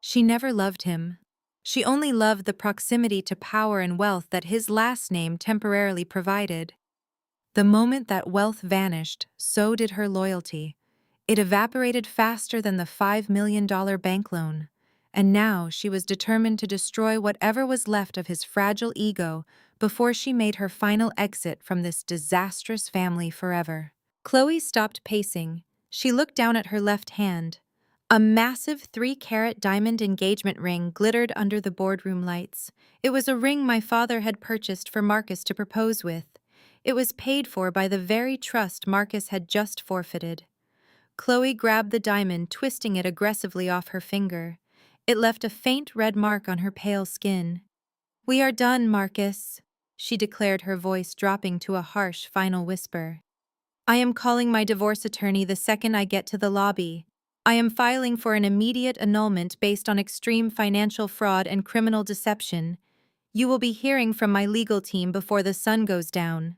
She never loved him. She only loved the proximity to power and wealth that his last name temporarily provided. The moment that wealth vanished, so did her loyalty. It evaporated faster than the $5 million bank loan. And now she was determined to destroy whatever was left of his fragile ego before she made her final exit from this disastrous family forever. Chloe stopped pacing. She looked down at her left hand. A massive 3-carat diamond engagement ring glittered under the boardroom lights. It was a ring my father had purchased for Marcus to propose with. It was paid for by the very trust Marcus had just forfeited. Chloe grabbed the diamond, twisting it aggressively off her finger. It left a faint red mark on her pale skin. "We are done, Marcus," she declared, her voice dropping to a harsh, final whisper. "I am calling my divorce attorney the second I get to the lobby. I am filing for an immediate annulment based on extreme financial fraud and criminal deception. You will be hearing from my legal team before the sun goes down."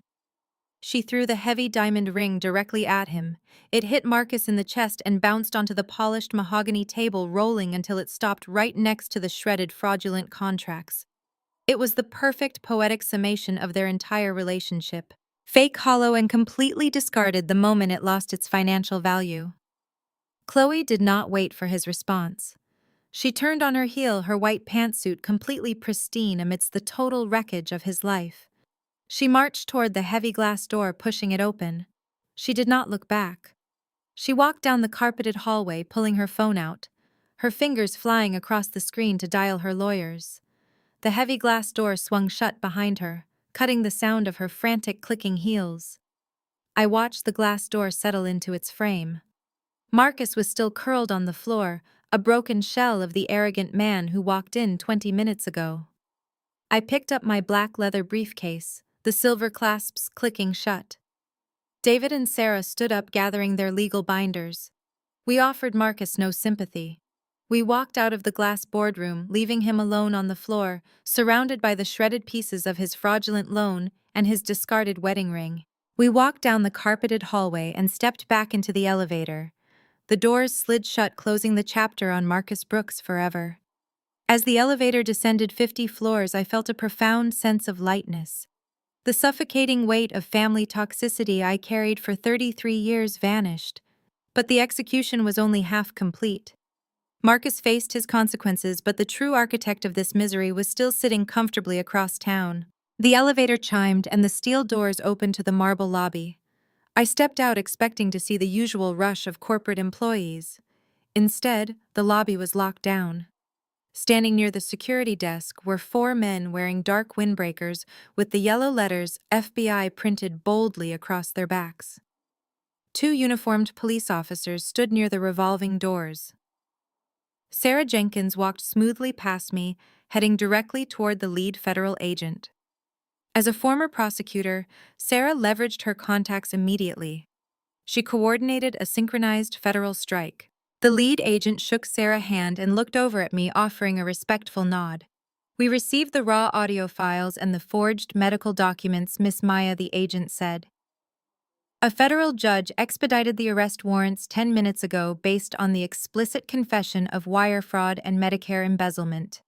She threw the heavy diamond ring directly at him. It hit Marcus in the chest and bounced onto the polished mahogany table, rolling until it stopped right next to the shredded fraudulent contracts. It was the perfect poetic summation of their entire relationship. Fake, hollow, and completely discarded the moment it lost its financial value. Chloe did not wait for his response. She turned on her heel, her white pantsuit completely pristine amidst the total wreckage of his life. She marched toward the heavy glass door, pushing it open. She did not look back. She walked down the carpeted hallway, pulling her phone out, her fingers flying across the screen to dial her lawyers. The heavy glass door swung shut behind her, cutting the sound of her frantic clicking heels. I watched the glass door settle into its frame. Marcus was still curled on the floor, a broken shell of the arrogant man who walked in 20 minutes ago. I picked up my black leather briefcase, the silver clasps clicking shut. David and Sarah stood up, gathering their legal binders. We offered Marcus no sympathy. We walked out of the glass boardroom, leaving him alone on the floor, surrounded by the shredded pieces of his fraudulent loan and his discarded wedding ring. We walked down the carpeted hallway and stepped back into the elevator. The doors slid shut, closing the chapter on Marcus Brooks forever. As the elevator descended 50 floors, I felt a profound sense of lightness. The suffocating weight of family toxicity I carried for 33 years vanished. But the execution was only half complete. Marcus faced his consequences, but the true architect of this misery was still sitting comfortably across town. The elevator chimed and the steel doors opened to the marble lobby. I stepped out, expecting to see the usual rush of corporate employees. Instead, the lobby was locked down. Standing near the security desk were 4 men wearing dark windbreakers with the yellow letters FBI printed boldly across their backs. 2 uniformed police officers stood near the revolving doors. Sarah Jenkins walked smoothly past me, heading directly toward the lead federal agent. As a former prosecutor, Sarah leveraged her contacts immediately. She coordinated a synchronized federal strike. The lead agent shook Sarah's hand and looked over at me, offering a respectful nod. "We received the raw audio files and the forged medical documents," Miss Maya, the agent, said. "A federal judge expedited the arrest warrants 10 minutes ago based on the explicit confession of wire fraud and Medicare embezzlement.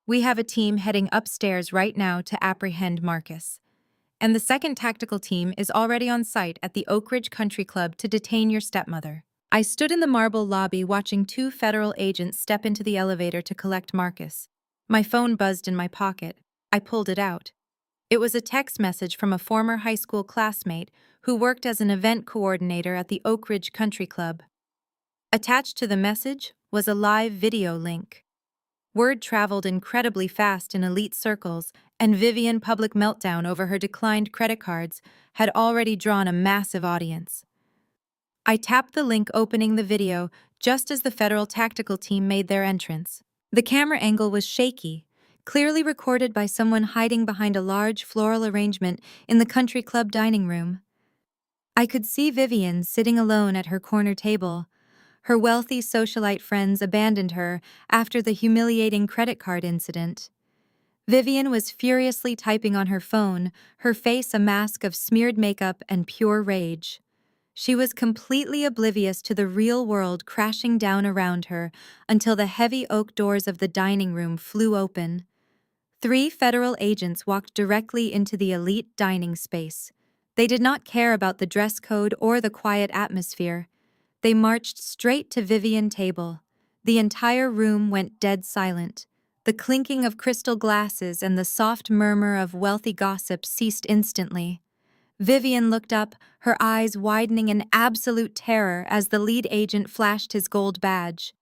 We have a team heading upstairs right now to apprehend Marcus. And the second tactical team is already on site at the Oak Ridge Country Club to detain your stepmother." I stood in the marble lobby watching 2 federal agents step into the elevator to collect Marcus. My phone buzzed in my pocket. I pulled it out. It was a text message from a former high school classmate who worked as an event coordinator at the Oak Ridge Country Club. Attached to the message was a live video link. Word traveled incredibly fast in elite circles, and Vivian public meltdown over her declined credit cards had already drawn a massive audience. I tapped the link, opening the video just as the federal tactical team made their entrance. The camera angle was shaky, clearly recorded by someone hiding behind a large floral arrangement in the country club dining room. I could see Vivian sitting alone at her corner table. Her wealthy socialite friends abandoned her after the humiliating credit card incident. Vivian was furiously typing on her phone, her face a mask of smeared makeup and pure rage. She was completely oblivious to the real world crashing down around her until the heavy oak doors of the dining room flew open. 3 federal agents walked directly into the elite dining space. They did not care about the dress code or the quiet atmosphere. They marched straight to Vivian's table. The entire room went dead silent. The clinking of crystal glasses and the soft murmur of wealthy gossip ceased instantly. Vivian looked up, her eyes widening in absolute terror as the lead agent flashed his gold badge.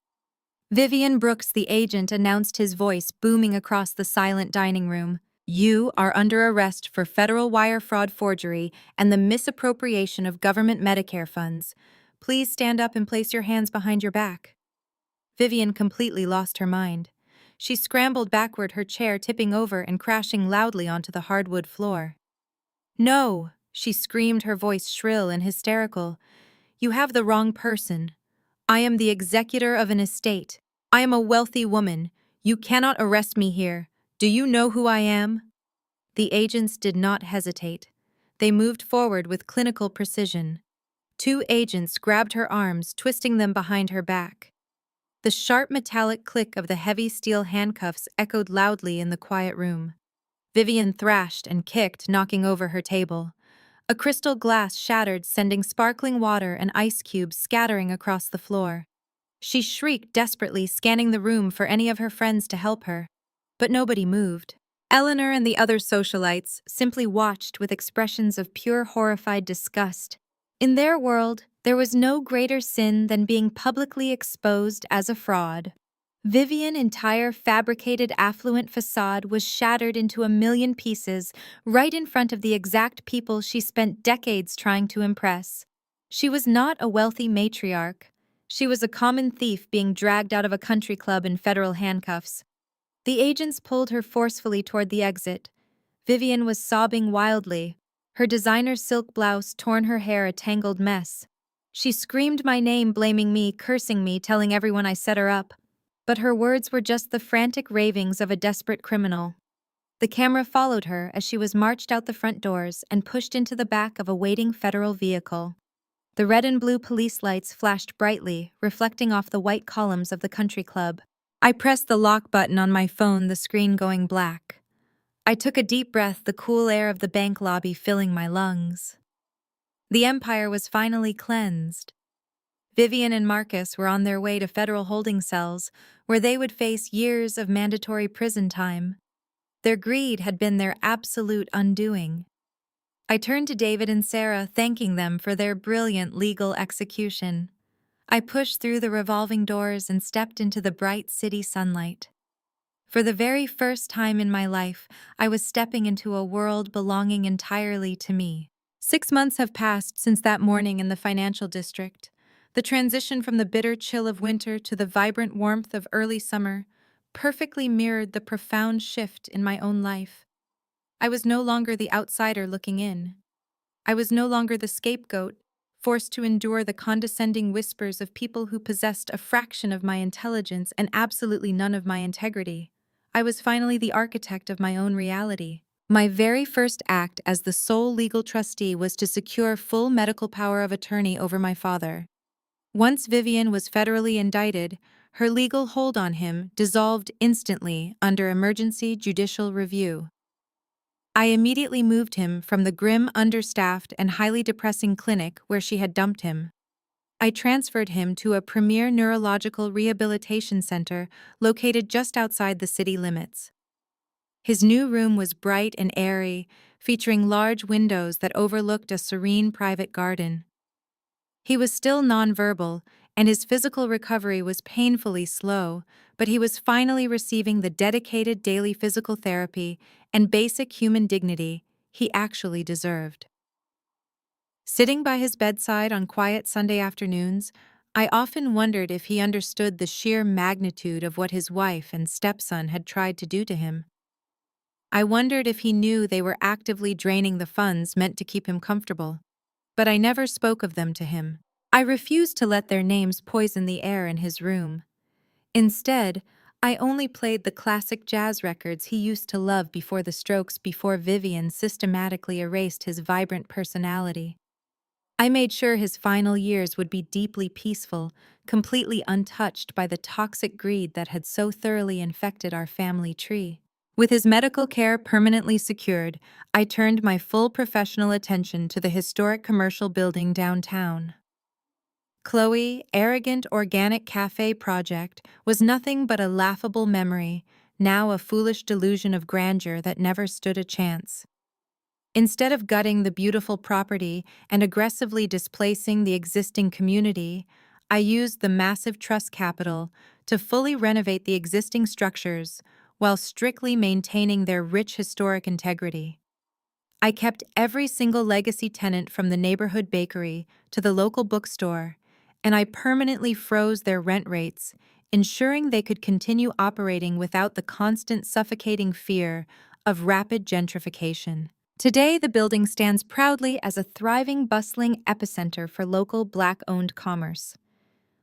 Vivian Brooks, the agent, announced, his voice booming across the silent dining room. "You are under arrest for federal wire fraud forgery and the misappropriation of government Medicare funds. Please stand up and place your hands behind your back." Vivian completely lost her mind. She scrambled backward, her chair tipping over and crashing loudly onto the hardwood floor. "No!" she screamed, her voice shrill and hysterical. "You have the wrong person. I am the executor of an estate. I am a wealthy woman. You cannot arrest me here. Do you know who I am?" The agents did not hesitate. They moved forward with clinical precision. 2 agents grabbed her arms, twisting them behind her back. The sharp metallic click of the heavy steel handcuffs echoed loudly in the quiet room. Vivian thrashed and kicked, knocking over her table. A crystal glass shattered, sending sparkling water and ice cubes scattering across the floor. She shrieked desperately, scanning the room for any of her friends to help her. But nobody moved. Eleanor and the other socialites simply watched with expressions of pure horrified disgust. In their world, there was no greater sin than being publicly exposed as a fraud. Vivian's entire fabricated affluent facade was shattered into a million pieces right in front of the exact people she spent decades trying to impress. She was not a wealthy matriarch. She was a common thief being dragged out of a country club in federal handcuffs. The agents pulled her forcefully toward the exit. Vivian was sobbing wildly, her designer silk blouse torn, her hair a tangled mess. She screamed my name, blaming me, cursing me, telling everyone I set her up. But her words were just the frantic ravings of a desperate criminal. The camera followed her as she was marched out the front doors and pushed into the back of a waiting federal vehicle. The red and blue police lights flashed brightly, reflecting off the white columns of the country club. I pressed the lock button on my phone, the screen going black. I took a deep breath, the cool air of the bank lobby filling my lungs. The empire was finally cleansed. Vivian and Marcus were on their way to federal holding cells, where they would face years of mandatory prison time. Their greed had been their absolute undoing. I turned to David and Sarah, thanking them for their brilliant legal execution. I pushed through the revolving doors and stepped into the bright city sunlight. For the very first time in my life, I was stepping into a world belonging entirely to me. 6 months have passed since that morning in the financial district. The transition from the bitter chill of winter to the vibrant warmth of early summer perfectly mirrored the profound shift in my own life. I was no longer the outsider looking in. I was no longer the scapegoat, forced to endure the condescending whispers of people who possessed a fraction of my intelligence and absolutely none of my integrity. I was finally the architect of my own reality. My very first act as the sole legal trustee was to secure full medical power of attorney over my father. Once Vivian was federally indicted, her legal hold on him dissolved instantly under emergency judicial review. I immediately moved him from the grim, understaffed, and highly depressing clinic where she had dumped him. I transferred him to a premier neurological rehabilitation center located just outside the city limits. His new room was bright and airy, featuring large windows that overlooked a serene private garden. He was still nonverbal, and his physical recovery was painfully slow, but he was finally receiving the dedicated daily physical therapy and basic human dignity he actually deserved. Sitting by his bedside on quiet Sunday afternoons, I often wondered if he understood the sheer magnitude of what his wife and stepson had tried to do to him. I wondered if he knew they were actively draining the funds meant to keep him comfortable. but I never spoke of them to him. I refused to let their names poison the air in his room. Instead, I only played the classic jazz records he used to love before the Strokes, before Vivian systematically erased his vibrant personality. I made sure his final years would be deeply peaceful, completely untouched by the toxic greed that had so thoroughly infected our family tree. With his medical care permanently secured, I turned my full professional attention to the historic commercial building downtown. Chloe, arrogant organic cafe project, was nothing but a laughable memory, now a foolish delusion of grandeur that never stood a chance. Instead of gutting the beautiful property and aggressively displacing the existing community, I used the massive trust capital to fully renovate the existing structures while strictly maintaining their rich historic integrity. I kept every single legacy tenant from the neighborhood bakery to the local bookstore, and I permanently froze their rent rates, ensuring they could continue operating without the constant suffocating fear of rapid gentrification. Today, the building stands proudly as a thriving, bustling epicenter for local Black-owned commerce.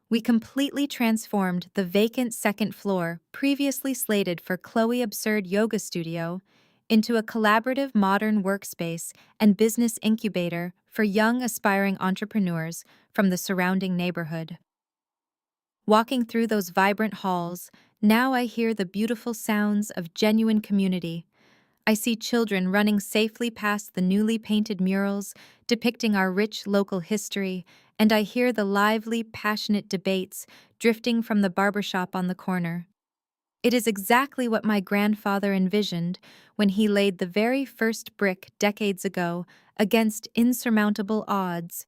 We completely transformed the vacant second floor, previously slated for Chloe Absurd Yoga Studio, into a collaborative modern workspace and business incubator for young aspiring entrepreneurs from the surrounding neighborhood. Walking through those vibrant halls, now I hear the beautiful sounds of genuine community. I see children running safely past the newly painted murals depicting our rich local history, and I hear the lively, passionate debates drifting from the barbershop on the corner. It is exactly what my grandfather envisioned when he laid the very first brick decades ago against insurmountable odds.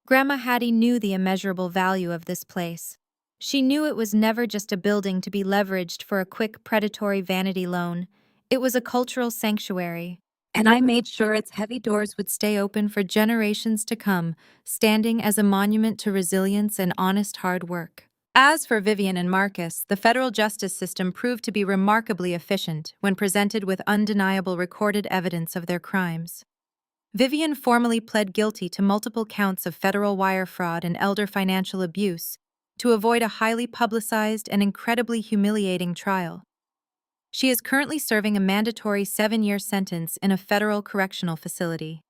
Grandma Hattie knew the immeasurable value of this place. She knew it was never just a building to be leveraged for a quick predatory vanity loan. It was a cultural sanctuary, and I made sure its heavy doors would stay open for generations to come, standing as a monument to resilience and honest hard work. As for Vivian and Marcus, the federal justice system proved to be remarkably efficient when presented with undeniable recorded evidence of their crimes. Vivian formally pled guilty to multiple counts of federal wire fraud and elder financial abuse to avoid a highly publicized and incredibly humiliating trial. She is currently serving a mandatory 7-year sentence in a federal correctional facility.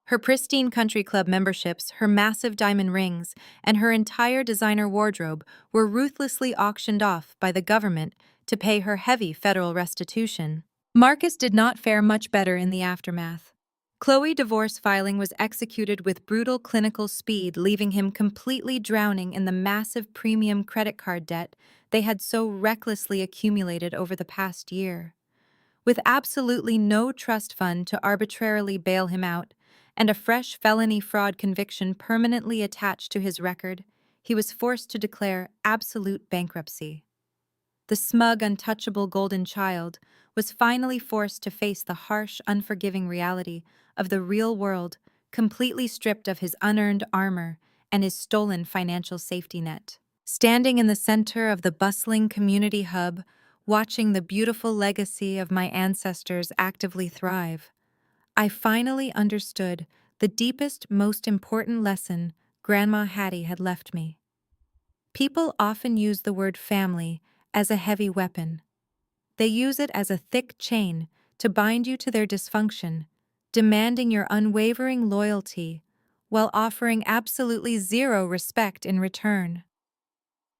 Her pristine country club memberships, her massive diamond rings, and her entire designer wardrobe were ruthlessly auctioned off by the government to pay her heavy federal restitution. Marcus did not fare much better in the aftermath. Chloe's divorce filing was executed with brutal clinical speed, leaving him completely drowning in the massive premium credit card debt they had so recklessly accumulated over the past year. With absolutely no trust fund to arbitrarily bail him out, and a fresh felony fraud conviction permanently attached to his record, he was forced to declare absolute bankruptcy. The smug, untouchable golden child was finally forced to face the harsh, unforgiving reality of the real world, completely stripped of his unearned armor and his stolen financial safety net. Standing in the center of the bustling community hub, watching the beautiful legacy of my ancestors actively thrive, I finally understood the deepest, most important lesson Grandma Hattie had left me. People often use the word family as a heavy weapon. They use it as a thick chain to bind you to their dysfunction, demanding your unwavering loyalty while offering absolutely zero respect in return.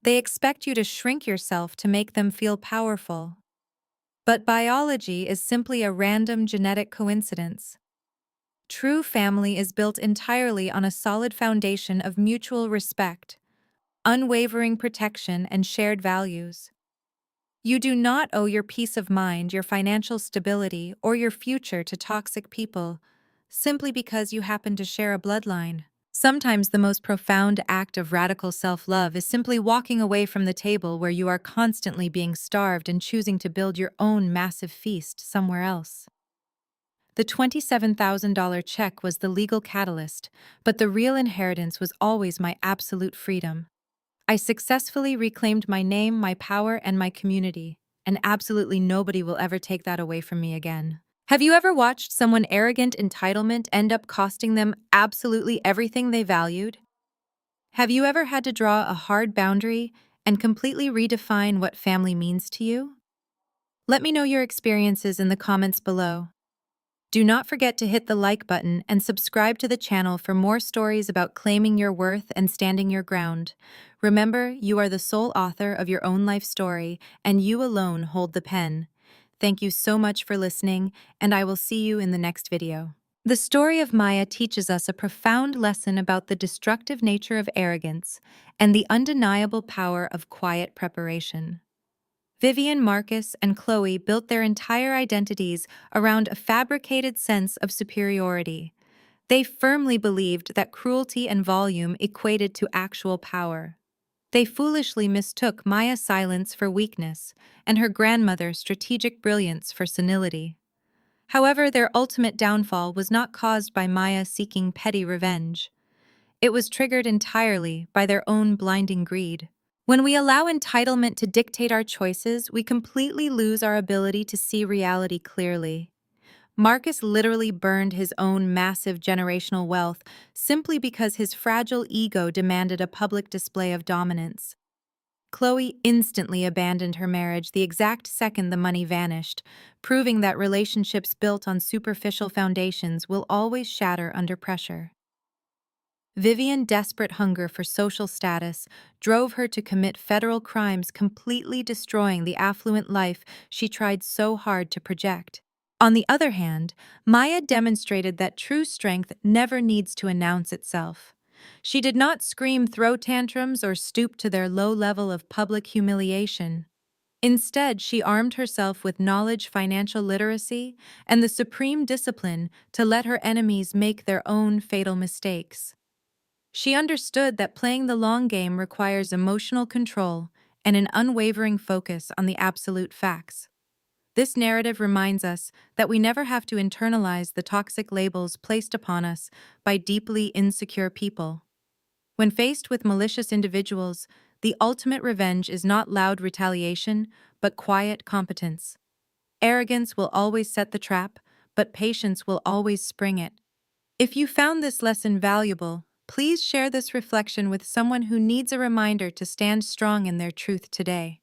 They expect you to shrink yourself to make them feel powerful. But biology is simply a random genetic coincidence. True family is built entirely on a solid foundation of mutual respect, unwavering protection, and shared values. You do not owe your peace of mind, your financial stability, or your future to toxic people simply because you happen to share a bloodline. Sometimes the most profound act of radical self-love is simply walking away from the table where you are constantly being starved and choosing to build your own massive feast somewhere else. The $27,000 check was the legal catalyst, but the real inheritance was always my absolute freedom. I successfully reclaimed my name, my power, and my community, and absolutely nobody will ever take that away from me again. Have you ever watched someone arrogant entitlement end up costing them absolutely everything they valued? Have you ever had to draw a hard boundary and completely redefine what family means to you? Let me know your experiences in the comments below. Do not forget to hit the like button and subscribe to the channel for more stories about claiming your worth and standing your ground. Remember, you are the sole author of your own life story, and you alone hold the pen. Thank you so much for listening, and I will see you in the next video. The story of Maya teaches us a profound lesson about the destructive nature of arrogance and the undeniable power of quiet preparation. Vivian, Marcus, and Chloe built their entire identities around a fabricated sense of superiority. They firmly believed that cruelty and volume equated to actual power. They foolishly mistook Maya's silence for weakness and her grandmother's strategic brilliance for senility. However, their ultimate downfall was not caused by Maya seeking petty revenge. It was triggered entirely by their own blinding greed. When we allow entitlement to dictate our choices, we completely lose our ability to see reality clearly. Marcus literally burned his own massive generational wealth simply because his fragile ego demanded a public display of dominance. Chloe instantly abandoned her marriage the exact second the money vanished, proving that relationships built on superficial foundations will always shatter under pressure. Vivian's desperate hunger for social status drove her to commit federal crimes, completely destroying the affluent life she tried so hard to project. On the other hand, Maya demonstrated that true strength never needs to announce itself. She did not scream throw tantrums or stoop to their low level of public humiliation. Instead, she armed herself with knowledge, financial literacy, and the supreme discipline to let her enemies make their own fatal mistakes. She understood that playing the long game requires emotional control and an unwavering focus on the absolute facts. This narrative reminds us that we never have to internalize the toxic labels placed upon us by deeply insecure people. When faced with malicious individuals, the ultimate revenge is not loud retaliation, but quiet competence. Arrogance will always set the trap, but patience will always spring it. If you found this lesson valuable, please share this reflection with someone who needs a reminder to stand strong in their truth today.